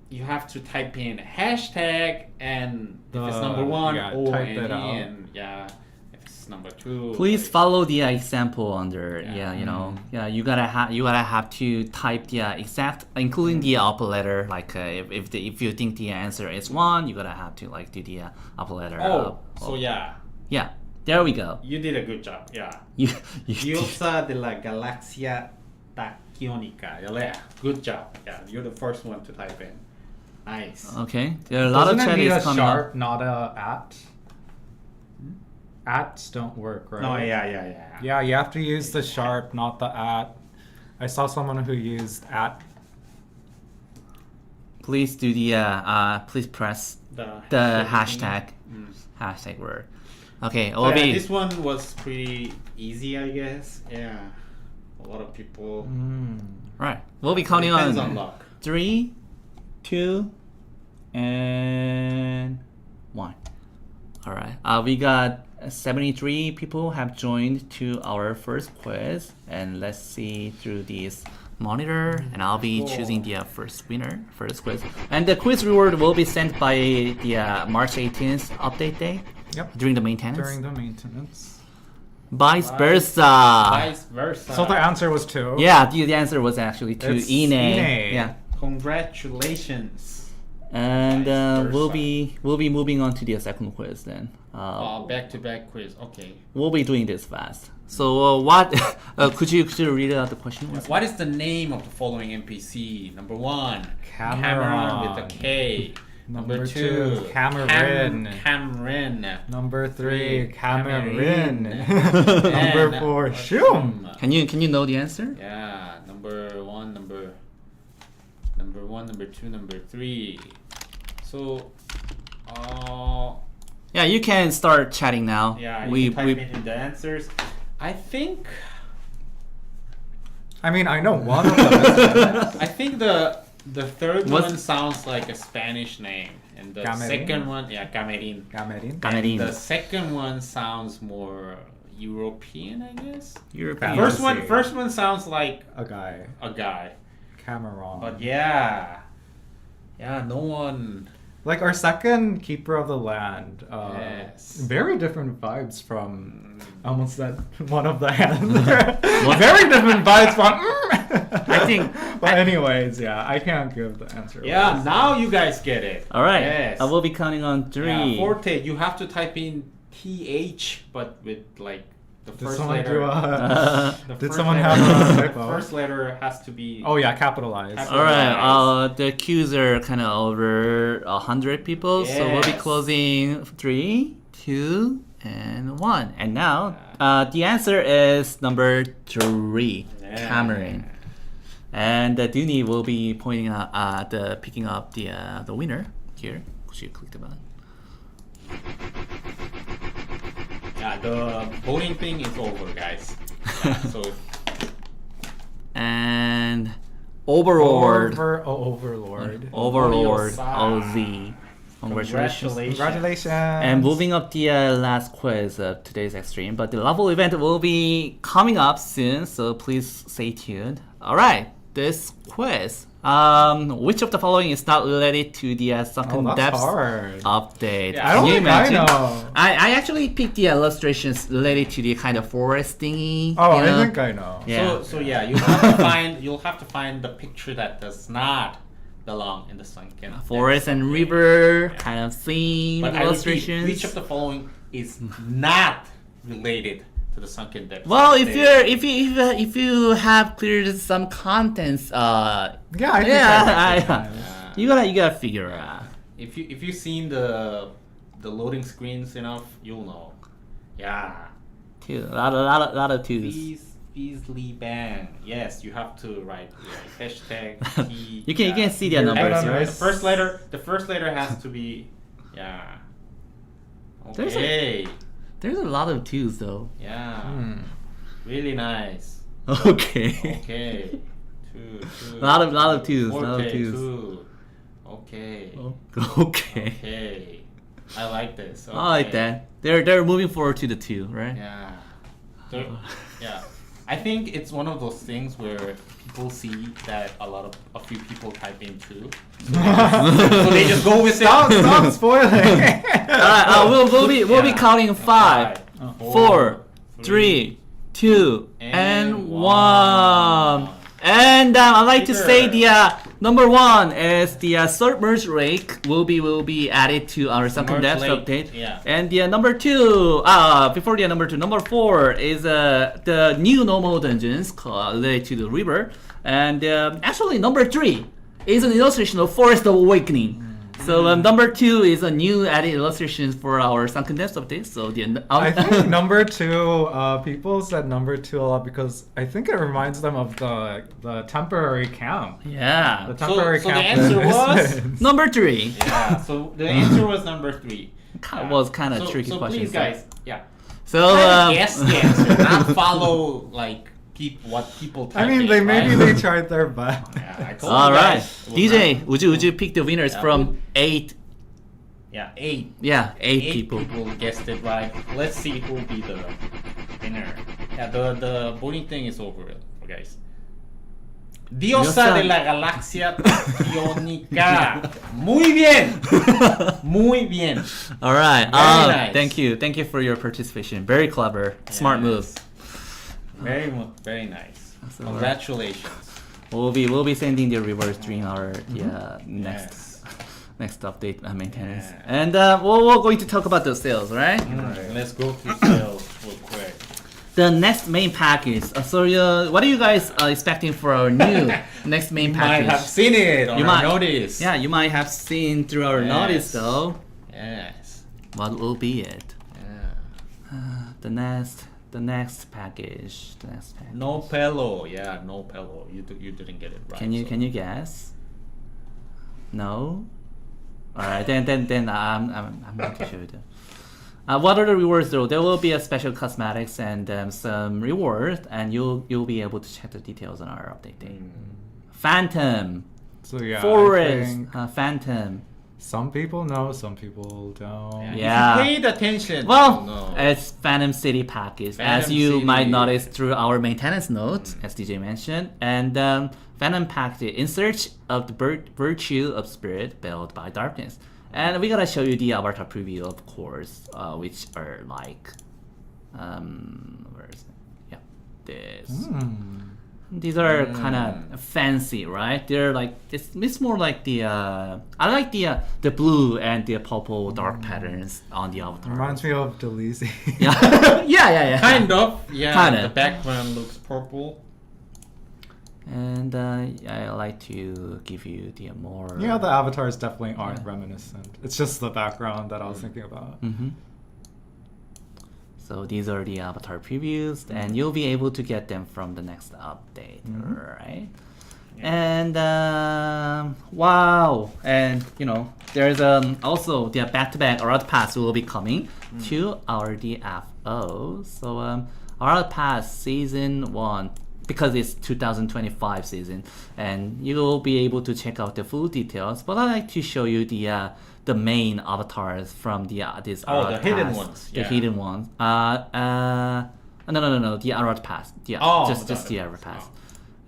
you have to type in hashtag and if it's number 1 yeah, O type and it E out. and yeah, if it's number 2. Please like, follow the example under. Yeah. You gotta have to type the exact, including the upper letter. Like if you think the answer is 1, you gotta have to like do the upper letter. Oh, so yeah, There we go. you did a good job. Yeah. You Diosa de la Galaxia Tachyonica. Yeah, good job. Yeah, you're the first one to type in. Nice. Okay. There are a lot Doesn't of it chat need is a coming sharp, up. not a at? Ats don't work, right? No, yeah. Yeah, you have to use the sharp, not the at. I saw someone who used at. Please do the please press the hashtag word. Okay, Oh, yeah, Obi. this one was pretty easy, I guess. Yeah, a lot of people. Right. We'll be counting Depends on on luck. 3, 2, and 1. All right. We got 73 people have joined to our first quiz, and let's see through this monitor, and I'll be choosing the first winner for this quiz. And the quiz reward will be sent by the March 18th update day. Yep. During the maintenance. During the maintenance. Vice versa. Vice versa. So the answer was 2. Yeah, the answer was actually to It's Ine. Ine. Yeah. Congratulations. And Vice we'll versa. be moving on to the second quiz then. Back-to-back quiz. Okay. We'll be doing this fast. So what? Could you read out the question? once What is the name of the following NPC? Number 1, Cameron. with a K. Number 2, two, Cameron. Cameron. Number 3, Cameron. And Number 4, Shum. Can you know the answer? Yeah, number 1, number 2, number 3. So, Yeah, you can start chatting now. yeah, we you can type in the answers. I think I mean, I know one of them. I think the third What's- one sounds like a Spanish name, and the Camerin? second one, yeah, Camerin. Cameron. Camerin. The second one sounds more European, I guess. European. Fantasy. First one sounds like A guy. a guy, Cameron. but yeah, no one. Like our second keeper of the land. Yes. Very different vibes from almost that one of the hands. Very different vibes from. I think- But anyways, yeah, I can't give the answer. Yeah, now you guys get it. All right. Yes. I will be counting on 3. Yeah, Forte, you have to type in TH, but with like the Did first someone letter. do a? The Did first someone letter- have a The typo? first letter has to be. Oh yeah, capitalized. Capital- All right. The queues are kind of over 100 people, so we'll be Yes. closing 3, 2, and 1. And now, the answer is number 3, Yeah. Cameron. And Dooney will be pointing out, picking up the winner here. Could you click the button? Yeah, the voting thing is over, guys. Yeah, so And Overlord. Overlord. Overlord Overlord. OZ. Congratulations. Congratulations. And moving up the last quiz of today's Extreme, but the level event will be coming up soon, so please stay tuned. Alright, this quiz. Which of the following is not related to the Sunken that's Depths hard. update? Yeah. I don't Can you think I imagine? know. I actually picked the illustrations related to the kind of forest thingy. Oh, you I know? think I know. Yeah. So yeah, you'll have to find the picture that does not belong in the Sunken. Forest Depths and update. river Yeah. kind of theme But I repeat, illustrations. which of the following is not related to the Sunken Depths? Well, if update? if you have cleared some contents, Yeah, I think yeah, you gotta figure out. If you've seen the loading screens enough, you'll know. Yeah. Two, a lot of twos. Beasley Bang. Yes, you have to write hashtag T. You can see their Your numbers, numbers. right? The first letter has to be yeah. There's Okay. There's a lot of twos though. Yeah. Hmm. Really nice. Okay. Okay. Two. Lot of twos, lot of Okay, twos. two. Okay. Okay. Okay. I like this. Okay. I like that. They're moving forward to the 2, right? Yeah. Yeah. I think it's one of those things where people see that a few people type in 2. So they just go with it. Stop spoiling. Alright, we'll be counting 5, 4, 3, 2, and 1. And I'd like to say the number 1 is the submerged lake will be added to our Sunken Depths Submerged lake, update. yeah. And the number 2, before the number 2, number 4 is the new normal dungeons related to the river. And actually number 3 is an illustration of Forest of Awakening. So number 2 is a new added illustration for our Sunken Depths update. So the I think number 2, people said number 2 a lot because I think it reminds them of the temporary camp. yeah. The temporary so the camp. answer in was- Isthmus. Number 3. Yeah. So the answer was number 3. Was kind of tricky so question. Please, guys. Yeah. So Guess the answer, not follow like what people type I mean, in, maybe right? they tried their best. Yeah, I told all you right, guys, it was DJ, not- would you pick the winners Yeah, from 8? Yeah, 8. Yeah, 8 Eight people. guessed it right. Let's see who will be the winner. Yeah, the voting thing is over, guys. Diosa de la Galaxia Tiónica. Muy bien. Muy bien. All right. Very nice. Thank you for your participation. Very clever, smart Yes. move. Very nice. So, Congratulations. We'll be sending the reverse during our next. Yes. next update maintenance. Yeah. And we're going to talk about the sales, right? Alright, let's go to sales real quick. The next main package. So what are you guys expecting for our new next main You package? might have seen it on our notice. Yeah, you might have seen through our notice Yes. though. Yes. What will be it? Yeah. The next package. The next package. No pillow. Yeah, no pillow. You didn't get it right. Can you guess? No. All right, then I'm going to show you. What are the rewards though? There will be a special cosmetics and some rewards, and you'll be able to check the details on our update day. Phantom, So yeah, I Forest, think Phantom. some people know, some people don't. Yeah. If you paid attention. Well, no. it's Phantom City package, as Phantom you City. might notice through our maintenance note, as DJ mentioned, and Phantom package in search of the virtue of spirit built by darkness. And we gotta show you the avatar preview, of course, which are like, where is it? Yeah, this. These are kind of fancy, right? They're like it's more like the I like the blue and the purple dark patterns on the avatar. Reminds me of Delisi. Yeah, yeah. Kind of. Yeah. Kinda. The background looks purple. And I like to give you the more. Yeah, the avatars definitely aren't reminiscent. It's just the background that I was thinking about. So these are the avatar previews, and you'll be able to get them from the next update, right? And wow, and there's also the back-to-back Arad Pass will be coming to our DFO. So Arad Pass Season 1, because it's 2025 season, and you'll be able to check out the full details. But I like to show you the main avatars from this Arad the Pass. hidden ones, The yeah. hidden ones. No, the Arad Pass. Yeah, just the Arad Pass.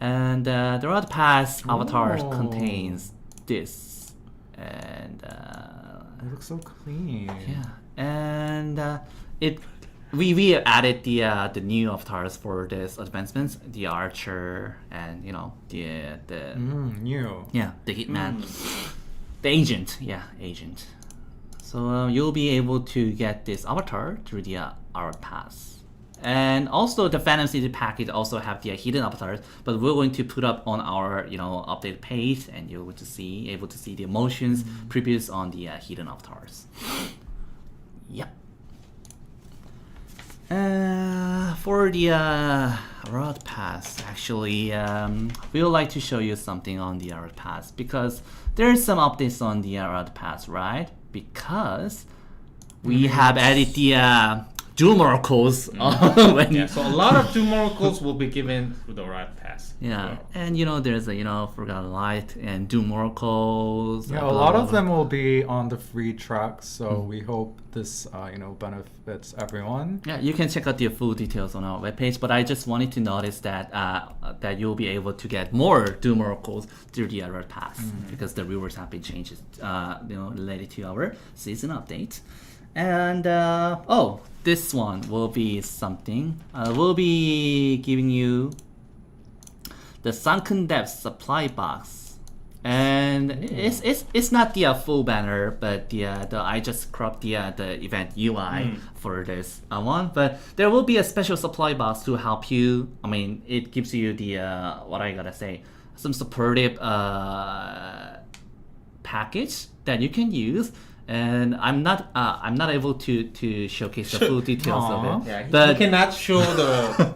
And the Arad Pass avatar contains this, and It looks so clean. yeah, and we added the new avatars for this advancements, the archer, and the New. yeah, the hitman, the agent, agent. So you'll be able to get this avatar through the Arad Pass. And also the Phantom City package also have the hidden avatars, but we're going to put up on our updated page, and you're able to see the emotions previews on the hidden avatars. Yep. For the Arad Pass, actually, we would like to show you something on the Arad Pass, because there's some updates on the Arad Pass, right? Because we have added the Dual Miracles. Yeah, so a lot of Dual Miracles will be given through the Riot Pass. Yeah, and there's a Forgotten Light and Dual Miracles. Yeah, blah, a lot blah, of blah. them will be on the free tracks, so we hope this benefits everyone. Yeah, you can check out the full details on our webpage, but I just wanted to notice that that you'll be able to get more Dual Miracles through the Arad Pass, because the rewards have been changed, related to our season update. And this one will be something. We'll be giving you the Sunken Depths supply box, and it's not the full banner, but the I just cropped the event UI for this one. But there will be a special supply box to help you. I mean, it gives you the what I gotta say, some supportive package that you can use. And I'm not able to showcase the full details of it. Yeah, but you cannot show the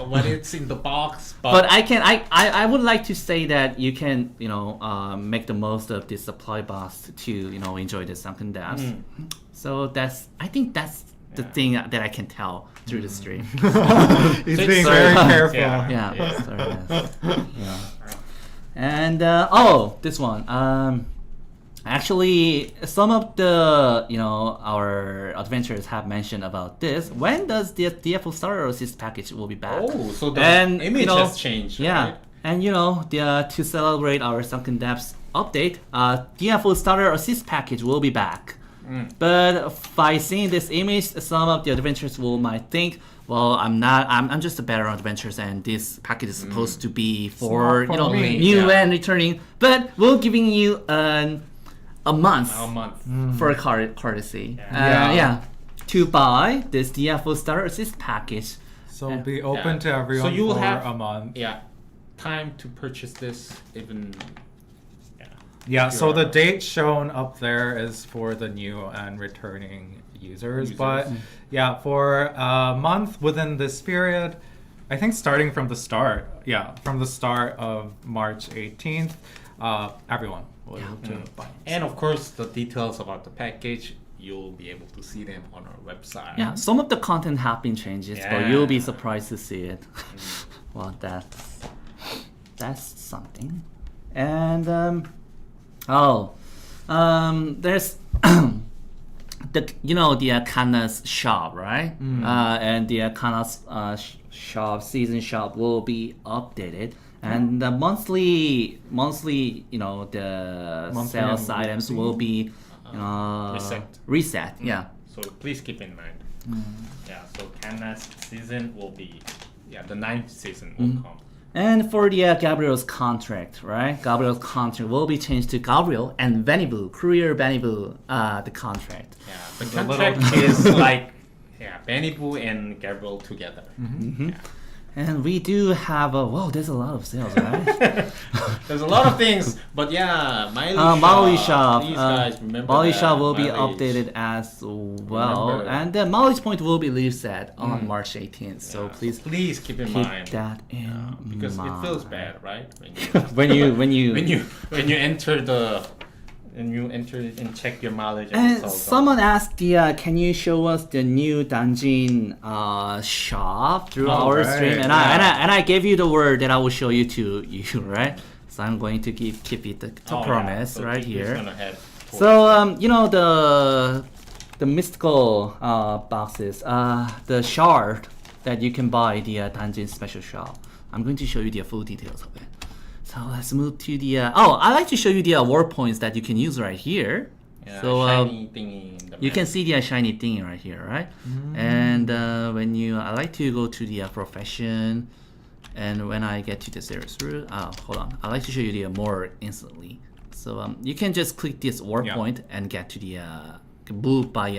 when it's in the box. But I would like to say that you can make the most of this supply box to enjoy the Sunken Depths. So I think that's the thing that I can tell through the stream. He's being Sorry. very careful. Yeah. Sorry, guys. Yeah. And this one. Actually, some of the our adventurers have mentioned about this. When does the DFO Starter Assist package will be back? Oh, so the And, image has changed. Yeah, Right? and to celebrate our Sunken Depths update, DFO Starter Assist package will be back. But by seeing this image, some of the adventurers might think, well, I'm just a better adventurers, and this package is supposed to be for not for me. new Yeah. and returning. But we're giving you a month A month. for a courtesy. Yeah. Yeah, to buy this DFO Starter Assist package. So it'll be open Yeah. to everyone So you will for have a month. Yeah, time to purchase this even. Yeah, so the Sure. date shown up there is for the new and returning users. But yeah, for a month within this period, I think starting from the start, from the start of March 18th, everyone will be able to buy. And of course, the details about the package, you'll be able to see them on our website. Yeah, some of the content have been changes, but Yeah. you'll be surprised to see it. Well, that's something. And there's the Kana's shop, right? And the Kana's shop season shop will be updated, and the monthly the Monthly sales and items will be reset. Yeah. So please keep in mind. Yeah, so Kanna's season will be, the 9th season will come. And for the Gabriel's contract, right? Gabriel's contract will be changed to Gabriel and Venibu, Courier Venibu, the contract. Yeah, the contract is like, Benibu and Gabriel together. Yeah. And we do have there's a lot of sales, right? There's a lot of things, but Maui shop. These guys remember Maui that, shop will be mileage. updated as well, Remember. and the mileage point will be reset on March 18th. So Yeah, please keep in keep mind that in because mind. it feels bad, right? when you when you enter and check your mileage. And someone asked, can you show us the new Danjin shop through our right, stream? And I gave you the word that I will show you to you, right? So I'm going to keep it the promise So right keep here. this gonna head towards So the mystical boxes, the shard that you can buy the Danjin special shop. I'm going to show you the full details of it. So let's move to the. I like to show you the award points that you can use right here. So shiny thingy in the you map. can see the shiny thing right here, right? And I like to go to the profession, and when I get to the series route, hold on, I like to show you the more instantly. So you can just click this award point and get to the move by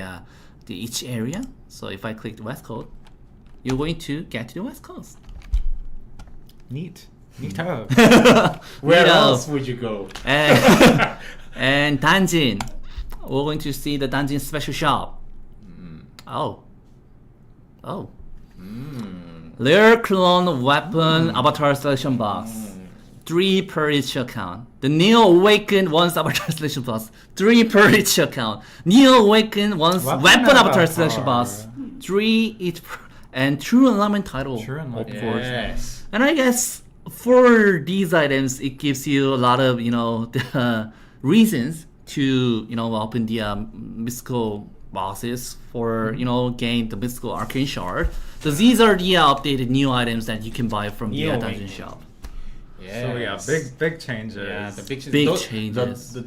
the each area. So if I click the West Coast, you're going to get to the West Coast. Neat. Neato. Where else would you go? And Danjin, we're going to see the Danjin special shop. Oh. Rare clone weapon avatar selection box. 3 per each account. The Neo Awakened once avatar selection box. 3 per each account. Neo Awakened once weapon avatar selection box. 3 each per, and True Alignment title. True Alignment. Of course. Yes. And I guess for these items, it gives you a lot of the reasons to open the mystical boxes for gain the mystical arcane shard. So these are the updated new items that you can buy from the dungeon shop. Yes. So big changes. Yeah, the big, Big those, changes.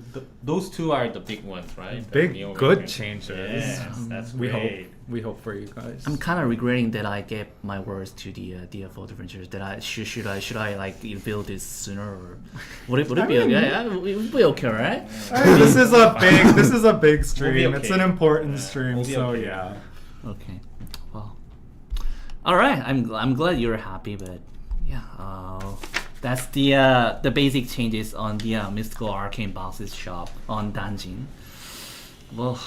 Those two are the big ones, right? The Big Neo good Awakening. changes. Yes, that's We great. hope for you guys. I'm kind of regretting that I gave my words to the DFO adventures. That I should I like build this sooner, or would it be okay? Yeah, it would be okay, right? This is a big stream. We'll be It's okay. an important stream, We'll be so okay. yeah. Okay. Well. All right. I'm glad you're happy, but yeah. That's the basic changes on the mystical arcane bosses shop on Danjin. Well,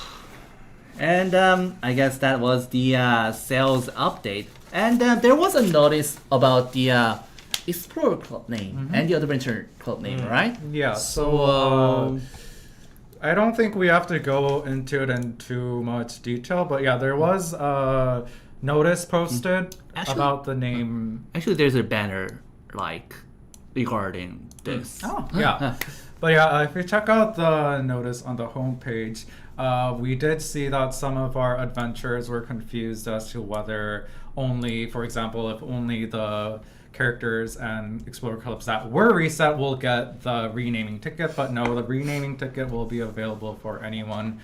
and I guess that was the sales update. And there was a notice about the Explorer Club name and the Adventure Club name, right? Yeah. So I don't think we have to go into it in too much detail, but yeah, there was a notice posted about the name. actually, there's a banner regarding this. Oh, yeah. But yeah, if you check out the notice on the homepage, we did see that some of our adventurers were confused as to whether only, for example, if only the characters and Explorer Clubs that were reset will get the renaming ticket, but no, the renaming ticket will be available for anyone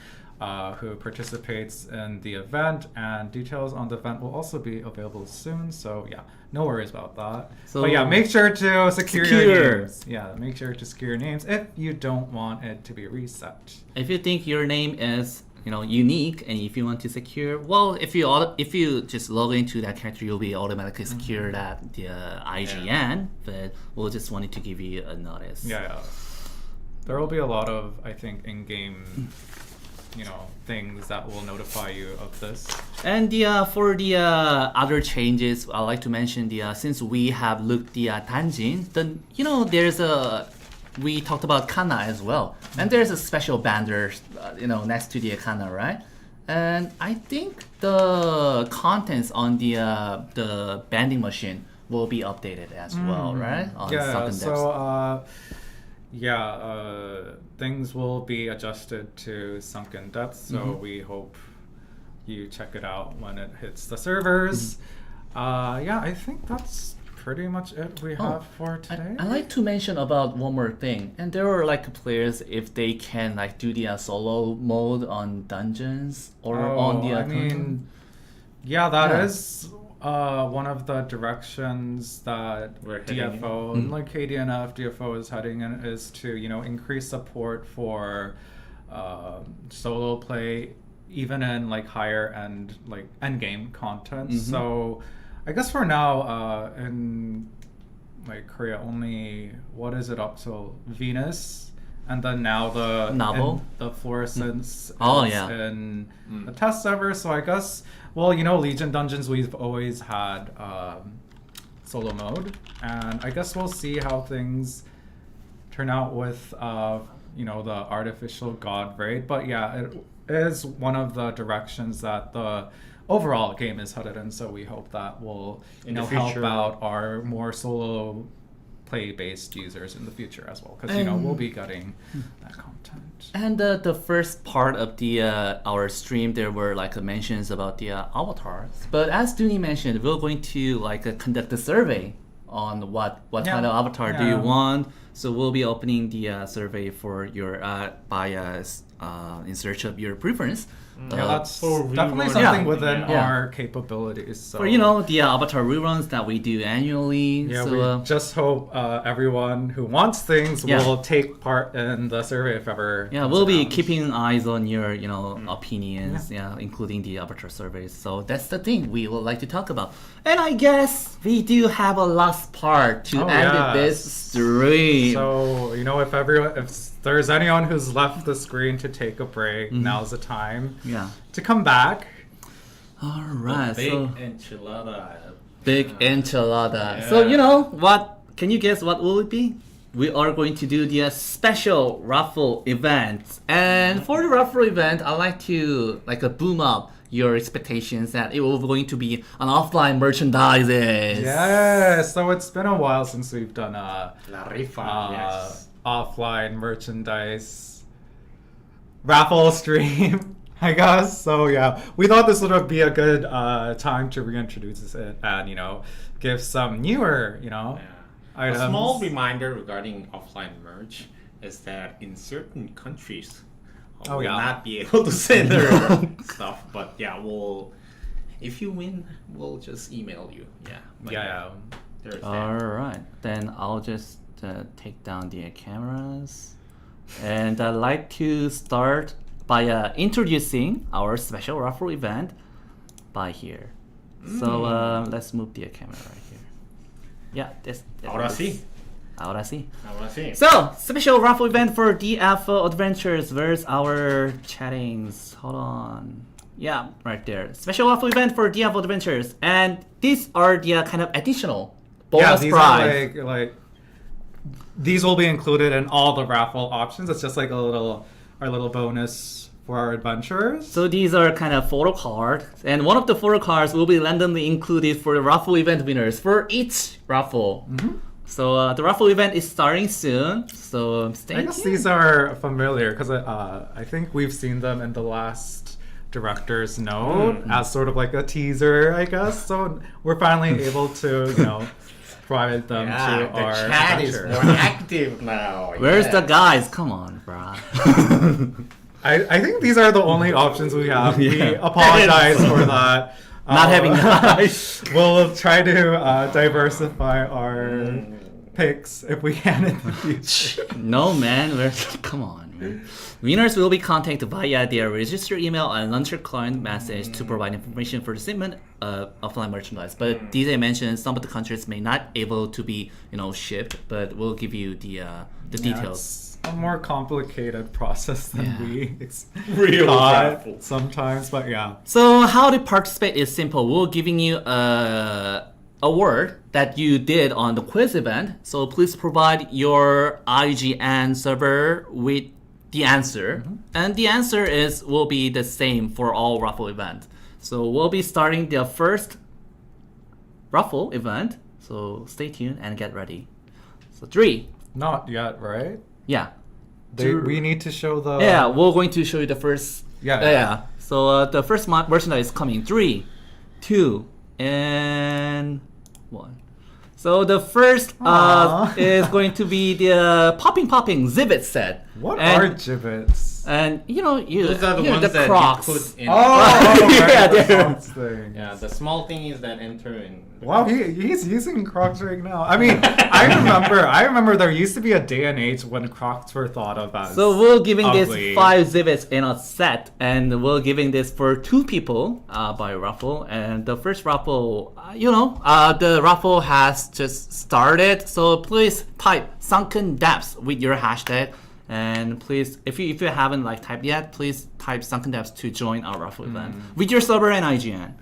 who participates in the event, and details on the event will also be available soon. So yeah, no worries about that. So- but yeah, make sure to secure your Secure. names. Yeah, make sure to secure your names if you don't want it to be reset. If you think your name is unique and if you want to secure, well, if you just log into that character, you'll be automatically secured at the IGN. But we'll just wanted to give you a notice. Yeah. There will be a lot of, I think, in-game, things that will notify you of this. And for the other changes, I'd like to mention since we have looked the Danjin, then we talked about Kana as well, and there's a special banner, next to the Kana, right? And I think the contents on the banding machine will be updated as well, right? On Sunken Depths. Things will be adjusted to Sunken Depths, so we hope you check it out when it hits the servers. I think that's pretty much it we have for today. I like to mention about one more thing, and there are players if they can do the solo mode on dungeons or on the. That is one of the directions that We're heading DFO, like KDNF, DFO is heading in, is to increase support for solo play, even in higher end end game content. So I guess for now, in Korea, only what is it up to? Venus, and then now the fluorescence in the test server. So I guess Legion Dungeons we've always had solo mode, and I guess we'll see how things turn out with the artificial god raid. But yeah, it is one of the directions that the overall game is headed in, so we hope that will help out our more solo play based users in the future as well, because we'll be getting that content. And the first part of the our stream, there were mentions about the avatars, but as Dooney mentioned, we're going to conduct a survey on what kind of avatar do you want. So we'll be opening the survey for your in search of your preference. That's definitely something within our capabilities. So. For the avatar reruns that we do annually. Yeah, so, we just hope everyone who wants things will take part in the survey if ever. Yeah, we'll be keeping eyes on your opinions, including the avatar surveys. So that's the thing we would like to talk about. And I guess we do have a last part to end this stream. So if there's anyone who's left the screen to take a break, now's the time to come back. All right. Big enchilada. Big enchilada. Yeah. So what? Can you guess what will it be? We are going to do the special raffle event, and for the raffle event, I like to boom up your expectations that it will going to be an offline merchandises. Yes. So it's been a while since we've done a La rifa. offline merchandise raffle stream, I guess. So yeah, we thought this would be a good time to reintroduce it and give some newer items. A small reminder regarding offline merch is that in certain countries we'll not be able to send their stuff, but if you win, we'll just email you. All right, then I'll just take down the cameras, and I'd like to start by introducing our special raffle event by here. So let's move the camera right here. Yeah, this. Ahora sí. Ahora sí. Ahora sí. So, special raffle event for DFO Adventures. Where's our chattings? Hold on. Yeah, right there. Special raffle event for DFO Adventures, and these are the kind of additional bonus these prize. Are these will be included in all the raffle options. It's just our little bonus for our adventurers. So these are kind of photo cards, and one of the photo cards will be randomly included for the raffle event winners for each raffle. So the raffle event is starting soon. So stay tuned. I guess these are familiar because I think we've seen them in the last director's note as sort of a teaser, I guess. So we're finally able to provide them to our the chat is more active now. Where's the guys? Come on, bro. I think these are the only options we have. We Yeah. apologize for that. Not having that. We'll try to diversify our picks if we can in the future. No, man. Come on, man. Winners will be contacted via their registered email and launcher client message to provide information for the shipment of offline merchandise. But DJ mentioned some of the countries may not able to be, shipped, but we'll give you the details. It's a more complicated process than we Real thought raffle. sometimes, but yeah. So how to participate is simple. We're giving you a word that you did on the quiz event. So please provide your IGN server with the answer. And the answer will be the same for all raffle events. So we'll be starting the first raffle event. So stay tuned and get ready. So 3. Not yet, right? Yeah. We need to show the... Yeah, we're going to show you the first. Yeah. So the first merchandise is coming. 3, 2, and 1. So the first is going to be the popping Zivit set. What and, are gibbets? And Those are the ones the that Crocs. you put in. Yeah, the they're- Crocs thing. Yeah, the small thingies that enter in. Wow, he's using Crocs right now. I mean, I remember there used to be a day and age when Crocs were thought of as So we're giving ugly. this 5 Zivits in a set, and we're giving this for 2 people by raffle. And the first raffle, the raffle has just started. So please type Sunken Depths with your hashtag. And please, if you haven't typed yet, please type Sunken Depths to join our raffle event with your server and IGN.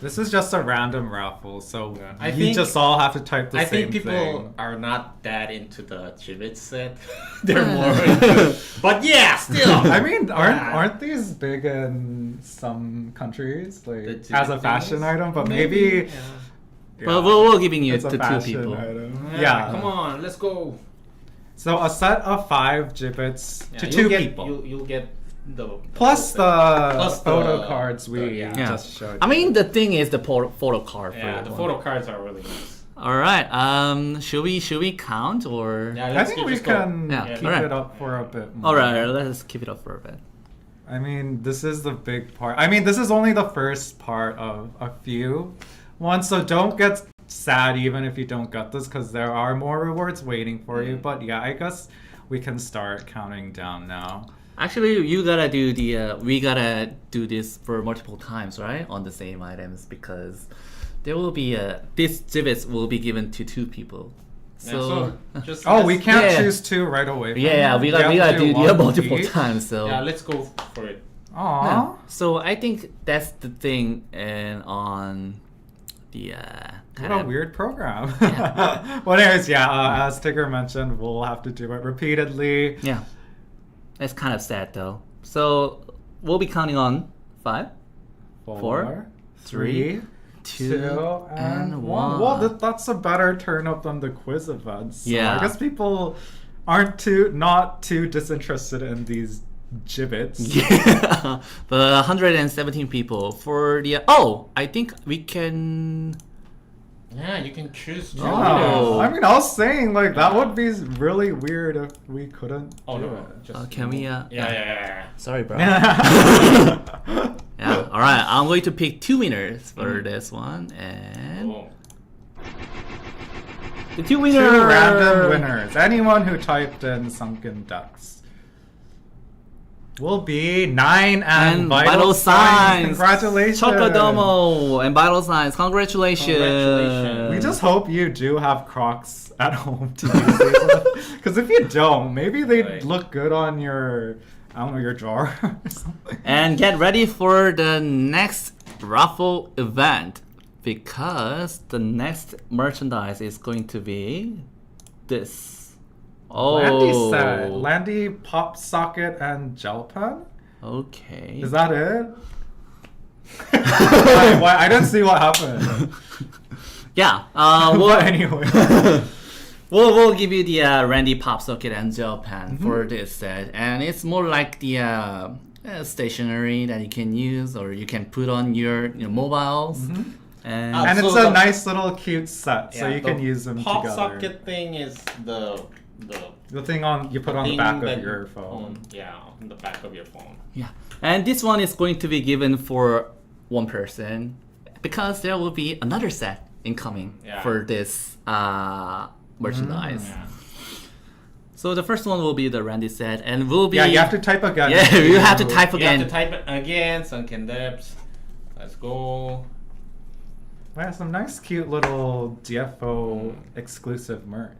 This is just a random raffle, so I you think- just all have to type the I same think people thing. are not that into the Gibbet set. They're more into. But yeah, still. I mean, Yeah. aren't these big in some countries, The as a Gibbet fashion things? item? But maybe. Yeah. Well, we're giving you it's to a 2 fashion people. item. Yeah, come on, let's go. So a set of 5 gibbets to 2 people. You'll get the Plus the the set. photo cards we yeah. just showed. I mean, the thing is the photo card. Yeah, for the one. photo cards are really nice. All right. Should we count or? Yeah, I let's think we just go. can Yeah, keep alright. it up for a bit more. All right. Let's keep it up for a bit. I mean, this is the big part. I mean, this is only the first part of a few ones, so don't get sad even if you don't get this, because there are more rewards waiting for you. But yeah, I guess we can start counting down now. Actually, you gotta do we gotta do this for multiple times, right? On the same items, because there will be these gibbets will be given to 2 people. So, just Oh, we let's- can't Yeah. choose 2 right away. from yeah, that. we gotta have to do one multiple each. times. So Yeah, let's go for it. Aww. Yeah. So I think that's the thing, and on the What a weird program. Yeah. Well, anyways, yeah, as Tigger mentioned, we'll have to do it repeatedly. Yeah, it's kind of sad though. So we'll be counting on 5, 4, 3, 2, and 1. Well, that's a better turn up than the quiz events. So Yeah. I guess people aren't not too disinterested in these gibbets. Yeah, but 117 people for the. I think we can. Yeah, you can choose. two. Oh. I mean, I was saying that would be really weird if we couldn't Oh do no, it. just Can we? Yeah. Sorry, bro. Yeah. All right. I'm going to pick 2 winners for this one, and Oh. the 2 winners. 2 random winners. Anyone who typed in Sunken Depths will be 9 and Vital Signs. Congratulations. Chocodomo and Vital Signs. Congratulations. Congratulations. We just hope you do have Crocs at home to use these. Because if you don't, maybe they'd Right. look good on your, I don't know, your drawer or something. And get ready for the next raffle event, because the next merchandise is going to be this. Landy set. Landy pop socket and gel pen? Okay. Is that it? why? I didn't see what happened. Yeah. Well, anyway. We'll give you the Randy pop socket and gel pen for this set, and it's more like the stationery that you can use or you can put on your mobiles. And And So it's a the- nice little cute set, so Yeah, you can the use them pop together. socket thing is the The thing you put on the thing back that of your you phone. own, yeah, on the back of your phone. Yeah. And this one is going to be given for one person because there will be another set incoming Yeah. for this merchandise. Yeah. So the first one will be the Randy set, and will be Yeah, you have to type again. Yeah, you have to type You again. have to type it again. Sunken Depths. Let's go. Yeah, some nice, cute little DFO exclusive merch.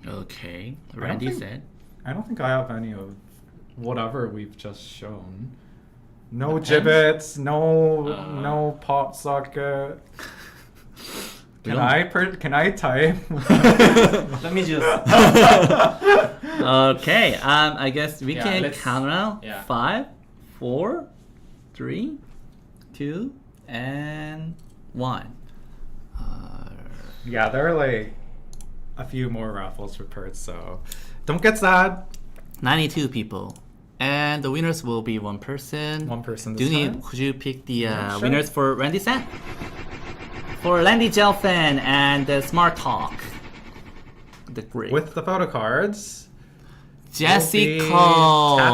Okay, I don't Randy think- said. I don't think I have any of whatever we've just shown. No The gibbets, no Uh. pop socket. We Can don't- can I type? Let me just. Okay, I guess we Yeah, can let's- count around. yeah. 5, 4, 3, 2, and 1. Yeah, there are like a few more raffles for perks, so don't get sad. 92 people. And the winners will be one person. One person this Dooney, time. could you pick the Yeah, sure. winners for Randy set? For Landy Gelfin and Smart Talk. The great. With the photo cards. Jessica.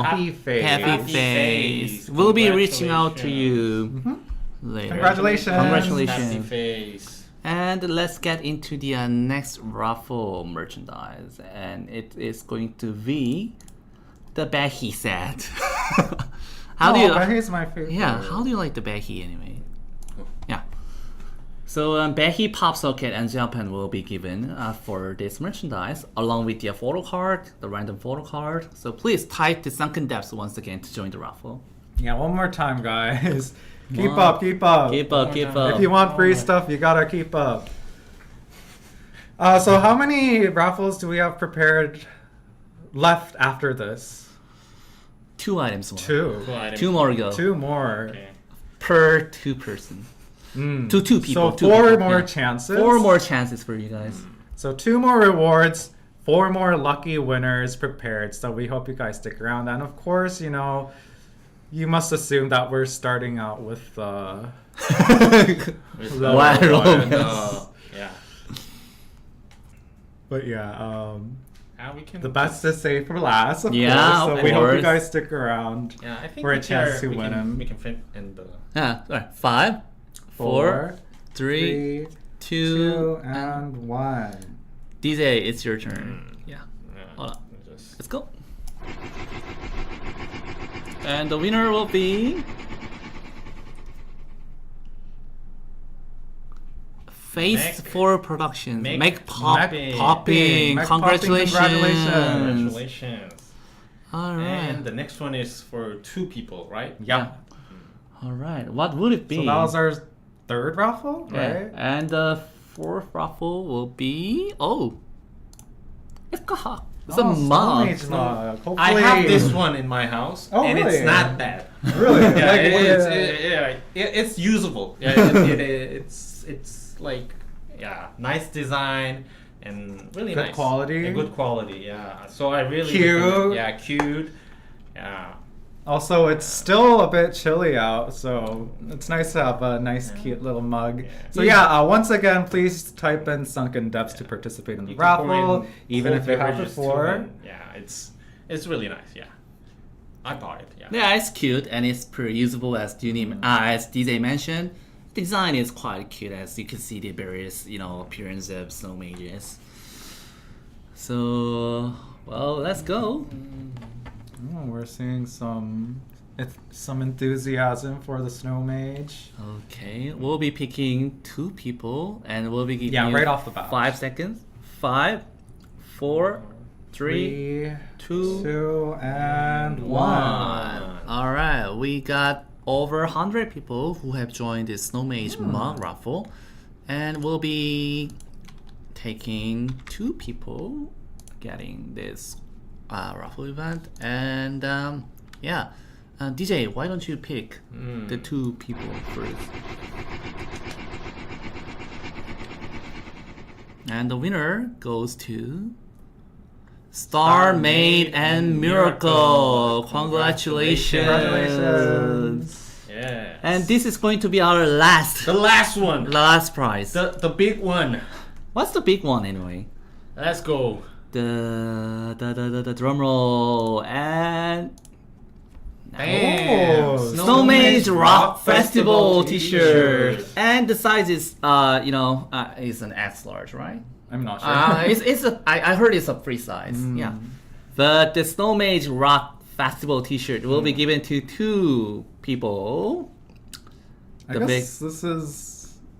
Happy Face. Happy Face. We'll be reaching out to you Mhm. later. Congratulations. Congratulations. Happy face. And let's get into the next raffle merchandise. And it is going to be the Becky set. How do you Becky's my favorite. Yeah, how do you like the Becky anyway? Yeah. So Becky pop socket and gel pen will be given for this merchandise along with the photo card, the random photo card. So please type the Sunken Depths once again to join the raffle. Yeah, one more time, guys. Keep One. up, keep up. Keep up, keep If up. If you want free stuff, you gotta keep up. So how many raffles do we have prepared left after this? 2 items more. Two. Cool item. 2 more go. Two more. Okay. Per 2 person. Mm. Two people. So two 4 people, more yeah. chances. 4 more chances for you guys. So 2 more rewards, 4 more lucky winners prepared. So we hope you guys stick around. And of course, you know, you must assume that we're starting out with With Wild the- romance. yeah. But yeah, We can. the best is saved for last, of Yeah, course. So of we hope you course. guys stick around. Yeah, I think for a we chance to we win can- 'em. We can fit in the. Yeah, all right. 5, 4, 3, 3, 2, 2, and 1. DJ, it's your turn. Yeah. Yeah, Hold on. just- Let's go. And the winner will be Face Make- 4 Productions. make Make popping. popping. Make Congratulations. popping, Congratulations. All right. And the next one is for 2 people, right? Yeah. All right. What would it be? So that was our 3rd raffle, Yeah. right? And the 4th raffle will be it's a mug. Stonehenge mug. Hopefully. I have this one in my house, Oh, and really? it's not bad. Really? Yeah, Like, it's usable. Yeah, it's like nice design and really Good nice quality. And good quality. Yeah. So I really Cute. recommend- Yeah, cute. Yeah. Also, it's still a bit chilly out, so it's nice to have a nice, cute little mug. Yeah. So yeah, once again, please type in Sunken Depths to participate in the You can pour raffle, in even cold if you have beverages too, before. and yeah, it's really nice. Yeah, I bought it. Yeah. Yeah, it's cute and it's pretty usable as as DJ mentioned. Design is quite cute as you can see the various appearance of snow mages. So well, let's go. Oh, we're seeing some enthusiasm for the snow mage. Okay, we'll be picking 2 people and we'll be giving Yeah, you right off the bat. 5 seconds. 5, 4, 3, 2, 2, and 1. 1. All right, we got over 100 people who have joined this Snow Mage mug raffle, and we'll be taking 2 people getting this raffle event. And DJ, why don't you pick the 2 people first? And the winner goes to Star Maid and Miracle. Congratulations. Congratulations. Yeah. And this is going to be our last the last one, prize. the big one. What's the big one anyway? Let's go. the drum roll and Damn. Snowman's Rock Festival T-shirt, and the size is is an X large, right? I'm not sure. I heard it's a free size. Yeah, but the Snowman's Rock Festival T-shirt will be given to 2 people. I guess this is.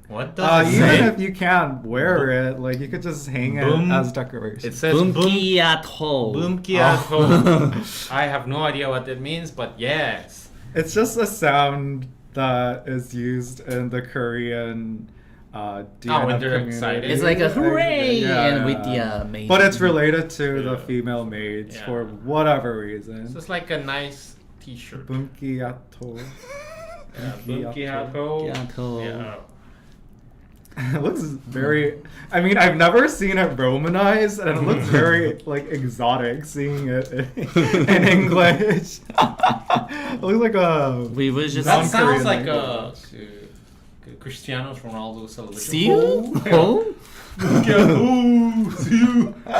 What does it even say? if you can't wear it, like you could just hang Boom. it as decoration. It says boom. Boomkiato. Boomkiato. I have no idea what that means, but yes. It's just a sound that is used in the Korean DNF when they're community. excited. It's like a hooray, Yeah. and with the maid. But it's related to the Yeah. female maids Yeah. for whatever reason. It's just like a nice T-shirt. Boomkiato. Yeah, Boomkiato. Boomkiato. Yeah. It looks very. I mean, I've never seen it romanized, and it looks very like exotic seeing it in English. It looks like a. We was just That Non-Korean sounds like language. Cristiano Ronaldo celebration. see you. Oh,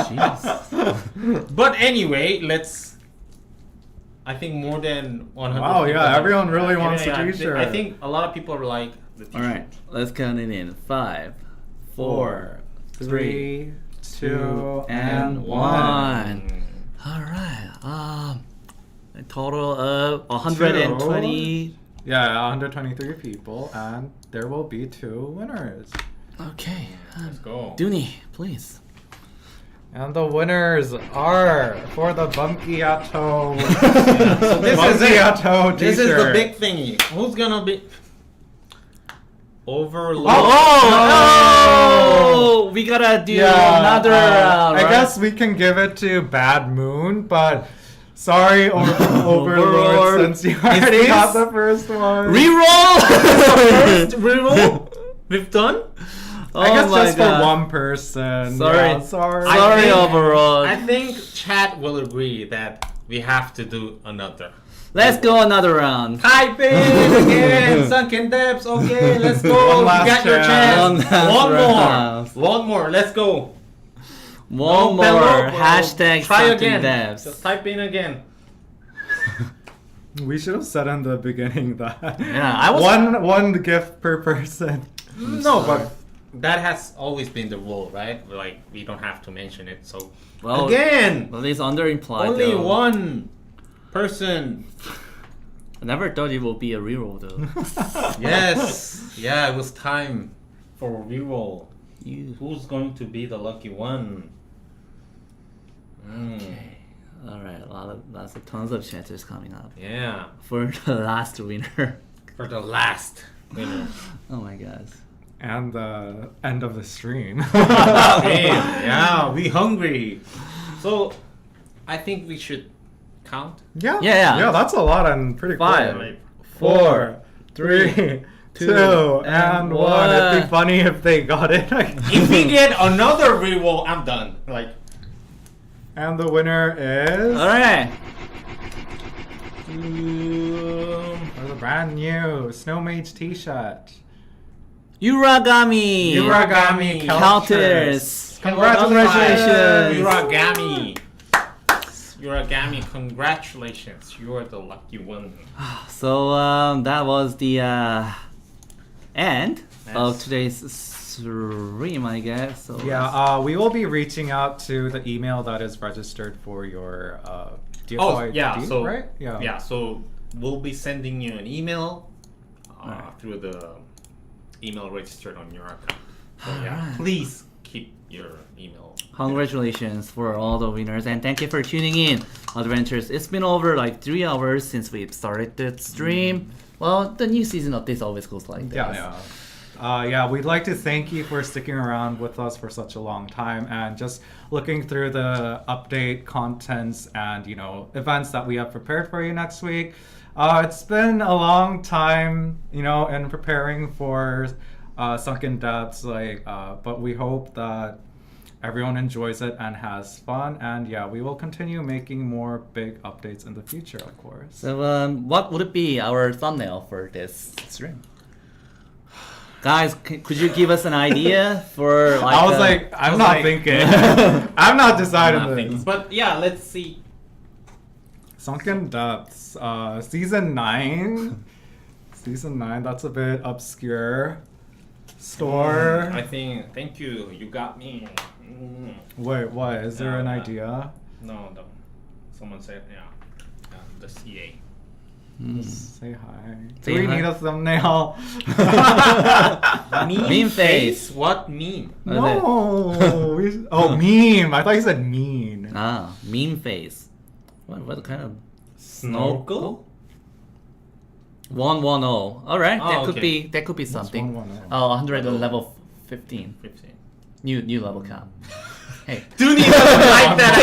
jeez. But anyway, let's. I think more than 100. Wow, yeah, people everyone really have- wants a I t-shirt. think a lot of people are like the T-shirt. All right, let's count it in. 5, 4, 3, 2, and 1. All right. A total of 120. Yeah, 123 people, and there will be 2 winners. Okay. Let's go. Dooney, please. And the winners are for the Bumpkiato. So this is it. Bumpkiato t-shirt. This is the big thingy. Who's gonna be Overlord? Oh, we gotta do another round. I right? guess we can give it to Bad Moon, but sorry, Overlord, Overlord. since you already this- got the first one. Reroll. First reroll we've done. I guess Oh my just God. for one person. Sorry. Yeah, sorry. Sorry, think- Overlord. I think chat will agree that we have to do another. Let's go another round. Type in again, Sunken Depths. Okay, let's go. One You last got your chance. chance. One last One round. more. One more. Let's go. One No, more. Bello, Hashtag Try Sunken again. Devs. Just type in again. We should have said in the beginning that Yeah, I was. one gift per person. No, but that has always been the rule, right? Like we don't have to mention it. So Well, again, Well, it's under implied. only though. one person. I never thought it would be a reroll though. Yes. Yeah, it was time for a reroll. You. Who's going to be the lucky one? All right, lots of tons of chances coming up Yeah, for the last winner. for the last winner. Oh my God. And the end of the stream. Damn, yeah, we hungry. So, I think we should count. Yeah. Yeah. Yeah, that's a lot and pretty cool. 5, 4, 3, 2, and 1. It'd be funny if they got it. If we get another reroll, I'm done. Like, And the winner is All right. the brand new Snow Mage t-shirt. Uragami. Uragami Counters. Congratulations, Uragami. Uragami, congratulations. You are the lucky one. So that was the end of Yes. today's stream, I guess. So Yeah, we will be reaching out to the email that is registered for your DFO Oh, yeah, ID, so, right? yeah, so we'll be sending you an email through the email registered on your account. So, yeah, Alright. please keep your email. Congratulations for all the winners, and thank you for tuning in, Adventures. It's been over like 3 hours since we've started the stream. Well, the new season updates always goes like this. Yeah, we'd like to thank you for sticking around with us for such a long time and just looking through the update contents and, you know, events that we have prepared for you next week. It's been a long time, you know, in preparing for Sunken Depths, but we hope that everyone enjoys it and has fun. And yeah, we will continue making more big updates in the future, of course. So what would it be our thumbnail for this stream? Guys, could you give us an idea for like? I was like, I'm not thinking. I'm not deciding this. But yeah, let's see. Sunken Depths, season 9. Season 9. That's a bit obscure. Store. I think. Thank you. You got me. Wait, what? Is there an No. idea? No. Someone said the CA. Say hi. Say Do we hi. need a thumbnail? Meme face. What meme? No. Meme. I thought you said mean. Ah, meme face. What kind of Snorkel? 110? All right, Oh, that could be something. 110? Oh, 100 on level 15. 15. New level cap. Hey. Dooney doesn't like that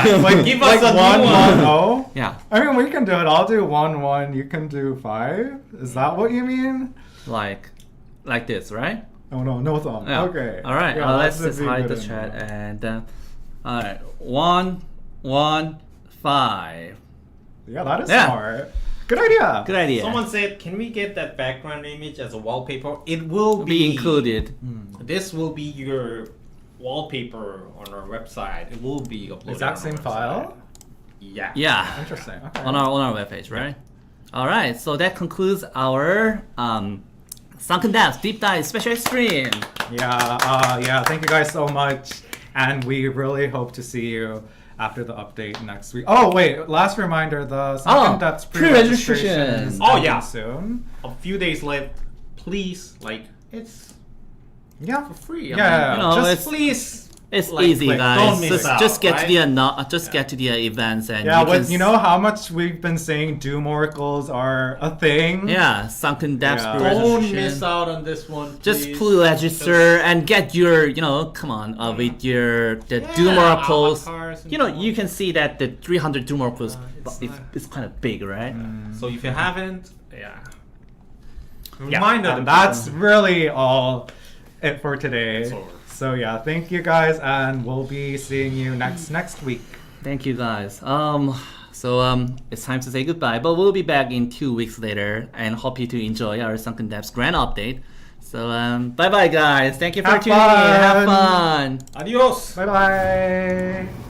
idea. Like, Give us a new 110? Yeah, I mean, we can do it. I'll do 1-1. You can do 5. Is that what you mean? like this, right? Oh no thumb. Yeah. Okay. All right. Yeah, Let's that's just a hide good the chat enough. and all right, 1, 1, 5. Yeah, that is Yeah. smart. Good idea. Good idea. Someone said, "Can we get that background image as a wallpaper?" It will be included. This will be your wallpaper on our website. It will be uploaded. Exact on same our file? website. Yeah. Yeah. Interesting. Okay. On our webpage, right? All right. So that concludes our Sunken Depths Deep Dive Special Extreme. Yeah. Thank you guys so much, and we really hope to see you after the update next week. Oh wait, last reminder: the Sunken Depths pre-registration is pre-registration. Oh, ending yeah. soon. A few days left. Please, it's Yeah. for free. Yeah. You know, just it's- please. It's Like, easy, don't guys. miss out, Just get right? to the get to the events and yeah. you You know how much we've been saying Doom Oracles are a thing. Yeah, Sunken Depths Yeah. Don't pre-registration. miss out on this one. Just please. pre-register and get your, come on, with the Doom Oracles. avatars and You know, so on. you can see that the 300 Doom Oracles it's is kind of big, right? So if you haven't, Yeah, reminder. and that's really all it for today. It's over. So yeah, thank you guys, and we'll be seeing you next week. Thank you, guys. So it's time to say goodbye, but we'll be back in 2 weeks later, and hope you to enjoy our Sunken Depths grand update. So bye bye, guys. Thank you for Have tuning in. Have fun. fun. Adios. Bye bye.